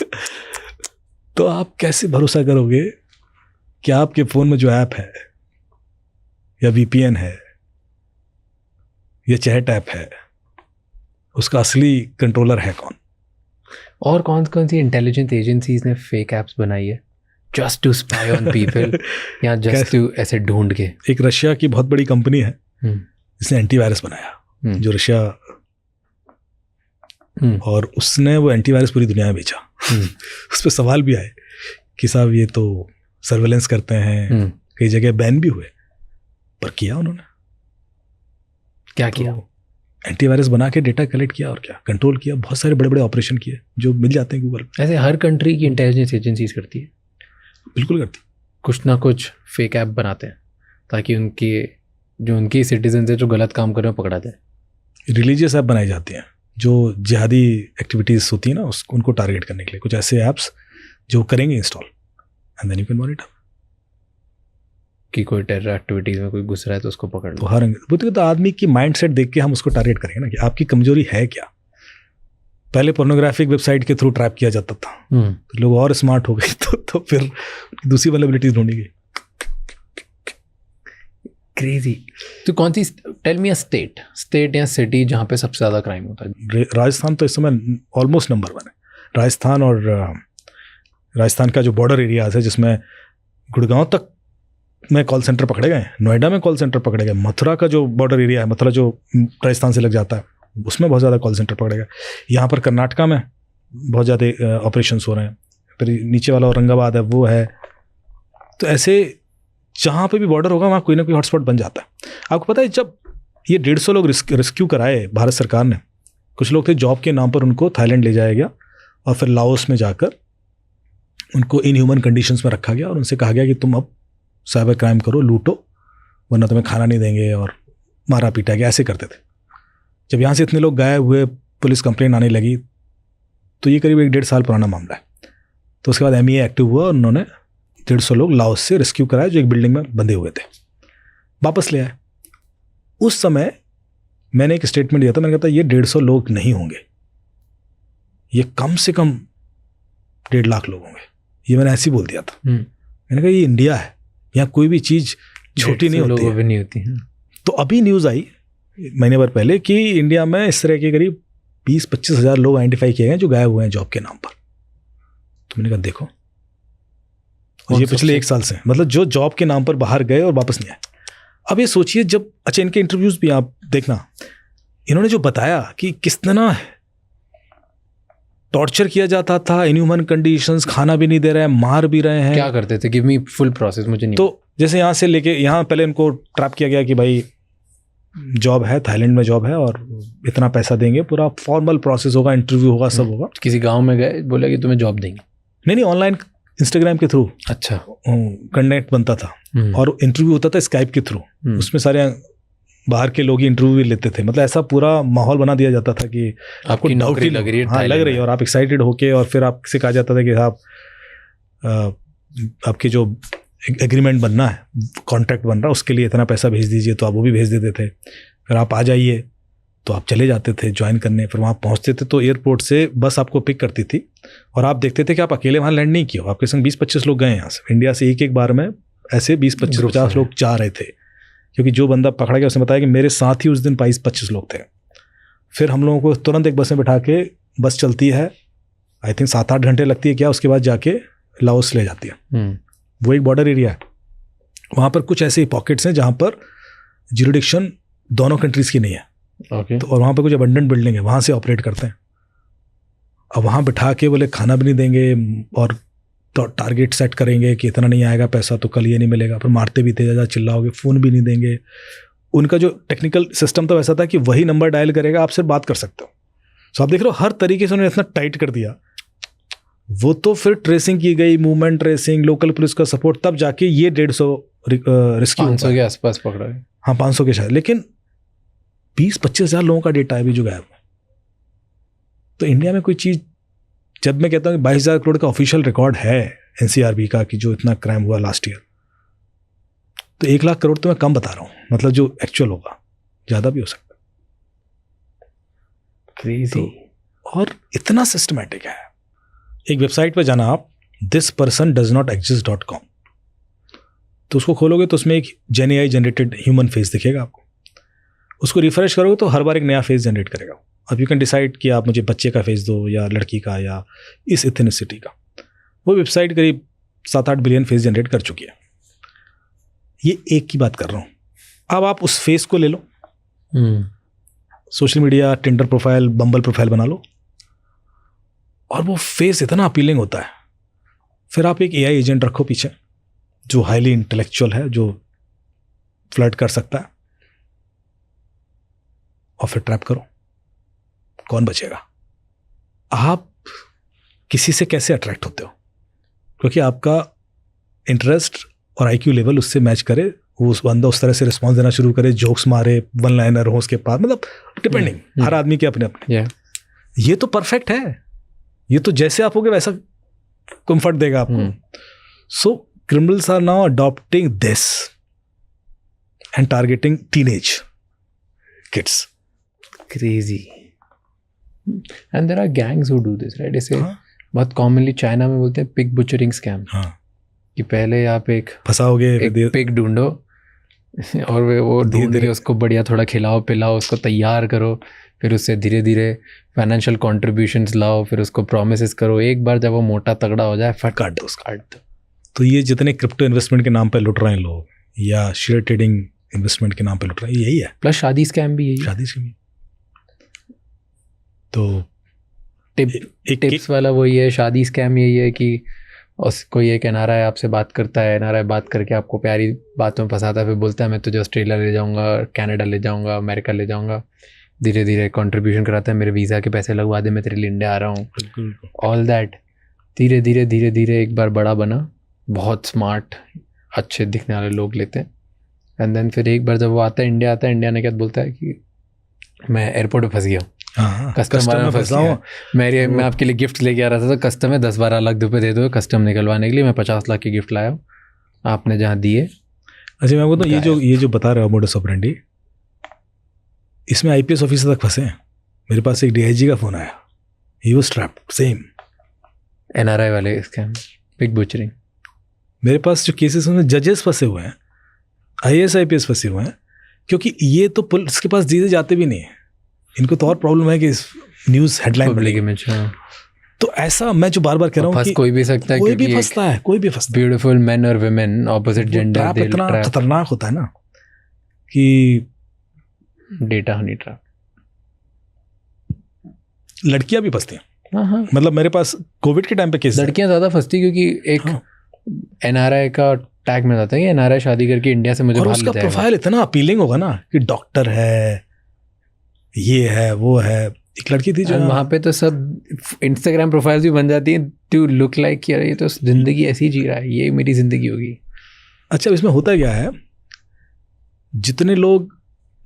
तो आप कैसे भरोसा करोगे कि आपके फ़ोन में जो ऐप है, या VPN है, या चैट ऐप है, उसका असली कंट्रोलर है कौन? और कौन कौन सी इंटेलिजेंस एजेंसीज ने फेक ऐप्स बनाई है just to spy on people, या जस्ट टू ऐसे ढूंढ के? एक रशिया की बहुत बड़ी कंपनी है जिसने एंटीवायरस बनाया, जो रशिया, और उसने वो एंटीवायरस पूरी दुनिया में बेचा। उस पर सवाल भी आए कि साहब ये तो सर्वेलेंस करते हैं, कई जगह बैन भी हुए, पर किया उन्होंने क्या किया? एंटीवायरस बना के डेटा कलेक्ट किया और क्या कंट्रोल किया। बहुत सारे बड़े बड़े ऑपरेशन किए जो मिल जाते हैं गूगल पे। ऐसे हर कंट्री की इंटेलिजेंस एजेंसीज करती है, बिल्कुल करती, कुछ ना कुछ फेक ऐप बनाते हैं ताकि उनकी जो उनकी सिटीजन है जो गलत काम कर रहे हैं पकड़ा जाए। रिलीजियस ऐप बनाई जाती हैं जो जिहादी एक्टिविटीज़ होती है ना, उनको टारगेट करने के लिए कुछ ऐसे ऐप्स जो करेंगे install, and then you can monitor कि कोई टेरर एक्टिविटीज़ में कोई घुस रहा है तो उसको पकड़ लो। तो हर तो आदमी की माइंडसेट देख के हम उसको टारगेट करेंगे ना कि आपकी कमजोरी है क्या। पहले पोर्नोग्राफिक वेबसाइट के थ्रू ट्रैप किया जाता था, तो लोग और स्मार्ट हो गए, तो फिर दूसरी वल्नरेबिलिटीज ढूंढी गई। क्रेजी। तो कौन सी, टेल मी अ स्टेट या सिटी जहाँ पे सबसे ज़्यादा क्राइम होता है? राजस्थान तो इस समय ऑलमोस्ट नंबर 1 है। राजस्थान, और राजस्थान का जो बॉर्डर एरियाज है, जिसमें गुड़गांव तक में कॉल सेंटर पकड़े गए, नोएडा में कॉल सेंटर पकड़े गए, मथुरा का जो बॉर्डर एरिया है, मथुरा जो राजस्थान से लग जाता है, उसमें बहुत ज़्यादा कॉल सेंटर पकड़े गए। यहाँ पर कर्नाटका में बहुत ज़्यादा ऑपरेशंस हो रहे हैं। फिर नीचे वाला औरंगाबाद है, वो है। तो ऐसे जहाँ पे भी बॉर्डर होगा वहाँ कोई ना कोई हॉटस्पॉट बन जाता है। आपको पता है, जब ये 150 लोग रेस्क्यू कराए भारत सरकार ने, कुछ लोग थे जॉब के नाम पर, उनको थाईलैंड ले जाया गया और फिर लाओस में जाकर उनको इनह्यूमन कंडीशंस में रखा गया और उनसे कहा गया कि तुम अब साइबर क्राइम करो, लूटो, वरना तुम्हें खाना नहीं देंगे, और मारा पीटा गया। ऐसे करते थे। जब यहाँ से इतने लोग गायब हुए, पुलिस कंप्लेन आने लगी, तो ये करीब 1-1.5 साल पुराना मामला है। तो उसके बाद MEA एक्टिव हुआ और उन्होंने 150 लोग लाओस से रेस्क्यू कराए जो एक बिल्डिंग में बंधे हुए थे, वापस ले आए। उस समय मैंने एक स्टेटमेंट दिया था, मैंने कहा था ये 150 लोग नहीं होंगे, ये कम से कम 1.5 लाख लोग होंगे। ये मैंने ऐसे ही बोल दिया था। मैंने कहा ये इंडिया है, यहाँ कोई भी चीज़ छोटी नहीं होती है। तो अभी न्यूज़ आई महीने भर पहले कि इंडिया में इस तरह के करीब 20-25 हज़ार लोग आइडेंटिफाई किए गए जो गायब हुए हैं जॉब के नाम पर। तो मैंने कहा देखो, ये पिछले 1 साल से, मतलब जो जॉब के नाम पर बाहर गए और वापस नहीं आए। अब ये सोचिए, जब अच्छा इनके इंटरव्यूज़ भी आप देखना, इन्होंने जो बताया कि किस तरह टॉर्चर किया जाता था, इनह्यूमन कंडीशंस, खाना भी नहीं दे रहे हैं, मार भी रहे हैं। क्या करते थे? गिव मी फुल प्रोसेस, मुझे नहीं। तो जैसे यहाँ से लेके यहाँ पहले इनको ट्रैप किया गया कि भाई जॉब है, थाईलैंड में जॉब है और इतना पैसा देंगे, पूरा फॉर्मल प्रोसेस होगा, इंटरव्यू होगा, सब होगा। किसी गांव में गए, बोले कि तुम्हें जॉब देंगे? नहीं, ऑनलाइन इंस्टाग्राम के थ्रू अच्छा कनेक्ट बनता था और इंटरव्यू होता था स्काइप के थ्रू। उसमें सारे बाहर के लोग ही इंटरव्यू लेते थे। मतलब ऐसा पूरा माहौल बना दिया जाता था कि आपको नौकरी लग रही है, हाँ लग रही है, और आप एक्साइटेड होके, और फिर आपसे कहा जाता था कि आप आपकी जो एग्रीमेंट बनना है, कॉन्ट्रैक्ट बन रहा है, उसके लिए इतना पैसा भेज दीजिए, तो आप वो भी भेज देते थे। फिर आप आ जाइए, तो आप चले जाते थे ज्वाइन करने। फिर वहाँ पहुँचते थे तो एयरपोर्ट से बस आपको पिक करती थी और आप देखते थे कि आप अकेले वहाँ लैंड नहीं किए हो, आपके संग 20-25 लोग गए यहाँ से, इंडिया से एक बार में ऐसे 20-25-50 लोग जा रहे थे। क्योंकि जो बंदा पकड़ा गया उसने बताया कि मेरे साथ ही उस दिन 22-25 लोग थे फिर हम लोगों को तुरंत एक बस में बैठा के, बस चलती है, आई थिंक 7-8 घंटे लगती है क्या, उसके बाद जाके लाओस ले जाती है। वो एक बॉर्डर एरिया है, वहाँ पर कुछ ऐसे पॉकेट्स हैं जहाँ पर ज्यूरिडिक्शन दोनों कंट्रीज़ की नहीं है। तो और वहाँ पर कुछ अबंडेंट बिल्डिंग है, वहाँ से ऑपरेट करते हैं। अब वहाँ बिठा के बोले खाना भी नहीं देंगे और टारगेट सेट करेंगे कि इतना नहीं आएगा पैसा तो कल ये नहीं मिलेगा, फिर मारते भी थे, ज़्यादा चिल्लाओगे, फ़ोन भी नहीं देंगे। उनका जो टेक्निकल सिस्टम तो वैसा था कि वही नंबर डायल करेगा, आप सिर्फ बात कर सकते हो। सो आप देख रहे हो हर तरीके से उन्होंने इतना टाइट कर दिया। वो तो फिर ट्रेसिंग की गई, मूवमेंट ट्रेसिंग, लोकल पुलिस का सपोर्ट, तब जाके ये 150 रेस्क्यू 500 के आसपास पकड़ा है। हाँ 500 के शायद, लेकिन 20-25 हज़ार लोगों का डेटा है अभी जो गायब है। तो इंडिया में कोई चीज़, जब मैं कहता हूँ कि 22,000 करोड़ का ऑफिशियल रिकॉर्ड है एनसीआरबी का कि जो इतना क्राइम हुआ लास्ट ईयर, तो 1 लाख करोड़ तो मैं कम बता रहा हूँ, मतलब जो एक्चुअल होगा ज़्यादा भी हो सकता है। क्रेजी। और इतना सिस्टमैटिक है। एक वेबसाइट पे जाना आप, thispersondoesnotexist.com, तो उसको खोलोगे तो उसमें एक GenAI जनरेटेड ह्यूमन फेस दिखेगा आपको। उसको रिफ्रेश करोगे तो हर बार एक नया फेस जनरेट करेगा। अब यू कैन डिसाइड कि आप मुझे बच्चे का फेस दो या लड़की का या इस इथनिसिटी का। वो वेबसाइट करीब 7-8 बिलियन फेस जनरेट कर चुकी है। ये एक की बात कर रहा हूँ। अब आप उस फेस को ले लो, सोशल मीडिया, टिंडर प्रोफाइल, बम्बल प्रोफाइल बना लो, और वो फेस इतना अपीलिंग होता है। फिर आप एक AI एजेंट रखो पीछे जो हाईली इंटेलेक्चुअल है, जो फ्लर्ट कर सकता है, और फिर ट्रैप करो। कौन बचेगा? आप किसी से कैसे अट्रैक्ट होते हो? क्योंकि आपका इंटरेस्ट और IQ लेवल उससे मैच करे, वो उस बंदा उस तरह से रिस्पॉन्स देना शुरू करे, जोक्स मारे, वन लाइनर हो उसके पास, मतलब डिपेंडिंग, हर आदमी के अपने अपने। ये तो परफेक्ट है, ये तो जैसे आप होगे वैसा कंफर्ट देगा आपको। सो criminals are now adopting this and targeting teenage kids. Crazy. And there are gangs who do this, right? इसे बहुत कॉमनली चाइना में बोलते हैं पिग बुचरिंग स्कैम। कि पहले आप एक फंसाओगे, पिग ढूंढो और वो ढूंढ के उसको बढ़िया थोड़ा खिलाओ पिलाओ, उसको तैयार करो, फिर उससे धीरे धीरे फाइनेंशियल कॉन्ट्रीब्यूशंस लाओ, फिर उसको प्रोमिसेस करो। एक बार जब वो मोटा तगड़ा हो जाए फट काट दो। तो ये जितने क्रिप्टो इन्वेस्टमेंट के नाम पे लुट रहे हैं लोग, या शेयर ट्रेडिंग इन्वेस्टमेंट के नाम पे लुट रहे हैं, यही है। प्लस शादी स्कैम भी यही है। शादी स्कैम तो टिप्स वाला वही है। शादी स्कैम यही है कि कोई एक NRI आपसे बात करता है, NRI बात करके आपको प्यारी बातों में फंसाता है, फिर बोलता है मैं तुझे ऑस्ट्रेलिया ले जाऊंगा, कनाडा ले जाऊंगा, अमेरिका ले जाऊंगा। धीरे धीरे कंट्रीब्यूशन कराता है, मेरे वीज़ा के पैसे लगवा दे, मैं तेरे लिए इंडिया आ रहा हूँ, ऑल दैट। धीरे धीरे एक बार बड़ा बना, बहुत स्मार्ट अच्छे दिखने वाले लोग लेते हैं, एंड देन फिर एक बार जब वो आता है, इंडिया ने क्या बोलता है कि मैं एयरपोर्ट पे फंस गया, कस्टम में फंसा हूँ, मैं आपके लिए गिफ्ट लेके आ रहा था, तो कस्टम में 10-12 लाख रुपए दे दो कस्टम निकलवाने के लिए, मैं 50 लाख की गिफ्ट लाया हूँ, आपने जहाँ दिए। अच्छा मैं बोलता हूँ, ये जो बता रहे हो मोडस ऑपरेंडी, इसमें IPS ऑफिसर तक फंसे हैं। मेरे पास एक DIG का फोन आया, he was trapped, same NRI वाले स्कैम, पिग बुचरिंग। मेरे पास जो केसेस में जजेस फंसे हुए हैं, IAS IPS फंसे हुए हैं, क्योंकि ये तो पुलिस के पास चीज़ें जाते भी नहीं है, इनको तो और प्रॉब्लम है कि न्यूज़ हेडलाइन पब्लिक इमेज। तो ऐसा मैं जो बार बार कह रहा हूँ कि कोई भी सकता है, कोई भी फंसता है, कोई भी फंसता है। ब्यूटीफुल मेन और वुमेन ऑपोजिट जेंडर, इतना खतरनाक होता है ना कि डेटा हनी ट्रैप। लड़कियां भी फंसती हैं। हाँ। मतलब मेरे पास कोविड के टाइम पे केस, लड़कियां ज़्यादा फंसती क्योंकि एक NRI का टैग में जाता है कि NRI शादी करके इंडिया से मुझे और उसका प्रोफाइल इतना अपीलिंग होगा ना कि डॉक्टर है, ये है, वो है। एक लड़की थी जो वहाँ पे तो सब इंस्टाग्राम प्रोफाइल्स भी बन जाती हैं टू लुक लाइक कि ये तो जिंदगी ऐसी जी रहा है, ये मेरी जिंदगी होगी। अच्छा इसमें होता क्या है, जितने लोग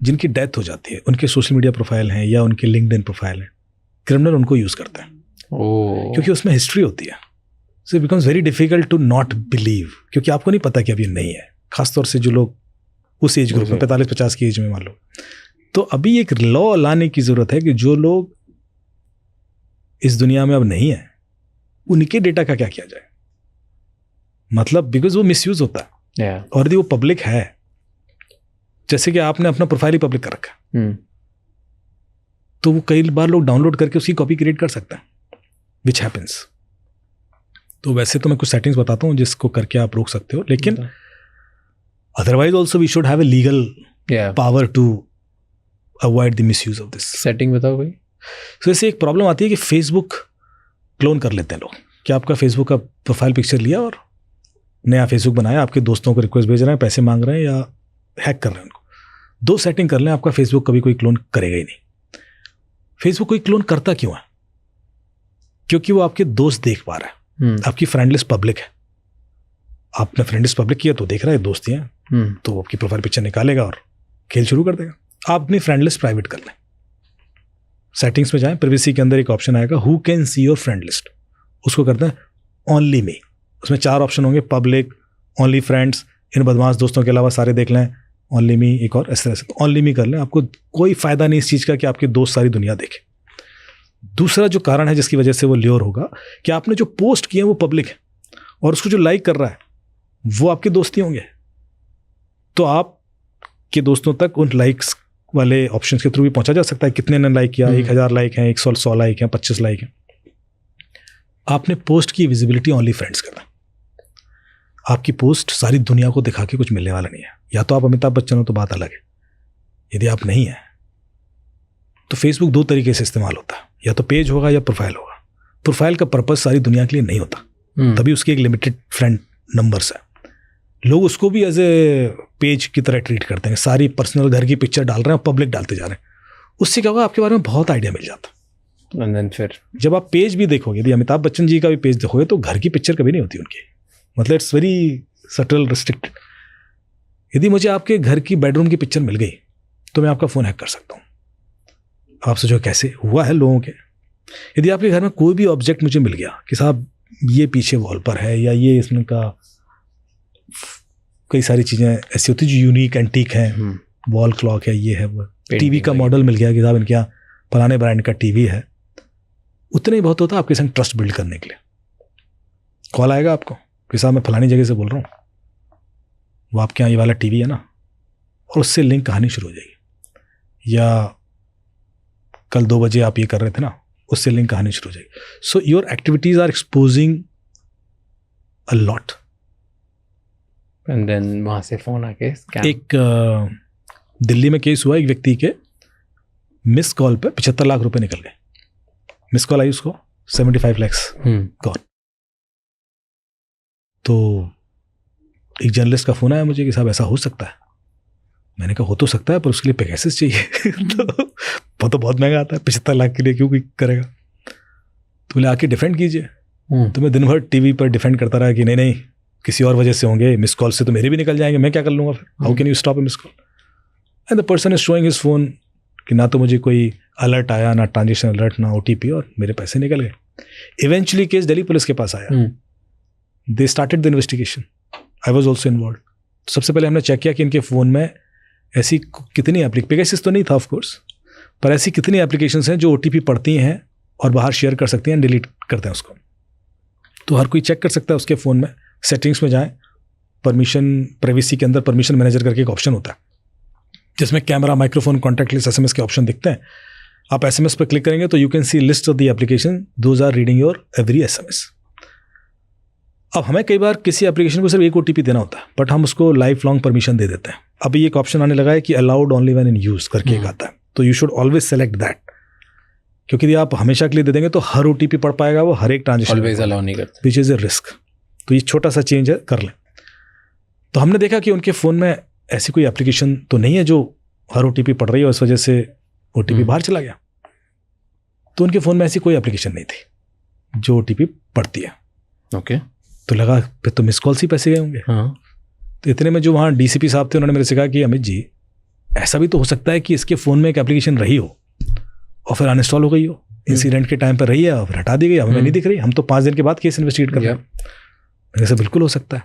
जिनकी डेथ हो जाती है उनके सोशल मीडिया प्रोफाइल हैं या उनके लिंक्डइन प्रोफाइल है, क्रिमिनल उनको यूज करते हैं। क्योंकि उसमें हिस्ट्री होती है। So it becomes very difficult to not believe, क्योंकि आपको नहीं पता कि अब ये नहीं है, खासतौर से जो लोग उस एज ग्रुप में 45-50 की एज में मान लो। तो अभी एक लॉ लाने की जरूरत है कि जो लोग इस दुनिया में अब नहीं है उनके डेटा का क्या किया जाए। मतलब बिकॉज वो मिसयूज होता है और यदि वो पब्लिक है, जैसे कि आपने अपना प्रोफाइल ही पब्लिक कर रखा है, तो वो कई बार लोग डाउनलोड करके उसकी कॉपी क्रिएट कर सकते हैं, विच हैपन्स। तो वैसे तो मैं कुछ सेटिंग्स बताता हूँ जिसको करके आप रोक सकते हो, लेकिन otherwise also we should have a legal power to avoid the misuse of this. Setting बताओ भाई। तो इससे एक प्रॉब्लम आती है कि फेसबुक क्लोन कर लेते हैं लोग, कि आपका फेसबुक का प्रोफाइल पिक्चर लिया और नया फेसबुक बनाया, आपके दोस्तों को रिक्वेस्ट भेज रहे हैं, पैसे मांग रहे हैं या हैक कर रहे हैं उनको। 2 सेटिंग कर लें, आपका फेसबुक कभी कोई क्लोन करेगा ही नहीं। फेसबुक कोई क्लोन करता क्यों है? क्योंकि वो आपके दोस्त देख पा रहा है, आपकी फ्रेंड लिस्ट पब्लिक है। आपने फ्रेंड लिस्ट पब्लिक किया तो देख रहा है दोस्त ही हैं, तो आपकी प्रोफाइल पिक्चर निकालेगा और खेल शुरू कर देगा। आप अपनी फ्रेंड लिस्ट प्राइवेट कर लें, सेटिंग्स में जाएं, प्राइवेसी के अंदर एक ऑप्शन आएगा who can see your friend list, उसको करते हैं ओनली मी। उसमें 4 ऑप्शन होंगे, पब्लिक, ओनली फ्रेंड्स, इन बदमाश दोस्तों के अलावा सारे देख लें, ओनली मी एक और, इस तरह से। तो ओनली मी कर लें, आपको कोई फायदा नहीं इस चीज़ का कि आपके दोस्त सारी दुनिया देखे। दूसरा जो कारण है जिसकी वजह से वो ल्योर होगा कि आपने जो पोस्ट किए हैं वो पब्लिक है और उसको जो लाइक कर रहा है वो आपके दोस्त ही होंगे, तो आपके दोस्तों तक उन लाइक्स वाले ऑप्शन के थ्रू भी पहुंचा जा सकता है। कितने ने लाइक किया, 1000 लाइक हैं, 100 लाइक हैं, 25 लाइक हैं। आपने पोस्ट की विजिबिलिटी ओनली फ्रेंड्स करना। आपकी पोस्ट सारी दुनिया को दिखा के कुछ मिलने वाला नहीं है। या तो आप अमिताभ बच्चन हो तो बात अलग है, यदि आप नहीं है तो फेसबुक 2 तरीके से इस्तेमाल होता है, या तो पेज होगा या प्रोफाइल होगा। प्रोफाइल का पर्पस सारी दुनिया के लिए नहीं होता, तभी उसकी एक लिमिटेड फ्रेंड नंबर्स है। लोग उसको भी एज ए पेज की तरह ट्रीट करते हैं, सारी पर्सनल घर की पिक्चर डाल रहे हैं, पब्लिक डालते जा रहे हैं। उससे क्या होगा, आपके बारे में बहुत आइडिया मिल जाता। And then फिर जब आप पेज भी देखोगे, यदि अमिताभ बच्चन जी का भी पेज देखोगे तो घर की पिक्चर कभी नहीं होती उनकी, मतलब इट्स वेरी सटल रिस्ट्रिक्टेड। यदि मुझे आपके घर की बेडरूम की पिक्चर मिल गई तो मैं आपका फ़ोन हैक कर सकता हूँ। आप सोचो कैसे हुआ है लोगों के। यदि आपके घर में कोई भी ऑब्जेक्ट मुझे मिल गया कि साहब ये पीछे वॉल पर है, या ये इसमें का कई सारी चीज़ें ऐसी होती जो यूनिक एंटीक हैं, वॉल क्लॉक है, ये है, वो टीवी का मॉडल मिल गया कि साहब इनके यहाँ फलाने ब्रांड का टीवी है, उतना ही बहुत होता है आपके संग ट्रस्ट बिल्ड करने के लिए। कॉल आएगा आपको कि साहब मैं फलानी जगह से बोल रहा हूँ, वो आपके यहाँ ये वाला टीवी है ना, और उससे लिंक कहानी शुरू हो जाएगी। या कल 2 बजे आप ये कर रहे थे ना, उससे लिंक कहानी शुरू हो जाएगी। So your activities are exposing a lot. And then वहाँ से फ़ोन आके स्कैम। एक दिल्ली में केस हुआ, एक व्यक्ति के मिस कॉल पे 75 लाख रुपए निकल गए। मिस कॉल आई उसको, 75 लैक्स गॉन। तो एक जर्नलिस्ट का फ़ोन आया मुझे कि साहब ऐसा हो सकता है। मैंने कहा हो तो सकता है, पर उसके लिए पैकेजेस चाहिए तो वो तो बहुत महंगा आता है, 75 लाख के लिए क्यों कोई करेगा। तो बोले आके डिफेंड कीजिए। तो मैं दिन भर टीवी पर डिफेंड करता रहा कि नहीं किसी और वजह से होंगे, मिस कॉल से तो मेरे भी निकल जाएंगे, मैं क्या कर लूँगा फिर, how can you stop A miss call. And the person is showing his phone कि ना तो मुझे कोई अलर्ट आया, ना ट्रांजेक्शन अलर्ट, ना OTP, और मेरे पैसे निकल गए। इवेंचुअली केस दिल्ली पुलिस के पास आया। They started the investigation, I was also involve. सबसे पहले हमने चेक किया कि इनके फ़ोन में ऐसी कितनी पेगासस तो नहीं था ऑफकोर्स, पर ऐसी कितनी एप्लीकेशंस हैं जो OTP पढ़ती हैं और बाहर शेयर कर सकती हैं, डिलीट करते हैं उसको। तो हर कोई चेक कर सकता है उसके फ़ोन में। सेटिंग्स में जाएं, परमिशन, प्राइवेसी के अंदर परमिशन मैनेजर करके एक ऑप्शन होता है जिसमें camera, microphone, contact list, SMS के ऑप्शन दिखते हैं। आप SMS पर क्लिक करेंगे तो you can see list of the application, those are reading your every SMS। अब हमें कई बार किसी एप्लीकेशन को सिर्फ एक OTP देना होता है, बट हम उसको लाइफ लॉन्ग परमिशन दे देते हैं। अभी एक ऑप्शन आने लगा है कि allowed only when in use करके एक आता है, तो you should always select that, क्योंकि यदि आप हमेशा के लिए दे देंगे तो हर OTP पढ़ पाएगा वो, हर एक ट्रांजेक्शन ऑलवेज अलाउ नहीं करते, विच इज़ ए रिस्क। तो ये छोटा सा चेंज है, कर लें। तो हमने देखा कि उनके फ़ोन में ऐसी कोई एप्लीकेशन तो नहीं है जो हर OTP पढ़ रही है और इस वजह से OTP बाहर चला गया। तो उनके फ़ोन में ऐसी कोई एप्लीकेशन नहीं थी जो OTP पढ़ती है। ओके। तो लगा फिर तो मिस कॉल से पैसे गए होंगे। हाँ। तो इतने में जो वहाँ DCP साहब थे उन्होंने मेरे से कहा कि अमित जी, ऐसा भी तो हो सकता है कि इसके फ़ोन में एक एप्लीकेशन रही हो और फिर अनइंस्टॉल हो गई हो, इंसिडेंट के टाइम पर रही है और फिर हटा दी गई, हमें नहीं दिख रही, हम तो 5 दिन के बाद केस इन्वेस्टिगेट कर रहे हैं। ऐसा बिल्कुल हो सकता है।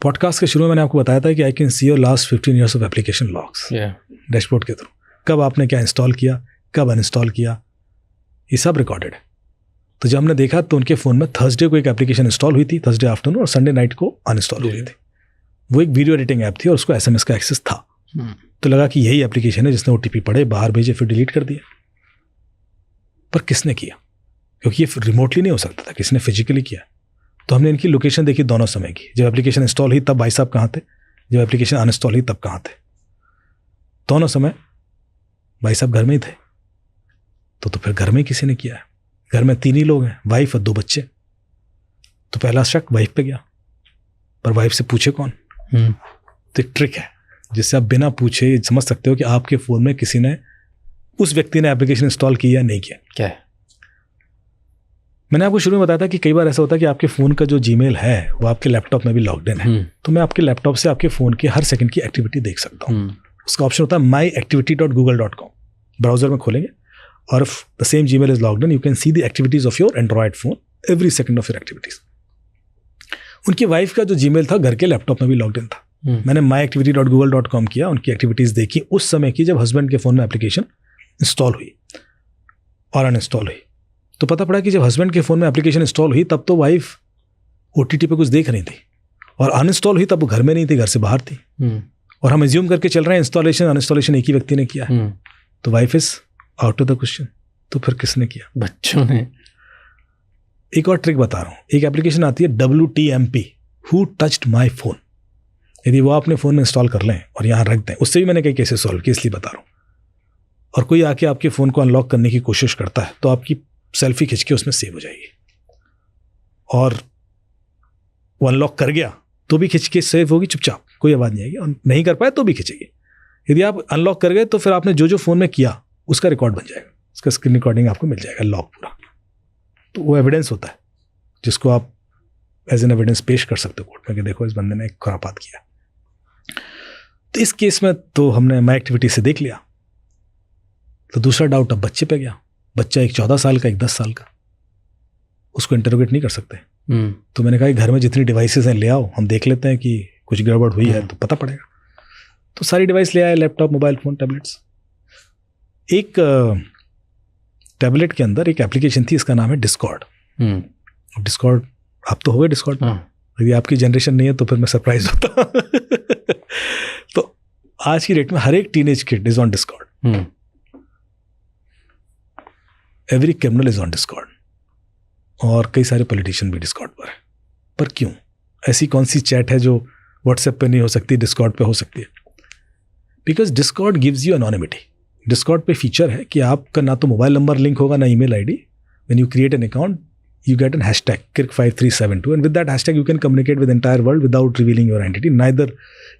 पॉडकास्ट के शुरू में मैंने आपको बताया था कि I can see your last 15 years of application logs dashboard के थ्रू। कब आपने क्या इंस्टॉल किया, कब अनइंस्टॉल किया, ये सब रिकॉर्डेड है। तो जब हमने देखा तो उनके फ़ोन में थर्सडे को एक एप्लीकेशन इंस्टॉल हुई थी, थर्सडे आफ्टरनून, और संडे नाइट को अनइंस्टॉल हो गई थी। वो एक वीडियो एडिटिंग ऐप थी और उसको SMS का एक्सेस था, तो लगा कि यही एप्लीकेशन है जिसने OTP पढ़े, बाहर भेजे, फिर डिलीट कर दिया। पर किसने किया? क्योंकि ये रिमोटली नहीं हो सकता था, किसने फिजिकली किया। तो हमने इनकी लोकेशन देखी दोनों समय की। जब एप्लीकेशन इंस्टॉल हुई तब भाई साहब कहाँ थे, जब एप्लीकेशन अनइंस्टॉल हुई तब कहाँ थे। दोनों समय भाई साहब घर में ही थे। तो फिर घर में किसी ने किया है। घर में 3 ही लोग हैं, वाइफ और 2 बच्चे। तो पहला शक वाइफ पे गया, पर वाइफ से पूछे कौन? तो एक ट्रिक है जिससे आप बिना पूछे समझ सकते हो कि आपके फ़ोन में किसी ने, उस व्यक्ति ने एप्लीकेशन इंस्टॉल किया या नहीं किया। क्या है? मैंने आपको शुरू में बताया था कि कई बार ऐसा होता है कि आपके फ़ोन का जो जीमेल है वो आपके लैपटॉप में भी लॉग्ड इन है। तो मैं आपके लैपटॉप से आपके फ़ोन की हर सेकंड की एक्टिविटी देख सकता हूँ। उसका ऑप्शन होता है myactivity.google.com। ब्राउजर में खोलेंगे और if the same Gmail is logged in, you can see the activities of your Android phone, every second of your activities. उनकी वाइफ का जो जीमेल था घर के लैपटॉप में भी लॉग्ड इन था। मैंने myactivity.google.com किया, उनकी एक्टिविटीज देखी उस समय की जब हस्बैंड के फ़ोन में एप्लीकेशन इंस्टॉल हुई और अनइंस्टॉल हुई। तो पता पड़ा कि जब हस्बैंड के फ़ोन में एप्लीकेशन इंस्टॉल हुई तब तो वाइफ OTT पे कुछ देख रही थी, और अनइंस्टॉल हुई तब वो घर में नहीं थी, घर से बाहर थी। और हम एज्यूम करके चल रहे हैं इंस्टॉलेशन अनइंस्टॉलेशन एक ही व्यक्ति ने किया है। तो wife is out of the question. तो फिर किसने किया? बच्चों ने। एक और ट्रिक बता रहा हूँ। एक एप्लीकेशन आती है WTMP, who touched my phone. यदि वो अपने फ़ोन में इंस्टॉल कर लें और यहाँ रख दें, उससे भी मैंने कई केसेस सॉल्व किए, इसलिए बता रहा हूँ। और कोई आके आपके फ़ोन को अनलॉक करने की कोशिश करता है तो आपकी सेल्फी खिंच के उसमें सेव हो जाएगी, और वो अनलॉक कर गया तो भी खिंच के सेव होगी चुपचाप, कोई आवाज़ नहीं आएगी, और नहीं कर पाए तो भी खिंचेगी। यदि आप अनलॉक कर गए तो फिर आपने जो फ़ोन में किया उसका रिकॉर्ड बन जाएगा, उसका स्क्रीन रिकॉर्डिंग आपको मिल जाएगा, लॉग पूरा। तो वो एविडेंस होता है जिसको आप एज एन एविडेंस पेश कर सकते हो कोर्ट में कि देखो इस बंदे ने एक खुरापात किया। तो इस केस में तो हमने माई एक्टिविटी से देख लिया। तो दूसरा डाउट अब बच्चे पे गया। बच्चा एक 14 साल का, एक 10 साल का, उसको इंटरोगेट नहीं कर सकते। तो मैंने कहा घर में जितनी डिवाइसेस हैं ले आओ, हम देख लेते हैं कि कुछ गड़बड़ हुई है तो पता पड़ेगा। तो सारी डिवाइस ले आए, लैपटॉप, मोबाइल फ़ोन, टैबलेट्स। एक टैबलेट के अंदर एक एप्लीकेशन थी, इसका नाम है डिस्कॉर्ड। डिस्कॉर्ड आप तो हो गए डिस्कॉर्ड में। यदि आपकी जनरेशन नहीं है तो फिर मैं सरप्राइज होता। तो आज की डेट में हर एक teenage kid is on Discord. Every criminal is on Discord, और कई सारे पॉलिटिशियन भी डिस्कॉर्ड पर है। पर क्यों? ऐसी कौन सी चैट है जो व्हाट्सएप पे नहीं हो सकती, डिस्कॉर्ड पे हो सकती है? Because Discord gives you anonymity. Discord pay feature है कि आपका ना तो मोबाइल नंबर लिंक होगा ना email ID. When you create an account you get an hashtag KIRK5372, and with that hashtag you can communicate with the entire world without revealing your identity. Neither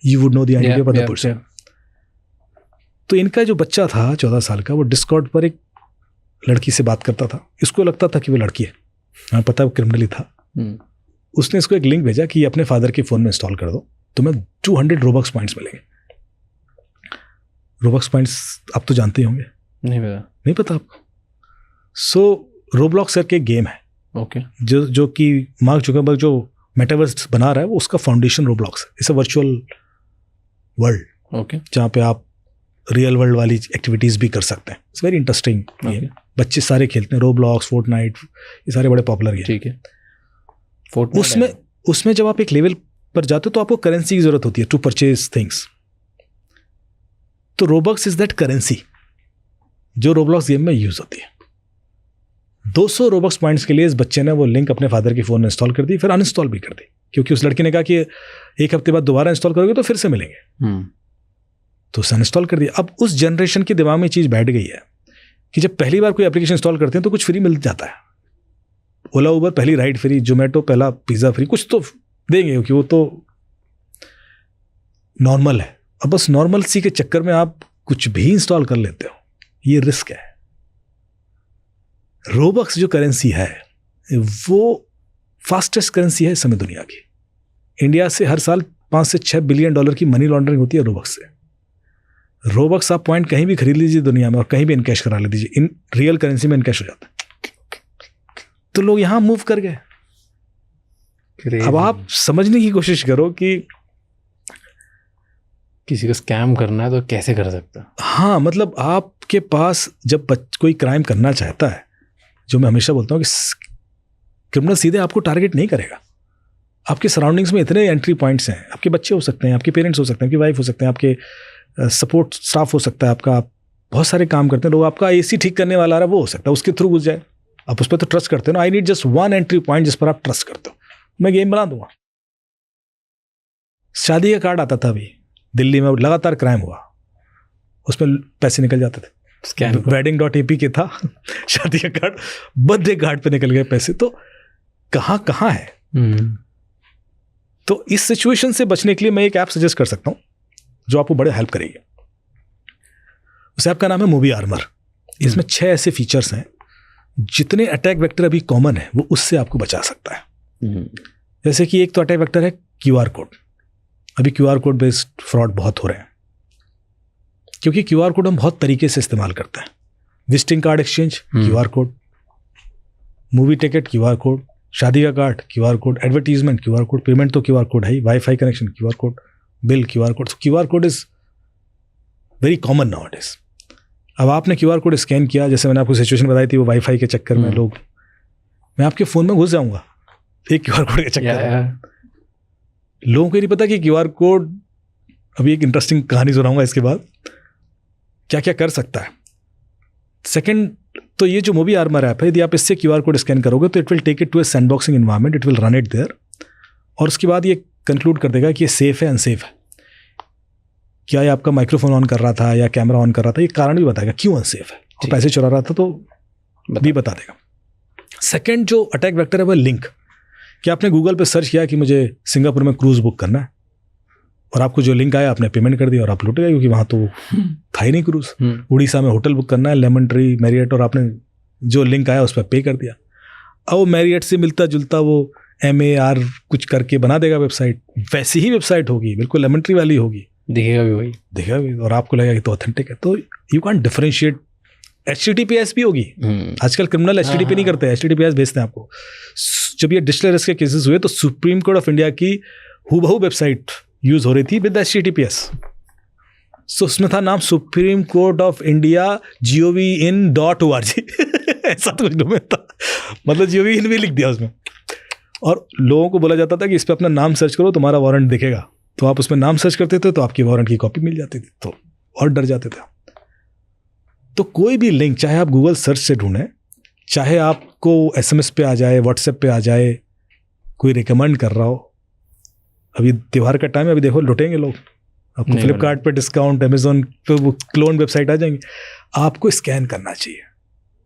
you would know the identity of other person. तो इनका जो बच्चा था 14 साल का, वो Discord पर एक लड़की से बात करता था। इसको लगता था कि वो लड़की है, हमें पता वो क्रिमिनल ही था। उसने इसको एक लिंक भेजा कि अपने फादर के फ़ोन में इंस्टॉल कर दो, तुम्हें 200 रोबक्स पॉइंट्स मिलेंगे। रोबक्स पॉइंट्स आप तो जानते ही होंगे। नहीं पता आपको? सो रोब्लॉक्स करके एक गेम है, ओके, जो कि मार्क जुकरबर्ग जो मेटावर्स बना रहा है, वो उसका फाउंडेशन रोब्लॉक्स है। It's a virtual world, okay, जहाँ पे आप रियल वर्ल्ड वाली एक्टिविटीज़ भी कर सकते हैं। It's very interesting game. बच्चे सारे खेलते हैं, रोब्लॉक्स, फोर्टनाइट, ये सारे बड़े पॉपुलर गेम। ठीक है। उसमें जब आप एक लेवल पर जाते हो तो आपको करेंसी की जरूरत होती है टू परचेज थिंग्स। तो रोबक्स इज दैट करेंसी जो रोब्लॉक्स गेम में यूज होती है। 200 रोबक्स पॉइंट्स के लिए इस बच्चे ने वो लिंक अपने फादर के फ़ोन में इंस्टॉल कर दी, फिर अनइंस्टॉल भी कर दी, क्योंकि उस लड़की ने कहा कि एक हफ्ते बाद दोबारा इंस्टॉल करोगे तो फिर से मिलेंगे। तो उसे अनइंस्टॉल कर दिया। अब उस जनरेशन के दिमाग में चीज़ बैठ गई है कि जब पहली बार कोई एप्लीकेशन इंस्टॉल करते हैं तो कुछ फ्री मिल जाता है। ओला उबर पहली राइड फ्री, जोमेटो पहला पिज़्ज़ा फ्री, कुछ तो देंगे क्योंकि वो तो नॉर्मल है। अब बस नॉर्मल सी के चक्कर में आप कुछ भी इंस्टॉल कर लेते हो, ये रिस्क है। रोबक्स जो करेंसी है वो फास्टेस्ट करेंसी है इस समय दुनिया की। इंडिया से हर साल 5 से 6 बिलियन डॉलर की मनी लॉन्ड्रिंग होती है रोबक्स से। रोबक्स आप पॉइंट कहीं भी खरीद लीजिए दुनिया में और कहीं भी इनकैश करा ले दीजिए, इन रियल करेंसी में इनकैश हो जाता है। तो लोग यहां मूव कर गए। अब आप समझने की कोशिश करो कि किसी को स्कैम करना है तो कैसे कर सकता है। हाँ, मतलब आपके पास जब कोई क्राइम करना चाहता है, जो मैं हमेशा बोलता हूँ कि क्रिमिनल सीधे आपको टारगेट नहीं करेगा। आपके सराउंडिंग्स में इतने एंट्री पॉइंट्स हैं, आपके बच्चे हो सकते हैं, आपके पेरेंट्स हो सकते हैं, आपकी वाइफ हो सकते हैं, आपके सपोर्ट स्टाफ हो सकता है आपका, आप बहुत सारे काम करते हैं लोग, आपका एसी ठीक करने वाला आ रहा है वो हो सकता है, उसके थ्रू घुस जाए, आप उस पर तो ट्रस्ट करते हो ना। I need just one entry point जिस पर आप ट्रस्ट करते हो, मैं गेम बना दूंगा। शादी का कार्ड आता था अभी दिल्ली में, लगातार क्राइम हुआ, उसमें पैसे निकल जाते थे, wedding.ap के था शादी का कार्ड, बर्थडे कार्ड पे निकल गए पैसे, तो कहाँ कहाँ है। तो इस सिचुएशन से बचने के लिए मैं एक ऐप सजेस्ट कर सकता हूँ जो आपको बड़े हेल्प करेगी। उस ऐप का नाम है मूवी आर्मर। इसमें 6 ऐसे फीचर्स हैं, जितने अटैक वेक्टर अभी कॉमन है वो उससे आपको बचा सकता है। जैसे कि एक तो अटैक वेक्टर है QR कोड। अभी QR कोड बेस्ड फ्रॉड बहुत हो रहे हैं, क्योंकि QR कोड हम बहुत तरीके से इस्तेमाल करते हैं। Visiting card exchange QR code, movie ticket QR code, शादी का card QR code, advertisement QR code, payment तो QR कोड है ही, wifi connection QR code, bill QR code. QR code is very common now it is. अब आपने QR code scan किया, जैसे मैंने आपको सिचुएशन बताई थी वो वाईफाई के चक्कर में लोग, मैं आपके फ़ोन में घुस जाऊंगा एक QR कोड के चक्कर में। लोगों को नहीं पता कि QR कोड, अभी एक इंटरेस्टिंग कहानी सुनाऊंगा इसके बाद, क्या क्या कर सकता है। सेकंड, तो ये जो मूवी आर्मर ऐप है, यदि आप इससे QR कोड स्कैन करोगे तो it will take it to a sandboxing environment, it will run it there, और उसके बाद ये कंक्लूड कर देगा कि ये सेफ है अनसेफ है। क्या ये आपका माइक्रोफोन ऑन कर रहा था या कैमरा ऑन कर रहा था, ये कारण भी बताएगा क्यों अनसेफ है, और पैसे चुरा रहा था तो भी बता देगा। सेकंड जो अटैक वेक्टर है वो लिंक। कि आपने गूगल पे सर्च किया कि मुझे सिंगापुर में क्रूज बुक करना है, और आपको जो लिंक आया आपने पेमेंट कर दिया और आप लुट गए, क्योंकि वहाँ तो था ही नहीं क्रूज। उड़ीसा में होटल बुक करना है, लेमन ट्री, मैरियट, और आपने जो लिंक आया उस पर पे कर दिया। अब वो मैरियट से मिलता जुलता वो MAR कुछ करके बना देगा वेबसाइट, वैसी ही वेबसाइट होगी, बिल्कुल लेमन ट्री वाली होगी, दिखेगा भी वही, दिखेगा भी, और आपको लगेगा कि तो ऑथेंटिक है। तो यू कैन डिफरेंशिएट। HTTPS भी होगी, आजकल क्रिमिनल HTTP नहीं करते, HTTPS भेजते हैं आपको। जब ये डिजिटल अरेस्ट के केसेस हुए तो सुप्रीम कोर्ट ऑफ इंडिया की हूबहू वेबसाइट यूज हो रही थी विद HTTPS। सो उसमें था नाम supreme court of India gov.in.org ऐसा तो कुछ डोमेन था, मतलब gov.in भी लिख दिया उसमें, और लोगों को बोला जाता था कि इस पर अपना नाम सर्च करो तुम्हारा वारंट दिखेगा, तो आप उसमें नाम सर्च करते थे तो आपकी वारंट की कॉपी मिल जाती थी, तो और डर जाते थे। तो कोई भी लिंक, चाहे आप गूगल सर्च से ढूंढें, चाहे आपको SMS पे आ जाए, व्हाट्सएप पे आ जाए, कोई रिकमेंड कर रहा हो। अभी त्यौहार का टाइम है, अभी देखो लुटेंगे लोग, आपको फ्लिपकार्ट पे डिस्काउंट, अमेजोन पे वो क्लोन वेबसाइट आ जाएंगे। आपको स्कैन करना चाहिए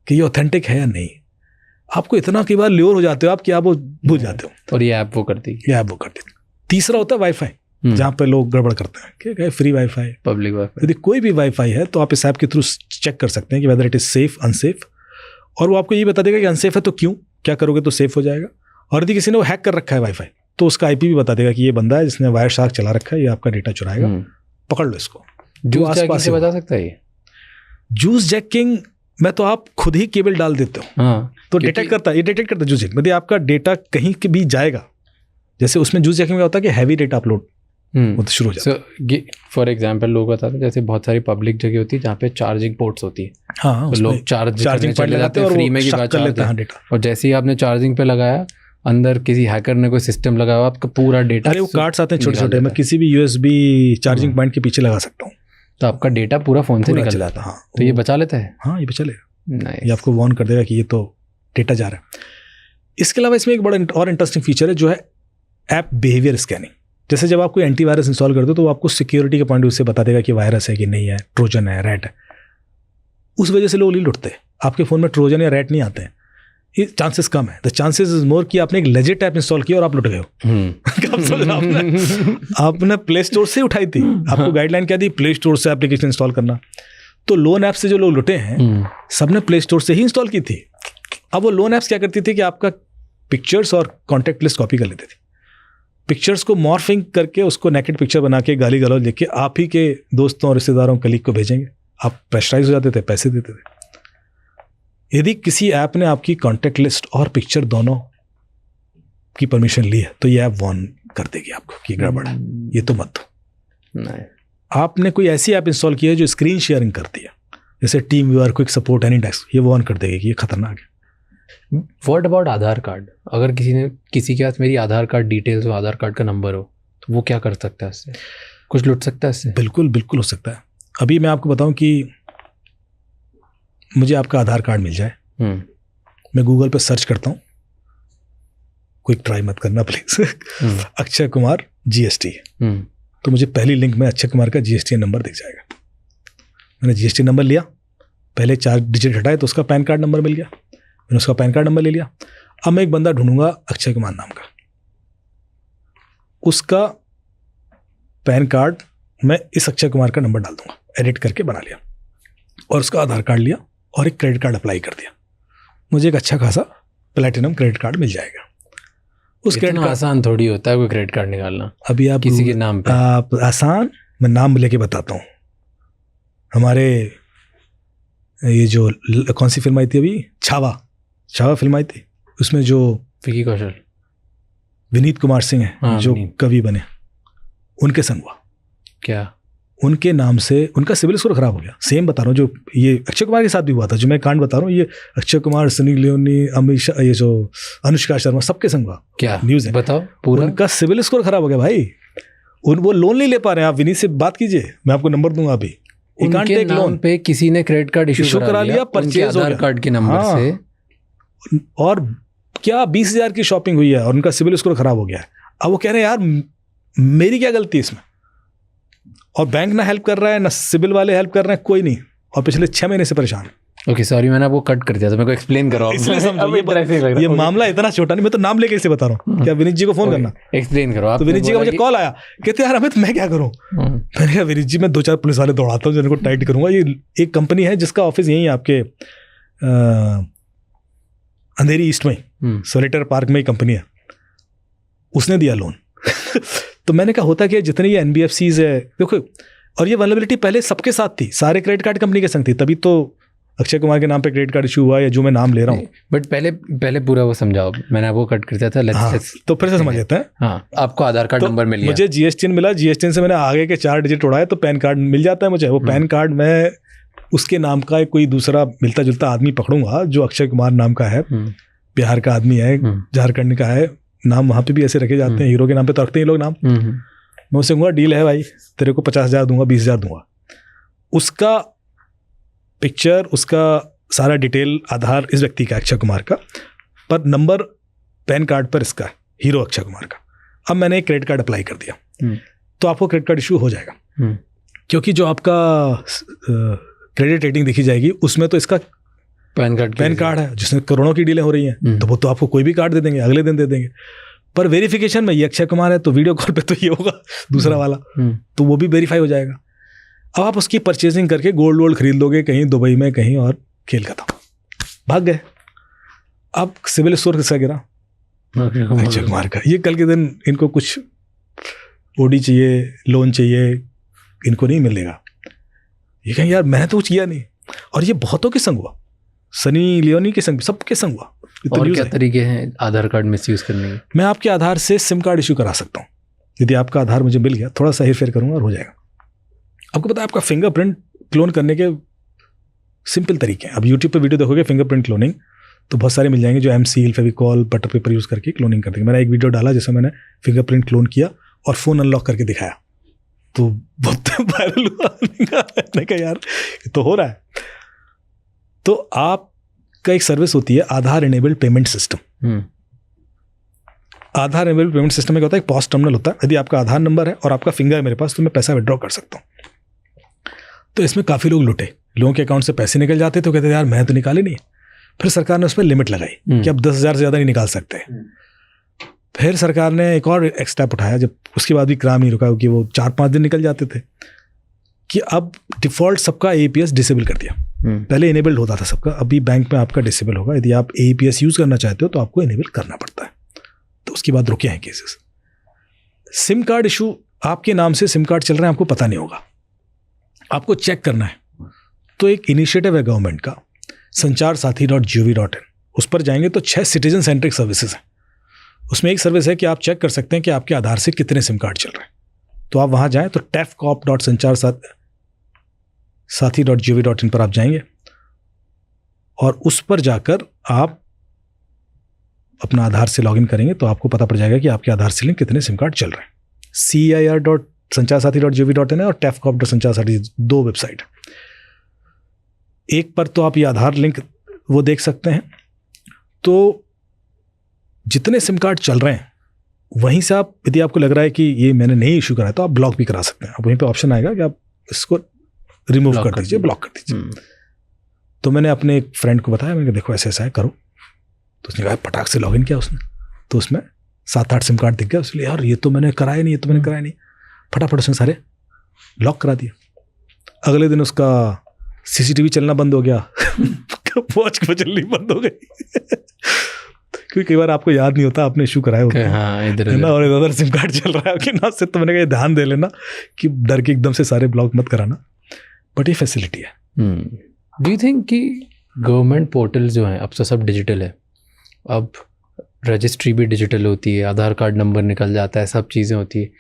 कि ये ऑथेंटिक है या नहीं। आपको इतना कई बार ल्योर हो जाते हो आप कि आप वो भूल जाते हो, और ये ऐप वो करती है। तीसरा होता है वाईफाई, जहाँ पे लोग गड़बड़ करते हैं, क्या है फ्री वाईफाई, पब्लिक वाईफाई। यदि कोई भी वाईफाई है तो आप इस ऐप के थ्रू चेक कर सकते हैं कि whether it is safe unsafe, और वो आपको ये बता देगा कि अनसेफ है तो क्यों, क्या करोगे तो सेफ हो जाएगा। और यदि किसी ने वो हैक कर रखा है वाईफाई, तो उसका IP भी बता देगा कि ये बंदा है जिसने वायर शार्क चला रखा है, ये आपका डेटा चुराएगा, पकड़ लो इसको। जूस जैकिंग से बता सकता है ये? जूस जैकिंग में तो आप खुद ही केबल डाल देते हो, तो डिटेक्ट करता है, ये डिटेक्ट करता है जूस जैकिंग। यदि आपका डेटा कहीं के भी जाएगा, जैसे उसमें जूस जैकिंग में होता है कि हैवी डेटा अपलोड वो तो शुरू हो जाता है। फॉर एग्जाम्पल लोग बताते हैं, जैसे बहुत सारी पब्लिक जगह होती है जहाँ पे चार्जिंग पोर्ट्स होती है, हाँ, तो लोग चार्जिंग चले जाते हैं फ्री में, की बात करते हैं, और जैसे ही आपने चार्जिंग पे लगाया, अंदर किसी हैकर ने कोई सिस्टम लगाया, आपका पूरा डेटा, अरे वो कार्ड्स आते हैं छोटे छोटे, मैं किसी भी USB चार्जिंग पॉइंट के पीछे लगा सकता हूँ, तो आपका डेटा पूरा फोन से निकल जाता है। हाँ, तो ये बचा लेता है। हाँ, ये बचा लेगा, ये आपको वार्न कर देगा कि ये तो डेटा जा रहा है। इसके अलावा इसमें एक बड़ा और इंटरेस्टिंग फीचर है जो है ऐप बिहेवियर स्कैनिंग। जैसे जब आप कोई एंटीवायरस इंस्टॉल करते हो तो वो आपको सिक्योरिटी के पॉइंट ऑफ व्यू से बता देगा कि वायरस है कि नहीं है, ट्रोजन है, रैट है। उस वजह से लोग नहीं लुटते, आपके फ़ोन में ट्रोजन या रैट नहीं आते हैं, ये चांसेस कम है। द चांसेस इज मोर कि आपने एक लेजिट ऐप इंस्टॉल किया और आप लुट गए हो। आपने प्ले स्टोर से उठाई थी, आपको गाइडलाइन क्या दी, प्ले स्टोर से एप्लीकेशन इंस्टॉल करना। तो लोन ऐप से जो लोग लुटे हैं सबने प्ले स्टोर से ही इंस्टॉल की थी। अब वो लोन ऐप्स क्या करती थी कि आपका पिक्चर्स और कॉन्टैक्ट लिस्ट कॉपी कर लेते थे, पिक्चर्स को मॉर्फिंग करके उसको नेकेड पिक्चर बना के गाली गलौज लिख के आप ही के दोस्तों और रिश्तेदारों कलीग को भेजेंगे। आप प्रेशराइज हो जाते थे, पैसे देते थे। यदि किसी ऐप ने आपकी कॉन्टैक्ट लिस्ट और पिक्चर दोनों की परमिशन ली है तो ये ऐप वार्न कर देगी आपको कि गड़बड़ है, ये तो मत दो। आपने कोई ऐसी ऐप इंस्टॉल की है जो स्क्रीन शेयरिंग करती है, जैसे team viewer, quick support, AnyDesk, ये वार्न कर देगी कि ये खतरनाक है। What about Aadhaar card? अगर किसी के पास मेरी आधार कार्ड डिटेल्स हो, आधार कार्ड का नंबर हो, तो वो क्या कर सकता है उससे? कुछ लुट सकता है इससे? बिल्कुल बिल्कुल हो सकता है। अभी मैं आपको बताऊं कि मुझे आपका आधार कार्ड मिल जाए, मैं गूगल पे सर्च करता हूं, कोई ट्राई मत करना प्लीज, अक्षय कुमार GST, तो मुझे पहली लिंक में अक्षय कुमार का GST नंबर दिख जाएगा। मैंने GST नंबर लिया, पहले 4 डिजिट हटाए तो उसका पैन कार्ड नंबर मिल गया, मैंने उसका पैन कार्ड नंबर ले लिया। अब मैं एक बंदा ढूंढूंगा अक्षय कुमार नाम का, उसका पैन कार्ड मैं इस अक्षय कुमार का नंबर डाल दूंगा, एडिट करके बना लिया, और उसका आधार कार्ड लिया और एक क्रेडिट कार्ड अप्लाई कर दिया, मुझे एक अच्छा खासा प्लैटिनम क्रेडिट कार्ड मिल जाएगा। उस क्रेडिट कार्ड आसान थोड़ी होता है कोई क्रेडिट कार्ड निकालना। अभी आप किसी के नाम पे आप आसान, मैं नाम लेके बताता हूँ। हमारे ये जो कौन सी फिल्म आई थी अभी, छावा फिल्म आई थी, उसमें जो विकी कौशल, विनीत कुमार सिंह है, हाँ, जो विनीत। कवि बने, उनके संग हुआ। क्या उनके नाम से उनका सिविल स्कोर खराब हो गया। सेम बता रहा हूँ, जो ये अक्षय कुमार के साथ भी हुआ था, जो मैं कांड बता रहा हूँ, ये अक्षय कुमार, सनी लियोनी, अमीषा, ये जो अनुष्का शर्मा, सबके संग हुआ। क्या न्यूज़ है, बताओ पूरा। उनका सिविल स्कोर खराब हो गया भाई, वो लोन नहीं ले पा रहे हैं। आप विनीत से बात कीजिए, मैं आपको नंबर दूंगा अभी। उनके नाम पे किसी ने क्रेडिट कार्ड इशू करा लिया, परचेज आधार कार्ड के नंबर से, और क्या 20,000 की शॉपिंग हुई है और उनका सिविल स्कोर खराब हो गया है। अब वो कह रहे हैं यार मेरी क्या गलती है इसमें, और बैंक ना हेल्प कर रहा है, ना सिविल वाले हेल्प कर रहे हैं, कोई नहीं, और पिछले 6 महीने से परेशान। ओके सॉरी, मैंने आपको कट कर दिया था, मेरे को एक्सप्लेन करो आप। इसलिए समझो ये मामला इतना छोटा नहीं, मैं तो नाम लेके इसे बता रहा हूँ। क्या विनीत जी को फोन करना, एक्सप्लेन करो आप। तो विनीत जी का मुझे कॉल आया, कहते यार अमित मैं क्या करूँ। मैंने कहा विनीत जी मैं 2-4 पुलिस वाले दौड़ाता हूँ जिनको टाइट करूंगा। ये एक कंपनी है जिसका ऑफिस यही है आपके अंधेरी ईस्ट में, सोलेटर पार्क में कंपनी है, उसने दिया लोन। तो मैंने कहा होता कि जितने ये NBFCs है देखो, और ये वल्नरेबिलिटी पहले सबके साथ थी, सारे क्रेडिट कार्ड कंपनी के संग थी, तभी तो अक्षय कुमार के नाम पे क्रेडिट कार्ड इशू हुआ, या जो मैं नाम ले रहा हूँ। बट पहले पूरा वो समझाओ, मैंने आपको कट कर दिया था। हाँ, तो फिर से समझ लेते हैं। हाँ, आपको आधार कार्ड नंबर मिल गया, मुझे GST मिला, GST से मैंने आगे के 4 डिजिट उड़ाए तो पैन कार्ड मिल जाता है मुझे। वो पैन कार्ड मैं उसके नाम का कोई दूसरा मिलता जुलता आदमी पकड़ूंगा जो अक्षय कुमार नाम का है, बिहार का आदमी है, झारखंड का है, नाम वहाँ पे भी ऐसे रखे जाते हैं, हीरो के नाम पे तो रखते हैं लोग नाम। मैं उससे कहूँगा डील है भाई, तेरे को 50,000 दूंगा, 20,000 दूंगा, उसका पिक्चर, उसका सारा डिटेल, आधार इस व्यक्ति का अक्षय कुमार का, पर नंबर पैन कार्ड पर इसका हीरो अक्षय कुमार का। अब मैंने एक क्रेडिट कार्ड अप्लाई कर दिया, तो आपको क्रेडिट कार्ड इशू हो जाएगा, क्योंकि जो आपका क्रेडिट रेटिंग देखी जाएगी उसमें तो इसका पैन कार्ड है, जिसमें करोड़ों की डीलें हो रही हैं, तो वो तो आपको कोई भी कार्ड दे देंगे, अगले दिन दे देंगे। पर वेरिफिकेशन में ये अक्षय कुमार है तो वीडियो कॉल पे तो ये होगा दूसरा वाला, तो वो भी वेरीफाई हो जाएगा। अब आप उसकी परचेजिंग करके गोल्ड वोल्ड खरीद लोगे कहीं दुबई में कहीं, और खेल खत्म, भाग गए। अब सिविल स्कोर किसका गिरा? अक्षय कुमार का। ये कल के दिन इनको कुछ ओडी चाहिए, लोन चाहिए, इनको नहीं मिलेगा। ये कहें यार मैंने तो कुछ किया नहीं, और ये बहुतों के संग हुआ, सनी लियोनी के संग, सबके संग हुआ। और क्या तरीके हैं आधार कार्ड मिसयूज करने के? मैं आपके आधार से सिम कार्ड इशू करा सकता हूँ। यदि आपका आधार मुझे मिल गया, थोड़ा सा हेर फेर करूँगा और हो जाएगा। आपको पता है आपका फिंगरप्रिंट क्लोन करने के सिंपल तरीके हैं। अब यूट्यूब पे वीडियो देखोगे फिंगरप्रिंट क्लोनिंग, तो बहुत सारे मिल जाएंगे जो M-Seal, Fevicol, butter paper use करके क्लोनिंग कर देंगे। मैंने एक वीडियो डाला जिसमें मैंने फिंगरप्रिंट क्लोन किया और फ़ोन अनलॉक करके दिखाया, तो बहुत वायरल हुआ। मैंने कहा यार ये तो हो रहा है। तो आपका एक सर्विस होती है आधार इनेबल्ड पेमेंट सिस्टम। आधार इनेबल्ड पेमेंट सिस्टम में क्या होता है, एक पॉस टर्मिनल होता है। यदि आपका आधार नंबर है और आपका फिंगर है मेरे पास, तो मैं पैसा विड्रॉ कर सकता हूँ। तो इसमें काफ़ी लोग लुटे, लोगों के अकाउंट से पैसे निकल जाते, तो कहते यार मैं तो निकाले नहीं। फिर सरकार ने उस पर लिमिट लगाई कि अब 10,000 से ज़्यादा नहीं निकाल सकते। फिर सरकार ने एक और स्टेप उठाया, जब उसके बाद भी क्राइम नहीं रुका, क्योंकि वो 4-5 दिन निकल जाते थे, कि अब डिफ़ॉल्ट सबका APS डिसेबल कर दिया। पहले इनेबल्ड होता था सबका, अभी बैंक में आपका डिसेबल होगा। यदि आप APS यूज़ करना चाहते हो तो आपको इनेबल करना पड़ता है। तो उसके बाद रुके हैं केसेस। सिम कार्ड इशू, आपके नाम से सिम कार्ड चल रहे हैं, आपको पता नहीं होगा, आपको चेक करना है। तो एक इनिशिएटिव है गवर्नमेंट का, sancharsaathi.gov.in, उस पर जाएंगे तो 6 सिटीजन सेंट्रिक सर्विसेज हैं। उसमें एक सर्विस है कि आप चेक कर सकते हैं कि आपके आधार से कितने सिम कार्ड चल रहे हैं। तो आप वहाँ जाएं तो tefcop.sancharsaathi.gov.in पर आप जाएंगे, और उस पर जाकर आप अपना आधार से लॉगिन करेंगे तो आपको पता पड़ जाएगा कि आपके आधार से लिंक कितने सिम कार्ड चल रहे हैं। CIR www.sancharsati.gov.in है और tefcop.sancharsati, 2 वेबसाइट। एक पर तो आप ये आधार लिंक वो देख सकते हैं, तो जितने सिम कार्ड चल रहे हैं वहीं से आप, यदि आपको लग रहा है कि ये मैंने नहीं इशू करा है तो आप ब्लॉक भी करा सकते हैं। अब वहीं पे ऑप्शन आएगा कि आप इसको रिमूव कर दीजिए, ब्लॉक कर दीजिए। तो मैंने अपने एक फ्रेंड को बताया, मैंने कहा देखो ऐसा ऐसा है, करो। तो उसने कहा फटाक से लॉगिन किया उसने, तो उसमें 7-8 सिम कार्ड दिख गया। इसलिए यार ये तो मैंने कराया नहीं, ये तो मैंने कराया नहीं, फटाफट उसने सारे लॉक करा दिया। अगले दिन उसका CCTV चलना बंद हो गया, वॉच चलनी बंद हो गई क्योंकि कई बार आपको याद नहीं होता आपने इशू कराया होता है, इधर और इधर सिम कार्ड चल रहा है कि ना से। तो मैंने कहा ध्यान दे लेना कि डर के एकदम से सारे ब्लॉक मत कराना, बट ये फैसिलिटी है। डू यू थिंक कि गवर्नमेंट पोर्टल जो हैं अब तो सब डिजिटल है, अब रजिस्ट्री भी डिजिटल होती है, आधार कार्ड नंबर निकल जाता है, सब चीज़ें होती है।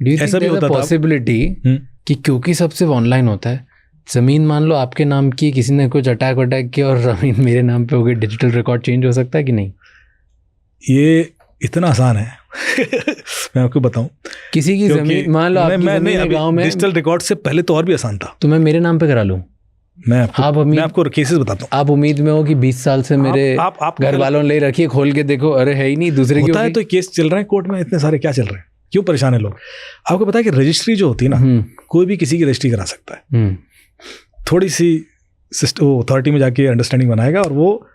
Do you think there is a possibility कि क्योंकि सब सिर्फ ऑनलाइन होता है, ज़मीन मान लो आपके नाम की, किसी ने कुछ अटैक किया और ज़मीन मेरे नाम पे हो गई, डिजिटल रिकॉर्ड चेंज हो सकता है कि नहीं? ये इतना आसान है मैं आपको बताऊं, किसी की ज़मीन मान लो आपकी ज़मीन है गांव में, डिजिटल रिकॉर्ड से पहले तो और भी आसान था। तो मैं मेरे नाम पे करा लूँ, मैं आपको केसेस बताता हूँ। आप उम्मीद में हो कि 20 साल से मेरे घर वालों ने ले रखी है, खोल के देखो अरे है ही नहीं, दूसरे की होता है। तो केस चल रहे हैं कोर्ट में, इतने सारे क्या चल रहे हैं, क्यों परेशान है लोग? आपको पता है कि रजिस्ट्री जो होती है ना, कोई भी किसी की रजिस्ट्री करा सकता है। थोड़ी सी अथॉरिटी में जाके अंडरस्टैंडिंग बनाएगा और वो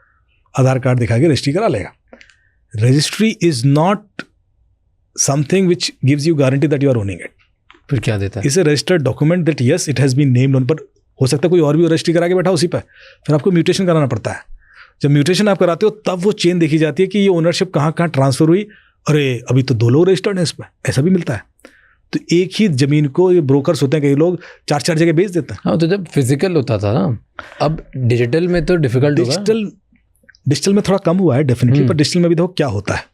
आधार कार्ड दिखा के रजिस्ट्री करा लेगा। Registry is not something which gives you guarantee that you are owning it. फिर क्या देता है? It's a registered document that yes it has been named on, पर हो सकता है कोई और भी रजिस्ट्री करा के बैठा उसी पर, फिर आपको म्यूटेशन कराना पड़ता है। जब म्यूटेशन आप कराते हो तब वो चेन देखी जाती है कि ये ओनरशिप कहाँ कहाँ ट्रांसफर हुई, अरे अभी तो 2 लोग रजिस्टर्ड हैं इस पर, ऐसा भी मिलता है। तो एक ही जमीन को ये ब्रोकर्स होते हैं, कई लोग 4-4 जगह बेच देते हैं। हाँ, तो जब फिजिकल होता था ना, अब डिजिटल में तो डिफिकल्ट होगा। डिजिटल में थोड़ा कम हुआ है डेफिनेटली, पर डिजिटल में भी देखो क्या होता है।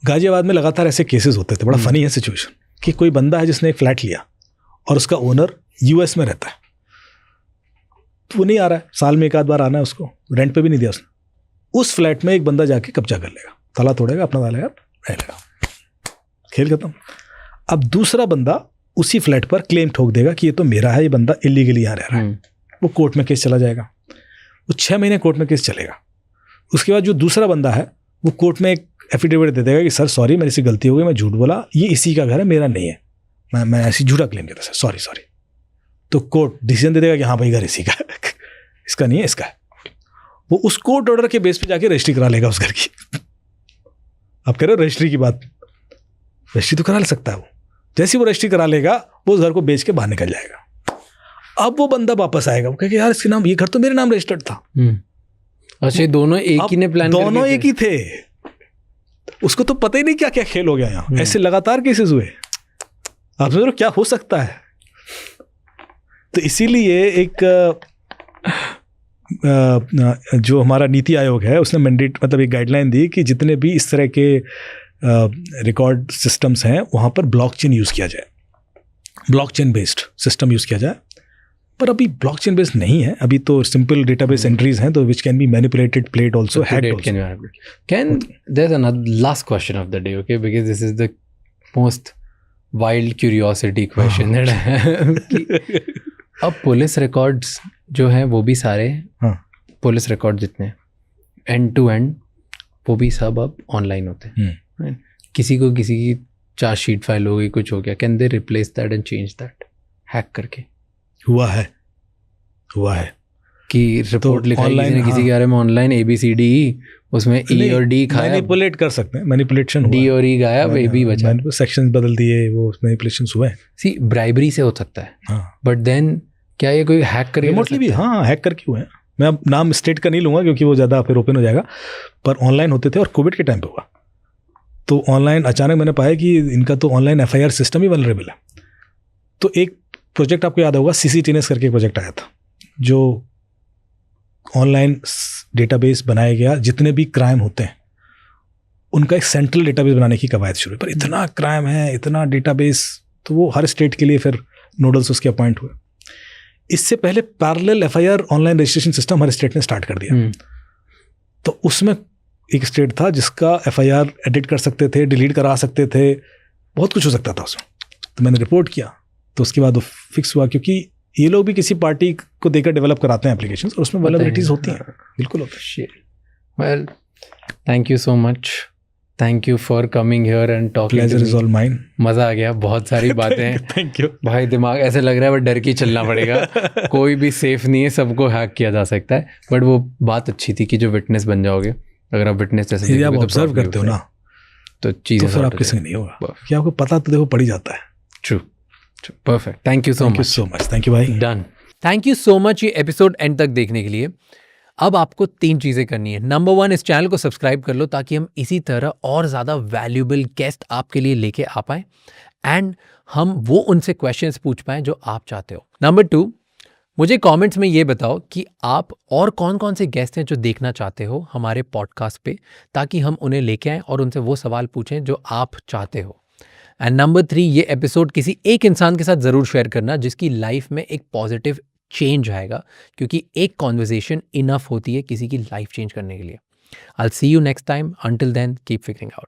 गाजियाबाद में लगातार ऐसे केसेस होते थे, बड़ा फनी है सिचुएशन, कि कोई बंदा है जिसने एक फ्लैट लिया और उसका ओनर US में रहता है, तो वो नहीं आ रहा है, साल में 1 आध बार आना है उसको, रेंट पे भी नहीं दिया उसने। उस फ्लैट में एक बंदा जाके कब्जा कर लेगा, ताला तोड़ेगा, अपना डालेगा, रहेगा, खेल खत्म। अब दूसरा बंदा उसी फ्लैट पर क्लेम ठोक देगा कि ये तो मेरा है, ये बंदा इलीगली यहाँ रह रहा है। वो कोर्ट में केस चला जाएगा, वो 6 महीने कोर्ट में केस चलेगा। उसके बाद जो दूसरा बंदा है वो कोर्ट में एक एफिडेविट दे देगा कि सर सॉरी मेरे से गलती हो गई, मैं झूठ बोला, ये इसी का घर है, मेरा नहीं है, मैं ऐसी झूठा क्लेम करता सर, सॉरी। तो कोर्ट डिसीजन दे देगा कि हाँ भाई घर इसी का इसका नहीं है, इसका है। वो उस कोर्ट ऑर्डर के बेस पे जाके रजिस्ट्री करा लेगा उस घर की। आप कह रहे हो रजिस्ट्री की बात, रजिस्ट्री तो करा ले सकता है वो। जैसे वो रजिस्ट्री करा लेगा वो उस घर को बेच के बाहर निकल जाएगा। अब वो बंदा वापस आएगा, वो कहेगा यार इसके नाम, ये घर तो मेरे नाम रजिस्टर्ड था। अच्छा, दोनों एक ही ने प्लान, दोनों एक ही थे, उसको तो पता ही नहीं क्या क्या खेल हो गया यहाँ। ऐसे लगातार केसेस हुए, आप समझ रहे हो क्या हो सकता है। तो इसीलिए एक जो हमारा नीति आयोग है उसने मैंडेट, मतलब एक गाइडलाइन दी कि जितने भी इस तरह के रिकॉर्ड सिस्टम्स हैं वहाँ पर ब्लॉकचेन यूज़ किया जाए, ब्लॉकचेन बेस्ड सिस्टम यूज़ किया जाए। पर अभी ब्लॉकचेन बेस्ड नहीं है, अभी तो सिंपल डेटाबेस एंट्रीज हैं, तो which can be manipulated, played also, hacked also. Can there is another last question of the day, okay, because this is the most wild curiosity question that I have. अब police records जो हैं वो भी सारे, police record जितने end to end वो भी सब अब ऑनलाइन होते हैं। किसी को किसी की चार्जशीट फाइल हो गई, कुछ हो गया, can they replace that and change that hack करके? हुआ है कि रिपोर्ट लिखाई किसी ने किसी के बारे में ऑनलाइन ABCD, उसमें E और D खाया, मैनिपुलेट कर सकते हैं, मैनिपुलेशन D और E गायब, A B बचा, सेक्शंस बदल दिए, वो मैनिपुलेशन हुए। सी ब्राइबरी से हो सकता है, बट देन क्या ये कोई हैक करके रिमोटली भी? हाँ, हैक करके हुए हैं। मैं अब नाम स्टेट का नहीं लूँगा क्योंकि वो ज़्यादा फिर ओपन हो जाएगा, पर ऑनलाइन होते थे और कोविड के टाइम पे हुआ। तो ऑनलाइन अचानक मैंने पाया कि इनका तो ऑनलाइन FIR सिस्टम ही वल्नरेबल है। तो एक प्रोजेक्ट आपको याद होगा, CCTNS करके एक प्रोजेक्ट आया था, जो ऑनलाइन डेटाबेस बनाया गया, जितने भी क्राइम होते हैं उनका एक सेंट्रल डेटाबेस बनाने की कवायद शुरू। पर इतना क्राइम है, इतना डेटाबेस, तो वो हर स्टेट के लिए फिर नोडल्स उसके अपॉइंट हुए। इससे पहले parallel FIR online registration system हर स्टेट ने स्टार्ट कर दिया। तो उसमें एक स्टेट था जिसका FIR एडिट कर सकते थे, डिलीट करा सकते थे, बहुत कुछ हो सकता था उसमें। तो मैंने रिपोर्ट किया, तो उसके बाद वो फिक्स हुआ, क्योंकि ये लोग भी किसी पार्टी को देकर डेवलप कराते हैं एप्लीकेशंस, और उसमें वल्नरेबिलिटीज होती हैं, बिल्कुल होती है। Well, thank you so much, thank you for coming here and talking. Pleasure is all mine. मज़ा आ गया, बहुत सारी बातें हैं। थैंक यू भाई, दिमाग ऐसे लग रहा है बट डर के चलना पड़ेगा। कोई भी सेफ नहीं है, सबको हैक किया जा सकता है। बट वो बात अच्छी थी कि जो विटनेस बन जाओगे, अगर आप विटनेस जैसे यदि आप ऑब्जर्व करते हो ना, तो चीज़ें तो फिर आपके संग नहीं होगा, कि आपको पता तो देखो पड़ ही जाता है। True, perfect, thank you so much. Thank you भाई। Done. Thank you so much ये एपिसोड एंड तक देखने के लिए। अब आपको 3 चीज़ें करनी है। नंबर 1, इस चैनल को सब्सक्राइब कर लो ताकि हम इसी तरह और ज़्यादा वैल्यूएबल गेस्ट आपके लिए लेके आ पाएँ एंड हम वो उनसे क्वेश्चंस पूछ पाएँ जो आप चाहते हो। नंबर 2, मुझे कमेंट्स में ये बताओ कि आप और कौन कौन से गेस्ट हैं जो देखना चाहते हो हमारे पॉडकास्ट पे, ताकि हम उन्हें लेके आएँ और उनसे वो सवाल पूछें जो आप चाहते हो। एंड नंबर 3, ये एपिसोड किसी एक इंसान के साथ ज़रूर शेयर करना जिसकी लाइफ में एक पॉजिटिव चेंज आएगा, क्योंकि एक कॉन्वर्जेशन इनफ होती है किसी की लाइफ चेंज करने के लिए। I will see you next time. Until then, keep figuring out.